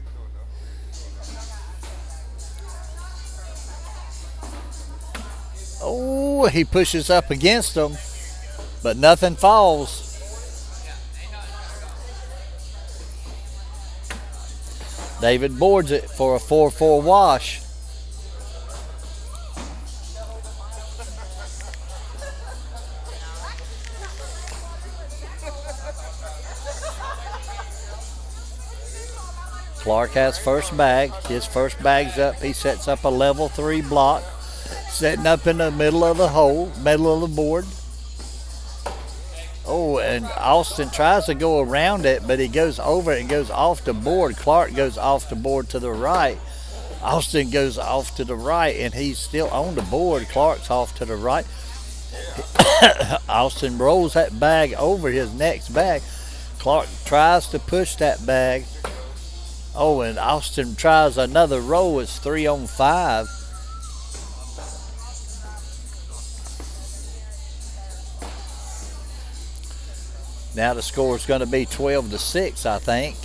Oh, he pushes up against them, but nothing falls. David boards it for a 4-4 wash. Clark has first bag. His first bag's up. He sets up a level 3 block, setting up in the middle of the hole, middle of the board. Oh, and Austin tries to go around it, but he goes over it and goes off the board. Clark goes off the board to the right. Austin goes off to the right, and he's still on the board. Clark's off to the right. Austin rolls that bag over his next bag. Clark tries to push that bag. Oh, and Austin tries another roll. It's 3 on 5. Now the score is going to be 12-6, I think.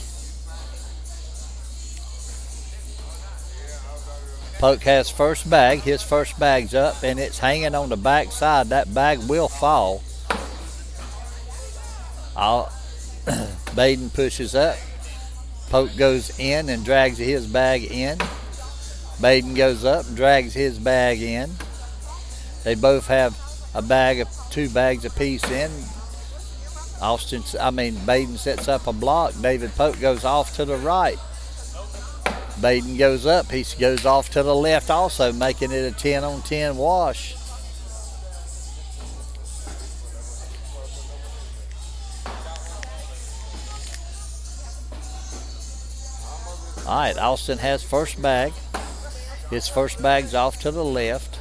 Poke has first bag. His first bag's up, and it's hanging on the back side. That bag will fall. Baden pushes up. Poke goes in and drags his bag in. Baden goes up and drags his bag in. They both have a bag of 2 bags apiece in. Baden sets up a block. David Pope goes off to the right. Baden goes up. He goes off to the left also, making it a 10 on 10 wash. All right, Austin has first bag. His first bag's off to the left.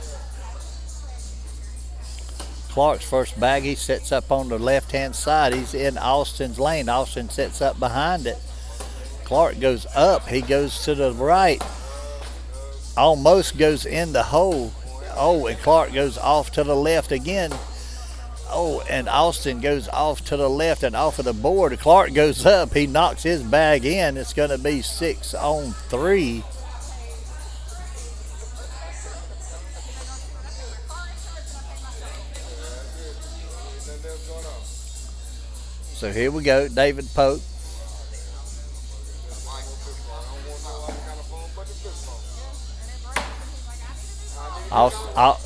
Clark's first bag, he sets up on the left-hand side. He's in Austin's lane. Austin sets up behind it. Clark goes up. He goes to the right. Almost goes in the hole. Oh, and Clark goes off to the left again. Oh, and Austin goes off to the left and off of the board. Clark goes up. He knocks his bag in. It's going to be 6 on 3. So here we go, David Pope.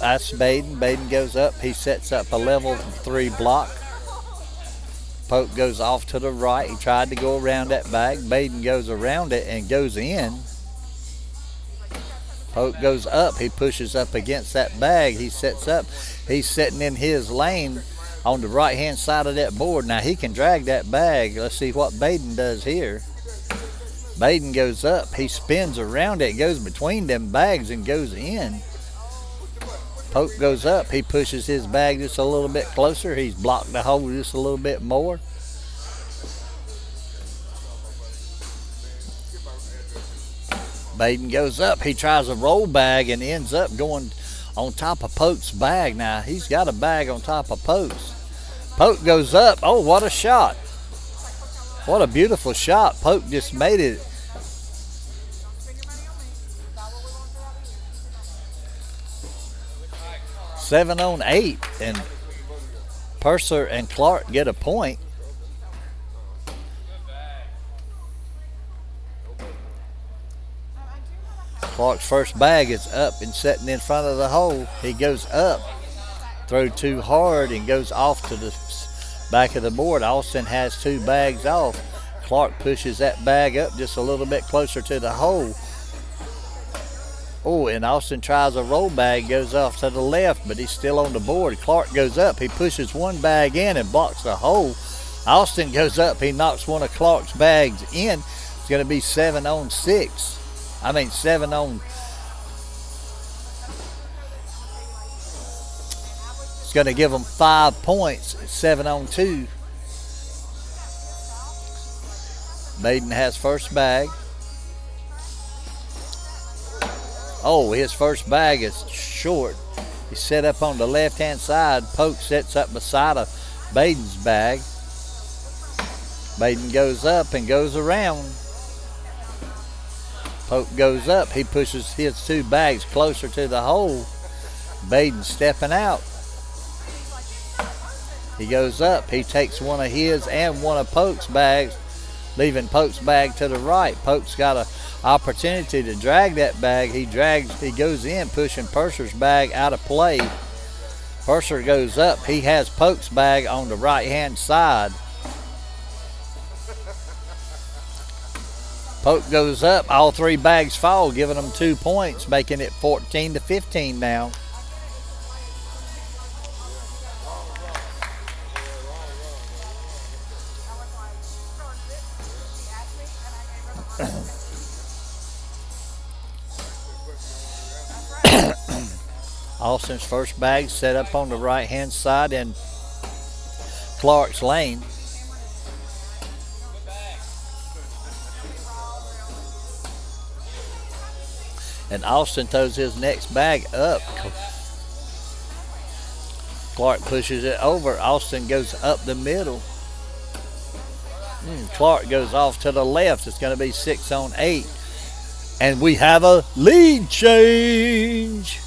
That's Baden. Baden goes up. He sets up a level 3 block. Pope goes off to the right. He tried to go around that bag. Baden goes around it and goes in. Pope goes up. He pushes up against that bag. He sets up. He's sitting in his lane on the right-hand side of that board. Now he can drag that bag. Let's see what Baden does here. Baden goes up. He spins around it, goes between them bags and goes in. Pope goes up. He pushes his bag just a little bit closer. He's blocked the hole just a little bit more. Baden goes up. He tries a roll bag and ends up going on top of Pope's bag. Now he's got a bag on top of Pope's. Pope goes up. Oh, what a shot. What a beautiful shot. Pope just made it. Seven on 8, and Purser and Clark get a point. Clark's first bag is up and sitting in front of the hole. He goes up, throw too hard, and goes off to the back of the board. Austin has 2 bags off. Clark pushes that bag up just a little bit closer to the hole. Oh, and Austin tries a roll bag, goes off to the left, but he's still on the board. Clark goes up. He pushes one bag in and blocks the hole. Austin goes up. He knocks one of Clark's bags in. It's going to be 7 on 6. 7 on It's going to give them 5 points. It's 7 on 2. Baden has first bag. Oh, his first bag is short. He's set up on the left-hand side. Polk sets up beside of Baden's bag. Baden goes up and goes around. Polk goes up. He pushes his 2 bags closer to the hole. Baden stepping out. He goes up. He takes one of his and one of Polk's bags, leaving Polk's bag to the right. Polk's got an opportunity to drag that bag. He goes in, pushing Purser's bag out of play. Purser goes up. He has Polk's bag on the right-hand side. Polk goes up. All 3 bags fall, giving them 2 points, making it 14-15 now. Austin's first bag set up on the right-hand side in Clark's lane. And Austin throws his next bag up. Clark pushes it over. Austin goes up the middle. Clark goes off to the left. It's going to be 6 on 8. And we have a lead change.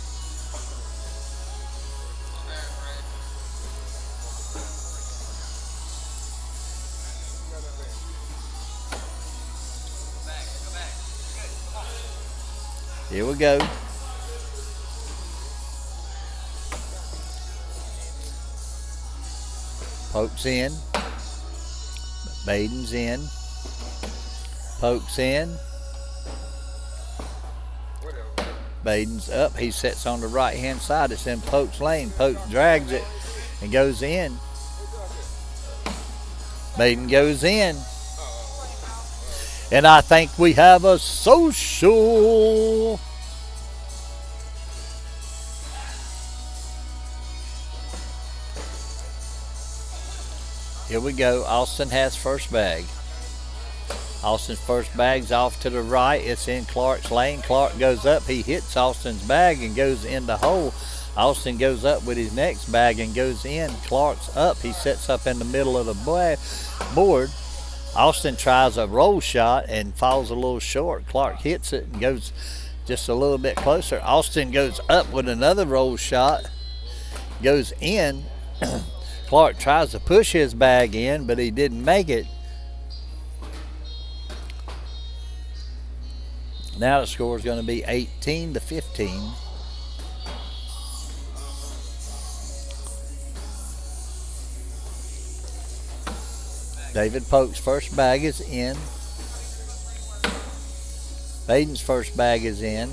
Here we go. Polk's in. Baden's in. Polk's in. Baden's up. He sits on the right-hand side. It's in Polk's lane. Polk drags it and goes in. Baden goes in. And I think we have a social. Here we go. Austin has first bag. Austin's first bag's off to the right. It's in Clark's lane. Clark goes up. He hits Austin's bag and goes in the hole. Austin goes up with his next bag and goes in. Clark's up. He sets up in the middle of the board. Austin tries a roll shot and falls a little short. Clark hits it and goes just a little bit closer. Austin goes up with another roll shot. Goes in. Clark tries to push his bag in, but he didn't make it. Now the score is going to be 18-15. David Polk's first bag is in. Baden's first bag is in.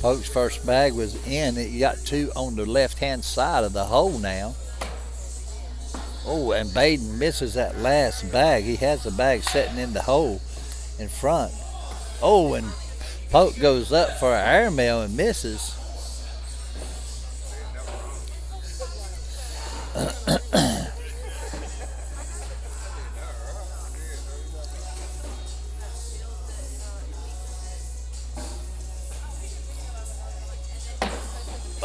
Polk's first bag was in. He got 2 on the left-hand side of the hole now. Oh, and Baden misses that last bag. He has the bag sitting in the hole in front. Oh, and Polk goes up for an airmail and misses.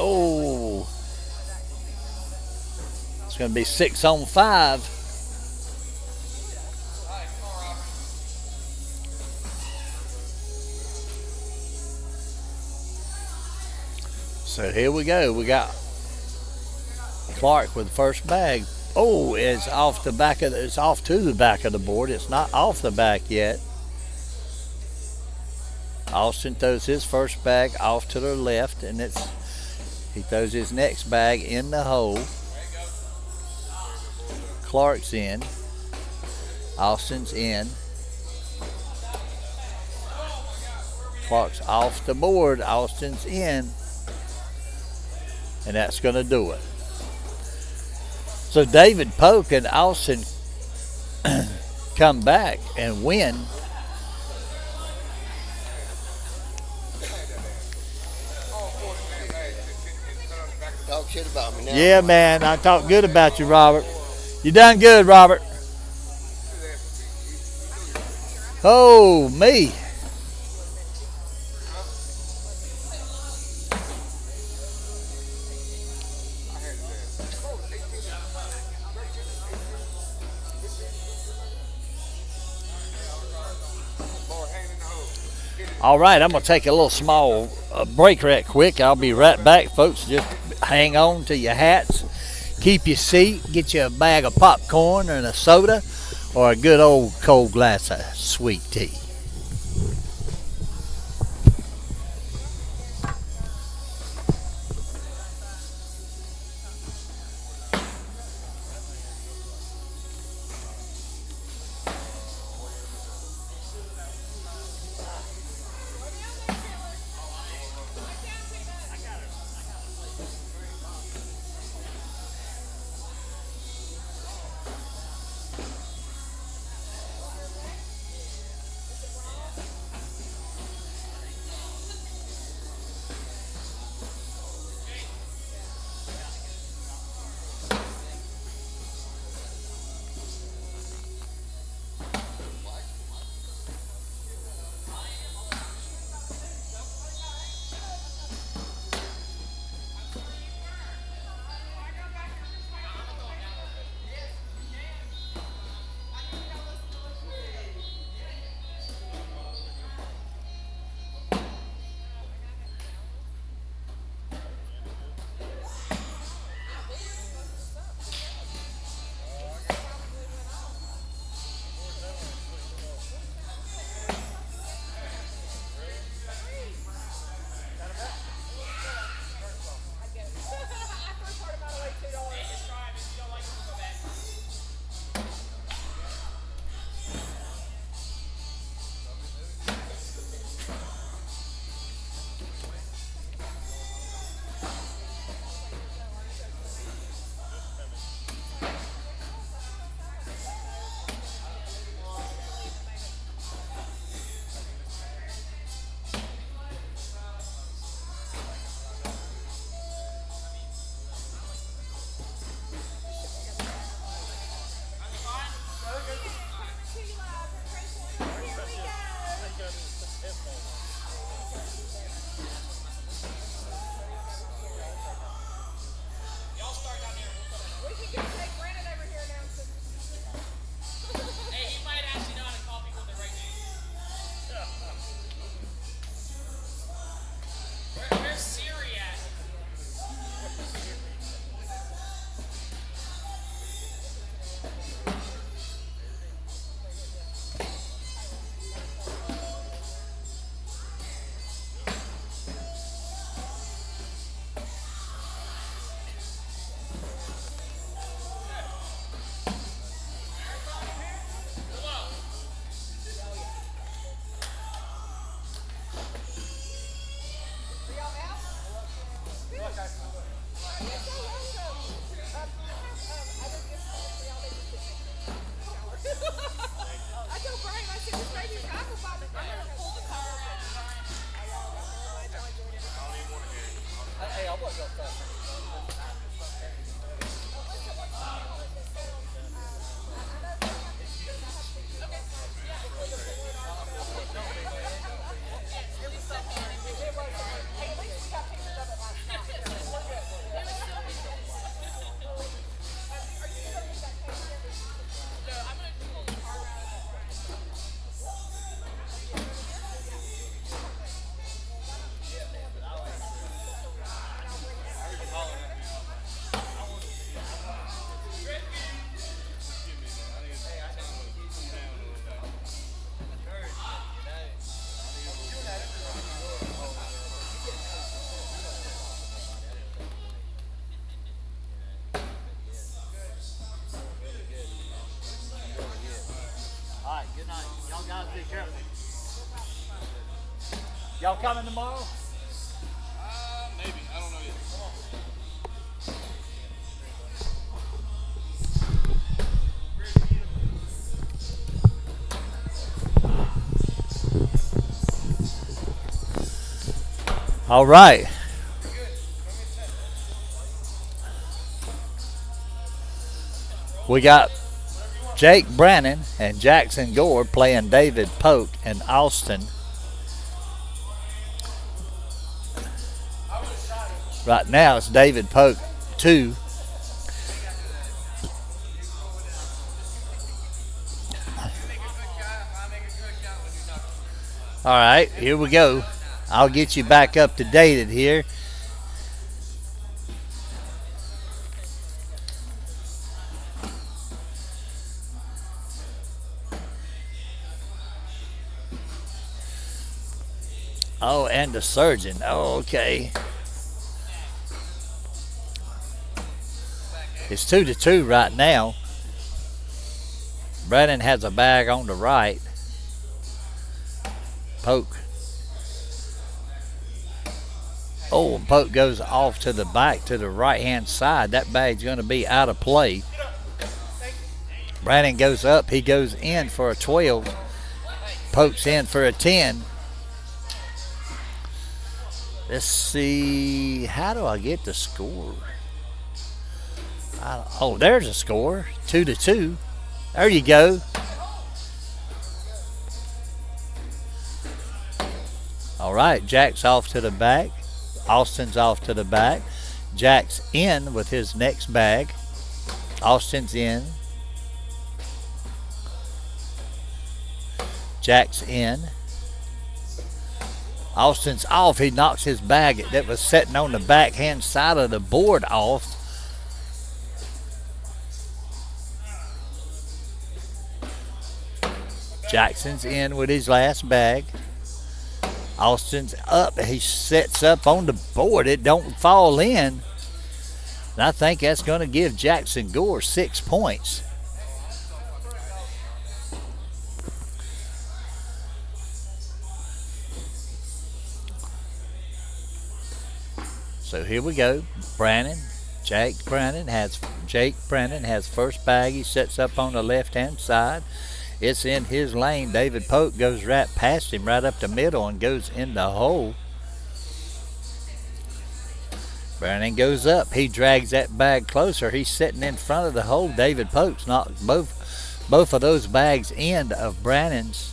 Oh, it's going to be 6 on 5. So here we go. We got Clark with the first bag. Oh, it's off the back of it's off to the back of the board. It's not off the back yet. Austin throws his first bag off to the left, and he throws his next bag in the hole. Clark's in. Austin's in. Clark's off the board. Austin's in. And that's going to do it. So David Polk and Austin come back and win. Talk shit about me now. Yeah, man, I talk good about you, Robert. You done good, Robert. Oh, me. All right, I'm going to take a little small break right quick. I'll be right back, folks. Just hang on to your hats. Keep your seat. Get you a bag of popcorn and a soda or a good old cold glass of sweet tea. Y'all coming tomorrow? Maybe. I don't know yet. All right. We got Jake Brannon and Jackson Gore playing David Polk and Austin. Right now it's David Polk 2. All right, here we go. I'll get you back up to date here. Oh, and the surgeon. Oh, okay. It's 2-2 right now. Brannon has a bag on the right. Polk. Oh, and Polk goes off to the back to the right-hand side. That bag's going to be out of play. Brannon goes up. He goes in for a 12. Polk's in for a 10. Let's see. How do I get the score? Oh, there's a score. 2-2. There you go. All right, Jack's off to the back. Austin's off to the back. Jack's in with his next bag. Austin's in. Jack's in. Austin's off. He knocks his bag that was sitting on the backhand side of the board off. Jackson's in with his last bag. Austin's up. He sets up on the board. It don't fall in. And I think that's going to give Jackson Gore 6 points. So here we go. Jake Brannon has first bag. He sets up on the left-hand side. It's in his lane. David Polk goes right past him, right up the middle, and goes in the hole. Brannon goes up. He drags that bag closer. He's sitting in front of the hole. David Polk's knocked both of those bags in of Brannon's.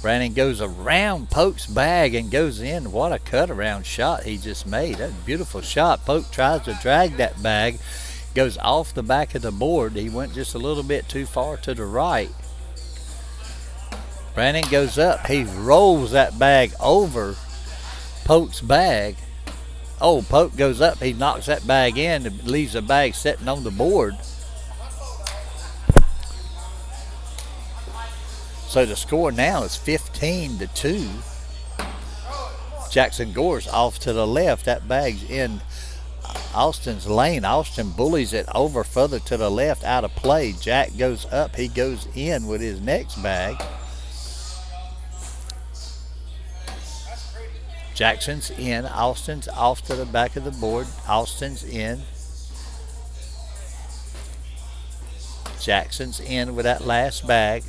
Brannon goes around Polk's bag and goes in. What a cut-around shot he just made. That's a beautiful shot. Polk tries to drag that bag. Goes off the back of the board. He went just a little bit too far to the right. Brannon goes up. He rolls that bag over Polk's bag. Oh, Polk goes up. He knocks that bag in and leaves the bag sitting on the board. So the score now is 15-2. Jackson Gore's off to the left. That bag's in Austin's lane. Austin bullies it over further to the left, out of play. Jack goes up. He goes in with his next bag. Jackson's in. Austin's off to the back of the board. Austin's in. Jackson's in with that last bag.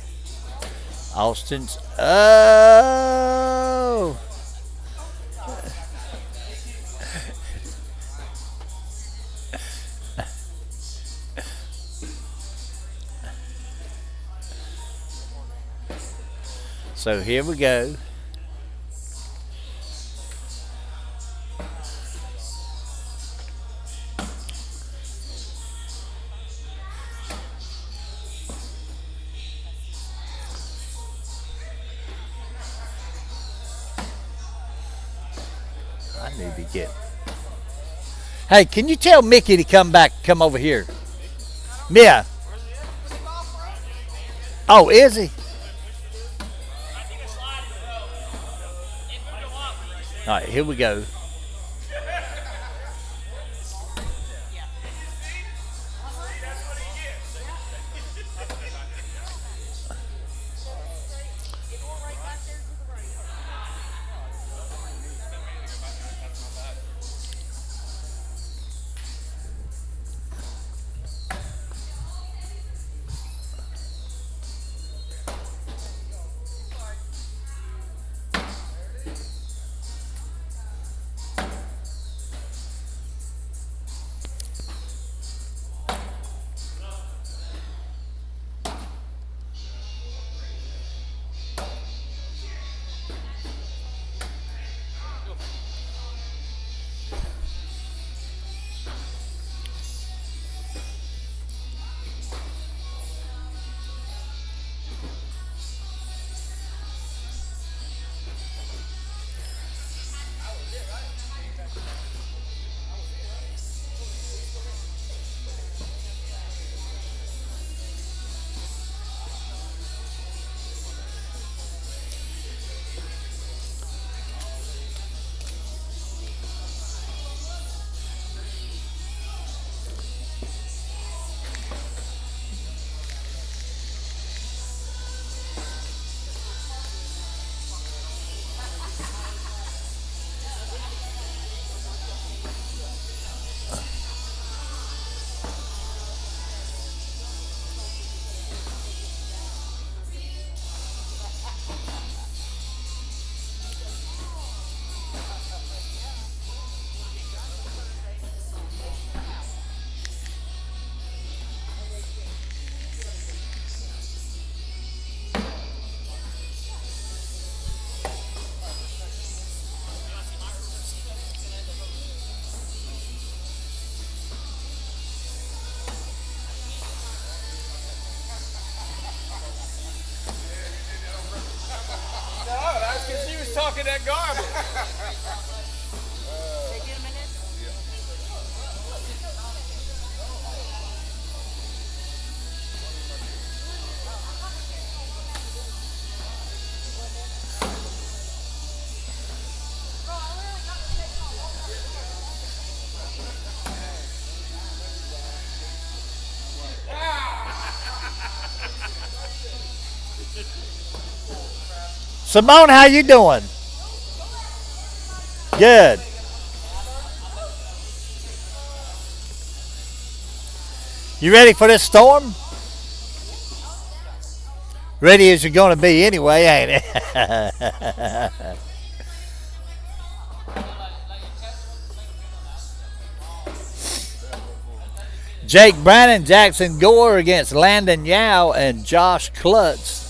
Austin's. Oh! So here we go. I need to get. Hey, can you tell Mickey to come over here? Mia. Oh, is he? All right, here we go. talking that garbage. They get 'em in there? Simone, how you doing? Good. You ready for this storm? Ready as you're going to be anyway, ain't it? Jake Brannon, Jackson Gore against Landon Yao and Josh Klutz.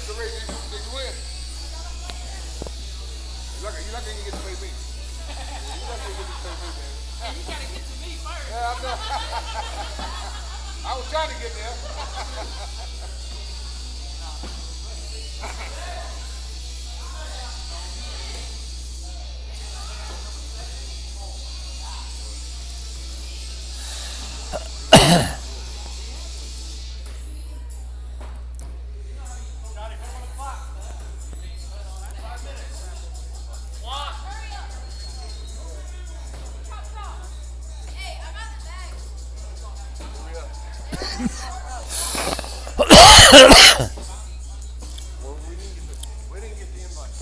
So, Ray, did you win? You lucky you get to play me. You lucky you get to play me, man. And you gotta get to me first. Yeah, I know. I was trying to get there. Well, we didn't get the invite.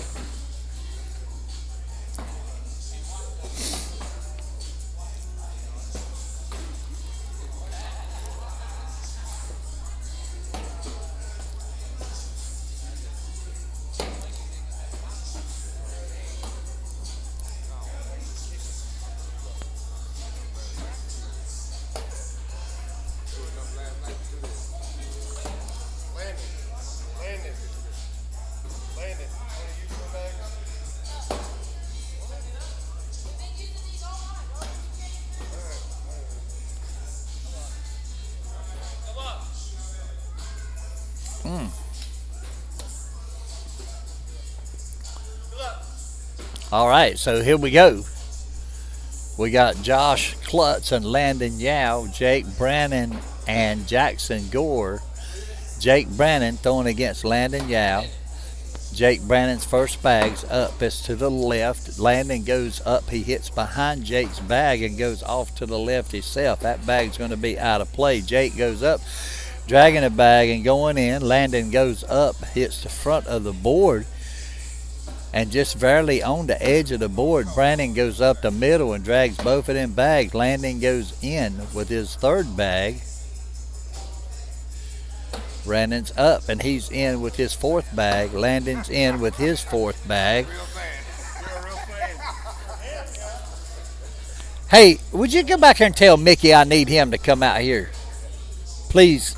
There was enough last night to do this. Landon. Landon. Landon. Want to use your bag? All right, so here we go. We got Josh Klutz and Landon Yao, Jake Brannon and Jackson Gore. Jake Brannon throwing against Landon Yao. Jake Brannon's first bag's up. It's to the left. Landon goes up. He hits behind Jake's bag and goes off to the left himself. That bag's going to be out of play. Jake goes up, dragging the bag and going in. Landon goes up, hits the front of the board, and just barely on the edge of the board, Brannon goes up the middle and drags both of them bags. Landon goes in with his third bag. Brannon's up and he's in with his fourth bag. Landon's in with his fourth bag. Real fan. You're a real fan. Hey, would you go back here and tell Mickey I need him to come out here? Please.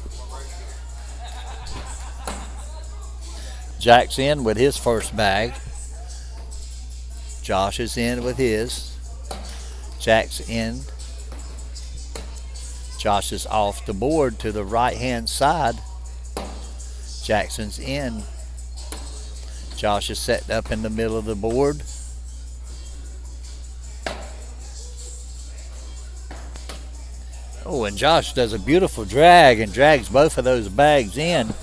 Jack's in with his first bag. Josh is in with his. Jack's in. Josh is off the board to the right-hand side. Jackson's in. Josh is set up in the middle of the board. Oh, and Josh does a beautiful drag and drags both of those bags in.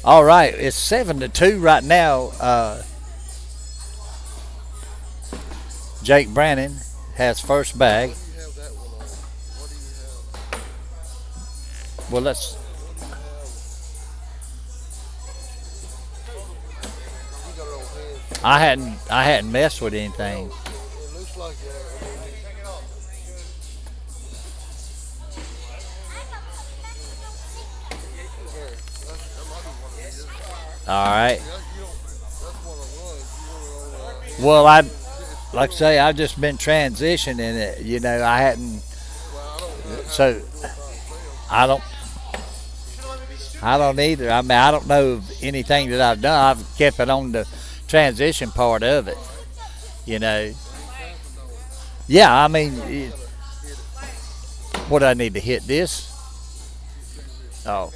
All right, it's 7-2 right now. Jake Brannon has first bag. What do you have that one on? What do you have? Well, let's. What do you have? You got it on hands. I hadn't messed with anything. It looks like that. I mean, here, that might be one of these. All right. Yeah, you don't, that's one of ones. You want it on, Well, I it's like I still, say, I've just been transitioning it. You know, I hadn't. well, I don't know how So you do it by itself. I don't. I don't either. I mean, I don't know of anything that I've done. I've kept it on the transition part of it. You know. Yeah, I mean, what do I need to hit this? Oh.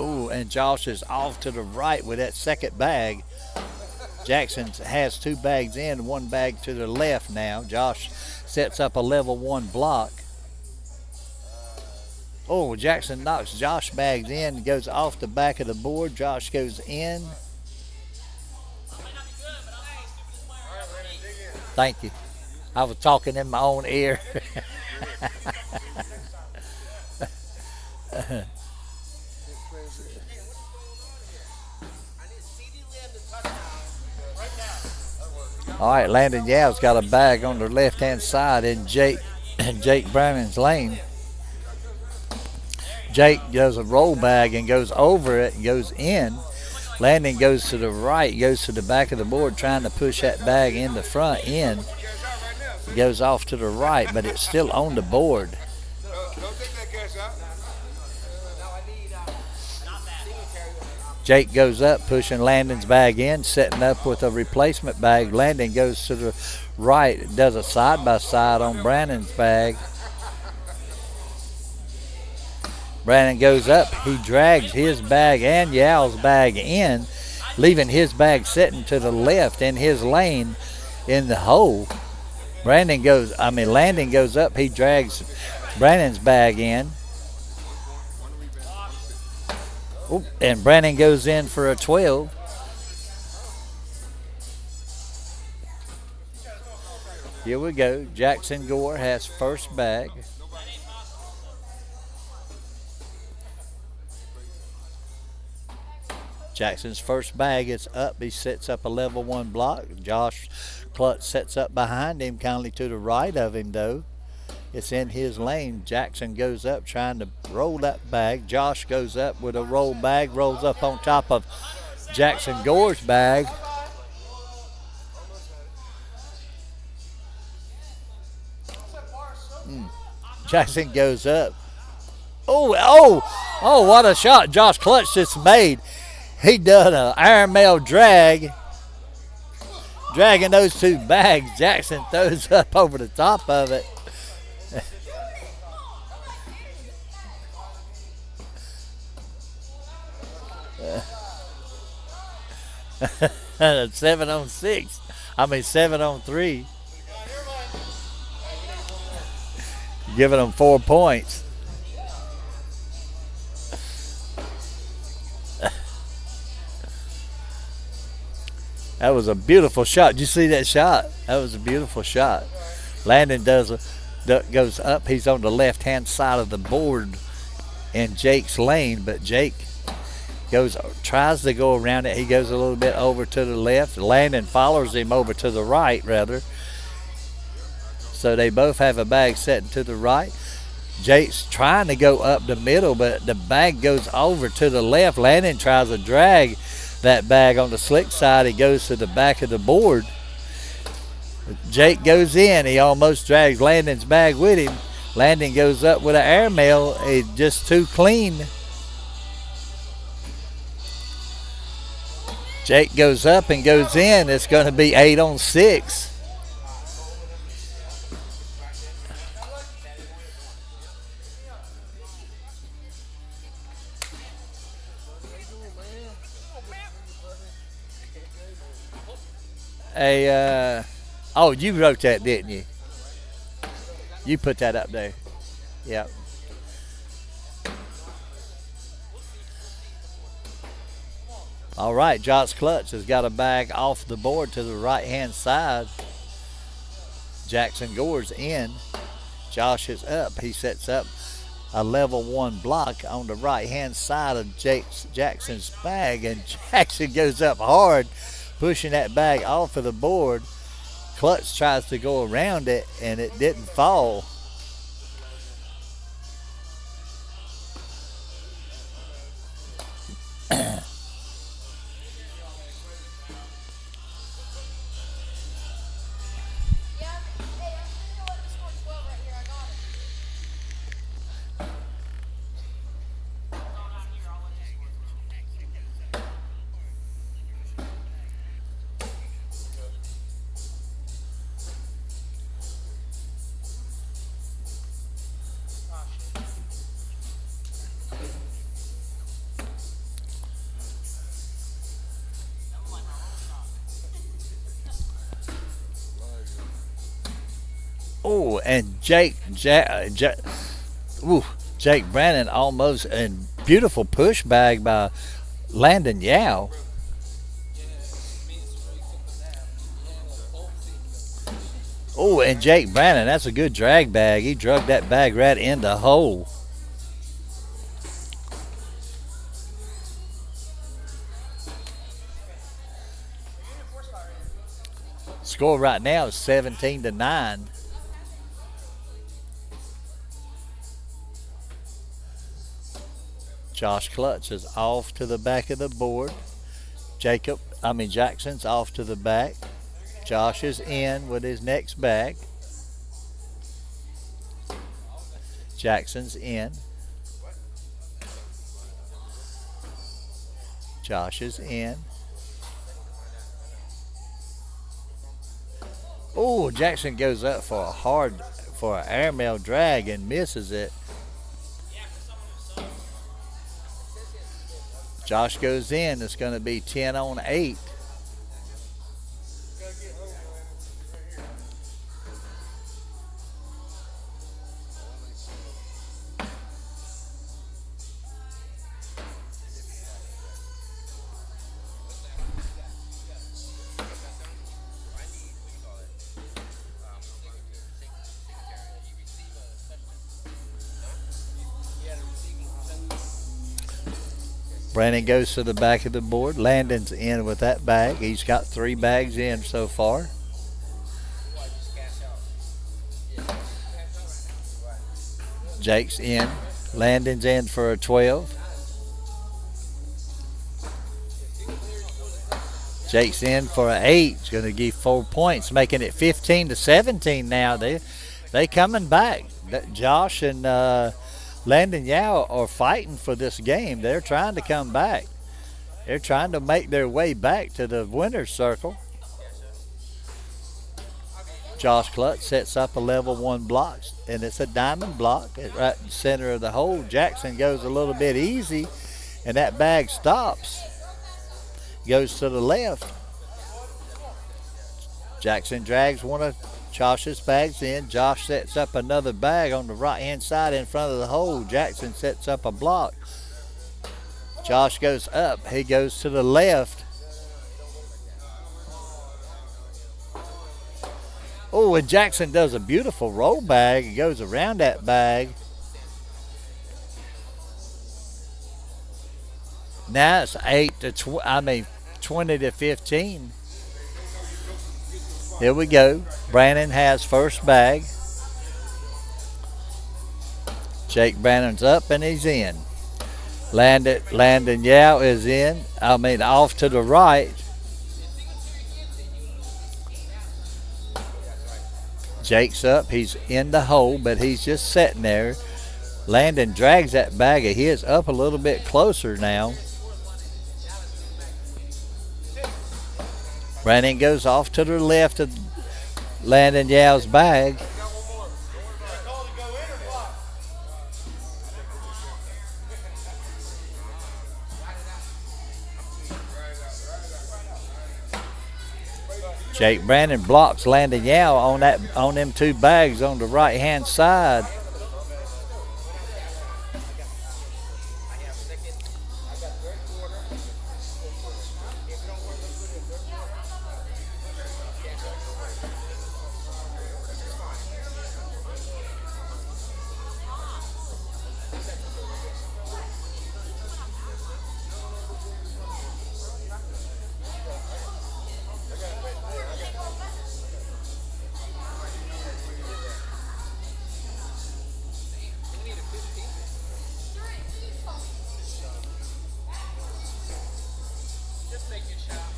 Ooh, and Josh is off to the right with that second bag. Jackson has two bags in, one bag to the left now. Josh sets up a level one block. Oh, Jackson knocks Josh bags in, goes off the back of the board. Josh goes in. Thank you. I was talking in my own ear. All right, Landon Yow's got a bag on the left-hand side in Jake Brannon's lane. Jake does a roll bag and goes over it and goes in. Landon goes to the right, goes to the back of the board trying to push that bag in the front in. Goes off to the right, but it's still on the board. Don't take that cash out. Jake goes up, pushing Landon's bag in, setting up with a replacement bag. Landon goes to the right, does a side-by-side on Brannon's bag. Brannon goes up, he drags his bag and Yow's bag in, leaving his bag sitting to the left in his lane in the hole. Landon goes up, he drags Brannon's bag in. Oop, and Brannon goes in for a 12. Here we go. Jackson Gore has first bag. Jackson's first bag is up. He sets up a level one block. Josh Klutz sets up behind him, kindly to the right of him, though. It's in his lane. Jackson goes up trying to roll that bag. Josh goes up with a roll bag, rolls up on top of Jackson Gore's bag. Jackson goes up. Oh, what a shot Josh Klutz just made. He done an Iron Mail drag. Dragging those two bags. Jackson throws up over the top of it. 7-on-6. 7-on-3. Giving them 4 points. That was a beautiful shot. Did you see that shot? That was a beautiful shot. Landon goes up. He's on the left-hand side of the board in Jake's lane, but Jake tries to go around it. He goes a little bit over to the left. Landon follows him over to the right, rather. So they both have a bag set to the right. Jake's trying to go up the middle, but the bag goes over to the left. Landon tries to drag that bag on the slick side. He goes to the back of the board. Jake goes in. He almost drags Landon's bag with him. Landon goes up with an airmail. It's just too clean. Jake goes up and goes in. It's going to be 8-on-6. You wrote that, didn't you? You put that up there. Yep. All right, Josh Klutz has got a bag off the board to the right-hand side. Jackson Gore's in. Josh is up. He sets up a level 1 block on the right-hand side of Jackson's bag, and Jackson goes up hard, pushing that bag off of the board. Klutz tries to go around it, and it didn't fall. Oh, and Jake Brannon almost, and beautiful push bag by Landon Yao. Oh, and Jake Brannon, that's a good drag bag. He drug that bag right in the hole. Score right now is 17-9. Josh Klutz is off to the back of the board. Jackson's off to the back. Josh is in with his next bag. Jackson's in. Josh is in. Oh, Jackson goes up for an airmail drag and misses it. Josh goes in. It's going to be 10-8. Brandon goes to the back of the board. Landon's in with that bag. He's got 3 bags in so far. Jake's in. Landon's in for a 12. Jake's in for an 8. He's going to give 4 points, making it 15-17 now. They coming back. Josh and Landon Yao are fighting for this game. They're trying to come back. They're trying to make their way back to the winner's circle. Josh Klutz sets up a level 1 block, and it's a diamond block. It's right in the center of the hole. Jackson goes a little bit easy, and that bag stops. Goes to the left. Jackson drags one of Josh's bags in. Josh sets up another bag on the right-hand side in front of the hole. Jackson sets up a block. Josh goes up. He goes to the left. Oh, and Jackson does a beautiful roll bag. He goes around that bag. Now it's 20-15. Here we go. Brandon has first bag. Jake Brannon's up and he's in. Landon Yao is in. Off to the right. Jake's up. He's in the hole, but he's just sitting there. Landon drags that bag of his up a little bit closer now. Brandon goes off to the left of Landon Yao's bag. Jake Brandon blocks Landon Yao on them two bags on the right hand side. I have second. I got third quarter. If you don't work, let's put it in third quarter. Yeah, so which is fine. We need a 15. Just make your shot.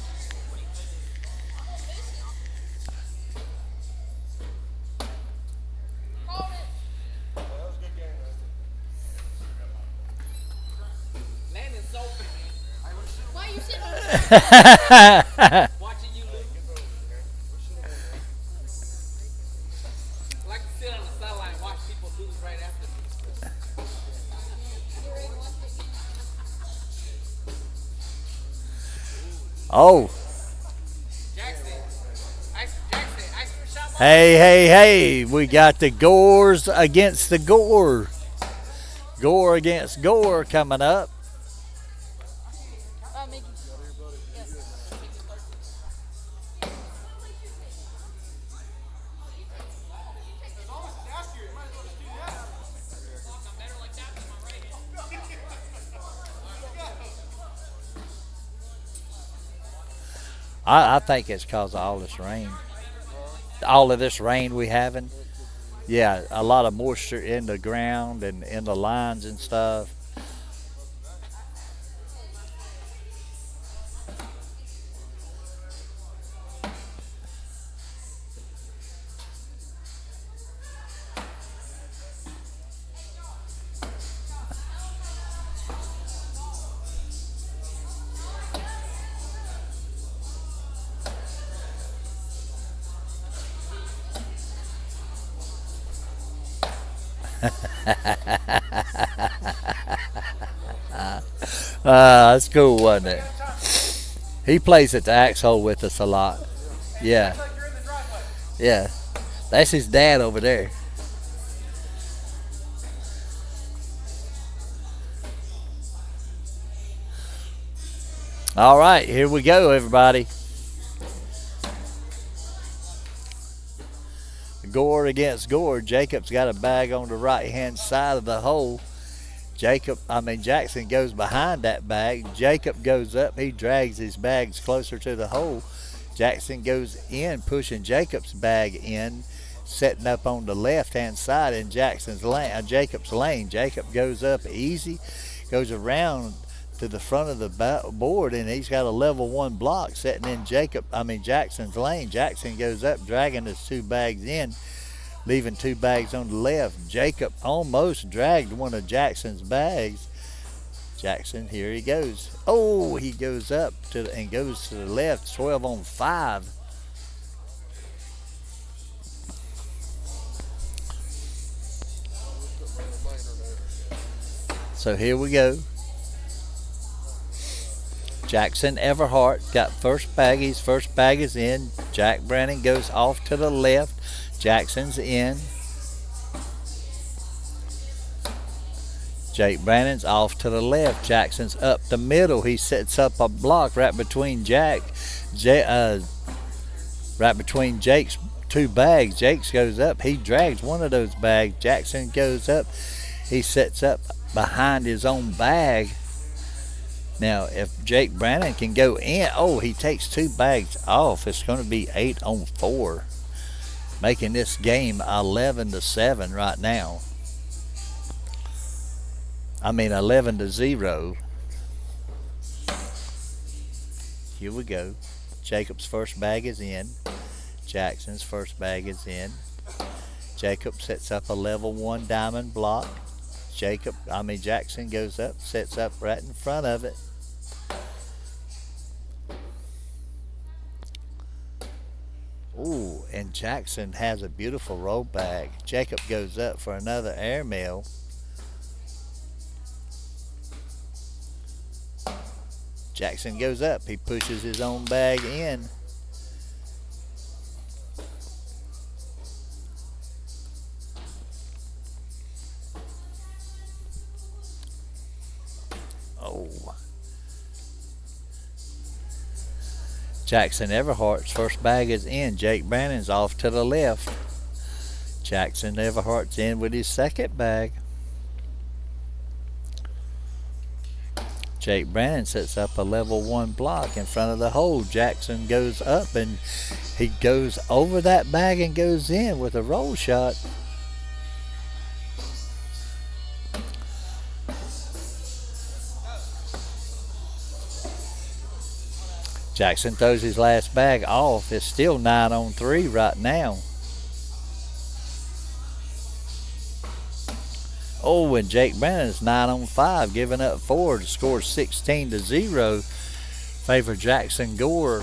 Landon's so Why you sitting on watching you lose. I like to sit on the sideline and watch people lose right after me. Oh, Jackson, ice cream shop. hey, we got the Gores against the Gore. Gore against Gore coming up. Mickey? I think it's because of all this rain. All of this rain we having. Yeah, a lot of moisture in the ground and in the lines and stuff. That's cool, wasn't it? He plays at the axe hole with us a lot. Yeah, yeah. That's his dad over there. All right, here we go, everybody. Gore against Gore. Jacob's got a bag on the right hand side of the hole. Jackson goes behind that bag. Jacob goes up. He drags his bags closer to the hole. Jackson goes in, pushing Jacob's bag in, setting up on the left hand side in Jacob's lane. Jacob goes up easy, goes around to the front of the board, and he's got a level one block setting in Jackson's lane. Jackson goes up, dragging his two bags in, leaving two bags on the left. Jacob almost dragged one of Jackson's bags. Jackson, here he goes. Oh, he goes up and goes to the left, 12 on 5. So here we go. Jackson Everhart got first bag. His first bag is in. Jack Brandon goes off to the left. Jackson's in. Jake Brandon's off to the left. Jackson's up the middle. He sets up a block right between right between Jake's two bags. Jake's goes up. He drags one of those bags. Jackson goes up. He sets up behind his own bag. Now, if Jake Brandon can go in, he takes two bags off. It's going to be 8 on 4, making this game 11-7 right now. 11-0. Here we go. Jacob's first bag is in. Jackson's first bag is in. Jacob sets up a level 1 diamond block. Jackson goes up, sets up right in front of it. Ooh, and Jackson has a beautiful roll bag. Jacob goes up for another airmail. Jackson goes up. He pushes his own bag in. Oh. Jackson Everhart's first bag is in. Jake Brannon's off to the left. Jackson Everhart's in with his second bag. Jake Brannon sets up a level 1 block in front of the hole. Jackson goes up and he goes over that bag and goes in with a roll shot. Jackson throws his last bag off. It's still 9 on 3 right now. Oh, and Jake Brannon's 9 on 5, giving up 4 to score 16-0. Favor Jackson Gore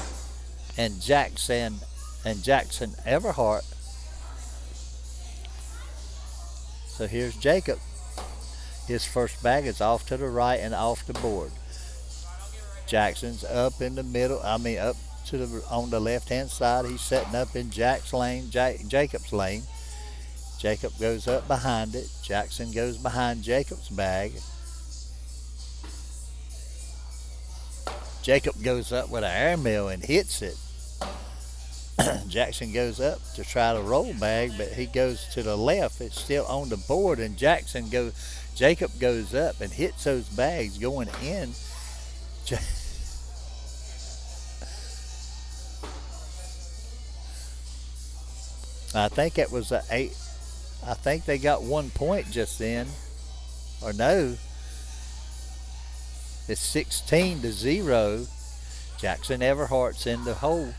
and Jackson Everhart. So here's Jacob. His first bag is off to the right and off the board. Jackson's up in the middle. Up to the on the left-hand side. He's setting up in Jacob's lane. Jacob goes up behind it. Jackson goes behind Jacob's bag. Jacob goes up with an airmail and hits it. Jackson goes up to try to roll bag, but he goes to the left. It's still on the board, and Jacob goes up and hits those bags going in. I think it was I think they got 1 point just then. Or no. It's 16-0. Jackson Everhart's in the hole.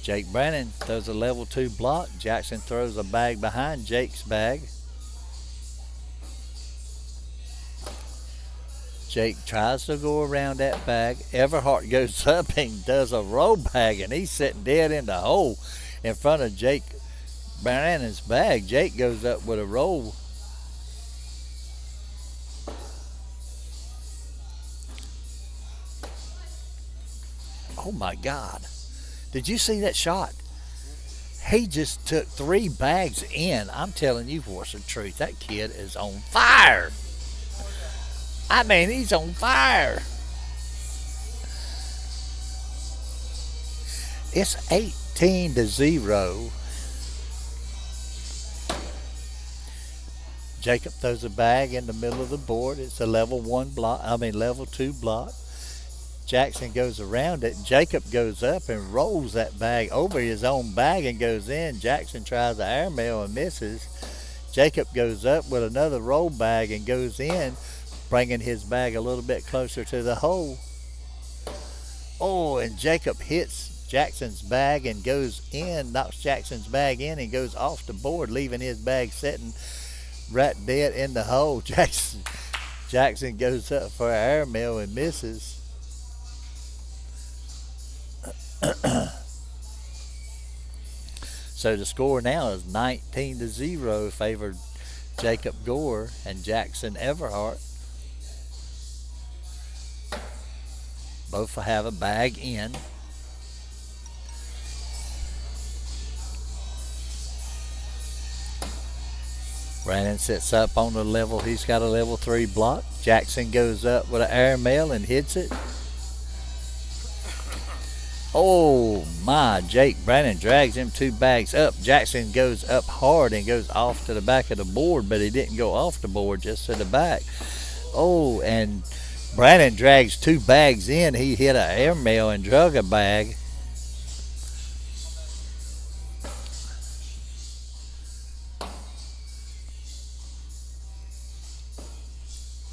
Jake Brannon throws a level 2 block. Jackson throws a bag behind Jake's bag. Jake tries to go around that bag. Everhart goes up and does a roll bag, and he's sitting dead in the hole in front of Jake Brannon's bag. Jake goes up with a roll. Oh my God. Did you see that shot? He just took 3 bags in. I'm telling you, what's the truth? That kid is on fire. I mean, he's on fire. It's 18-0. Jacob throws a bag in the middle of the board. It's a level 2 block. Jackson goes around it. Jacob goes up and rolls that bag over his own bag and goes in. Jackson tries the airmail and misses. Jacob goes up with another roll bag and goes in, bringing his bag a little bit closer to the hole. Oh, and Jacob hits Jackson's bag and goes in, knocks Jackson's bag in and goes off the board, leaving his bag sitting right dead in the hole. Jackson goes up for an airmail and misses. So the score now is 19-0, favored Jacob Gore and Jackson Everhart. Both have a bag in. Brannon sits up on the level. He's got a level 3 block. Jackson goes up with an airmail and hits it. Oh my, Jake Brannon drags him 2 bags up. Jackson goes up hard and goes off to the back of the board, but he didn't go off the board, just to the back. Oh, and Brannon drags 2 bags in. He hit an airmail and drug a bag.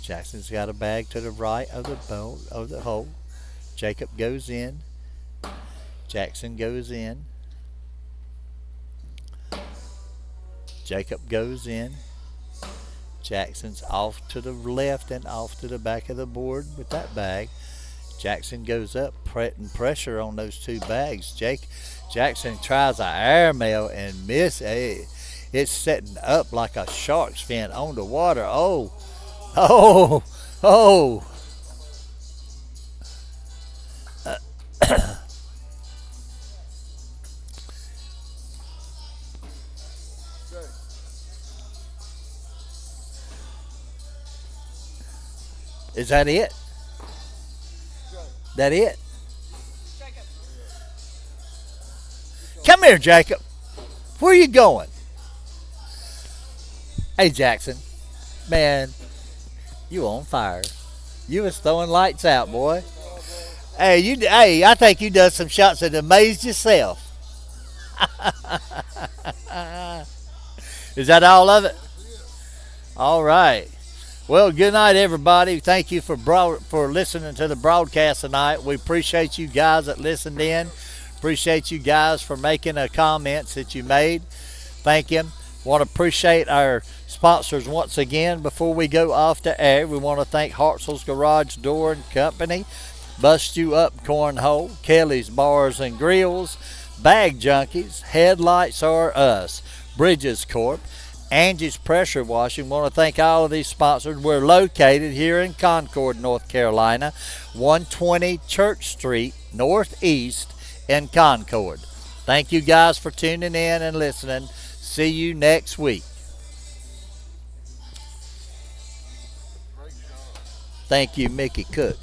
Jackson's got a bag to the right of the hole. Jacob goes in. Jackson goes in. Jacob goes in. Jackson's off to the left and off to the back of the board with that bag. Jackson goes up, putting pressure on those 2 bags. Jackson tries an airmail and misses. It's setting up like a shark's fin on the water. Oh. Is that it? That it? Jacob. Come here, Jacob. Where you going? Hey, Jackson. Man, you on fire. You was throwing lights out, boy. Hey, I think you done some shots that amazed yourself. Is that all of it? All right. Well, good night, everybody. Thank you for listening to the broadcast tonight. We appreciate you guys that listened in. Appreciate you guys for making the comments that you made. Thank you. Want to appreciate our sponsors once again. Before we go off the air, we want to thank Hartzell's Garage Door and Company, Bust You Up Cornhole, Kelly's Bars and Grills, Bag Junkies, Headlights Are Us, Bridges Corp, Angie's Pressure Washing. Want to thank all of these sponsors. We're located here in Concord, North Carolina, 120 Church Street, Northeast in Concord. Thank you guys for tuning in and listening. See you next week. Thank you, Mickey Cook.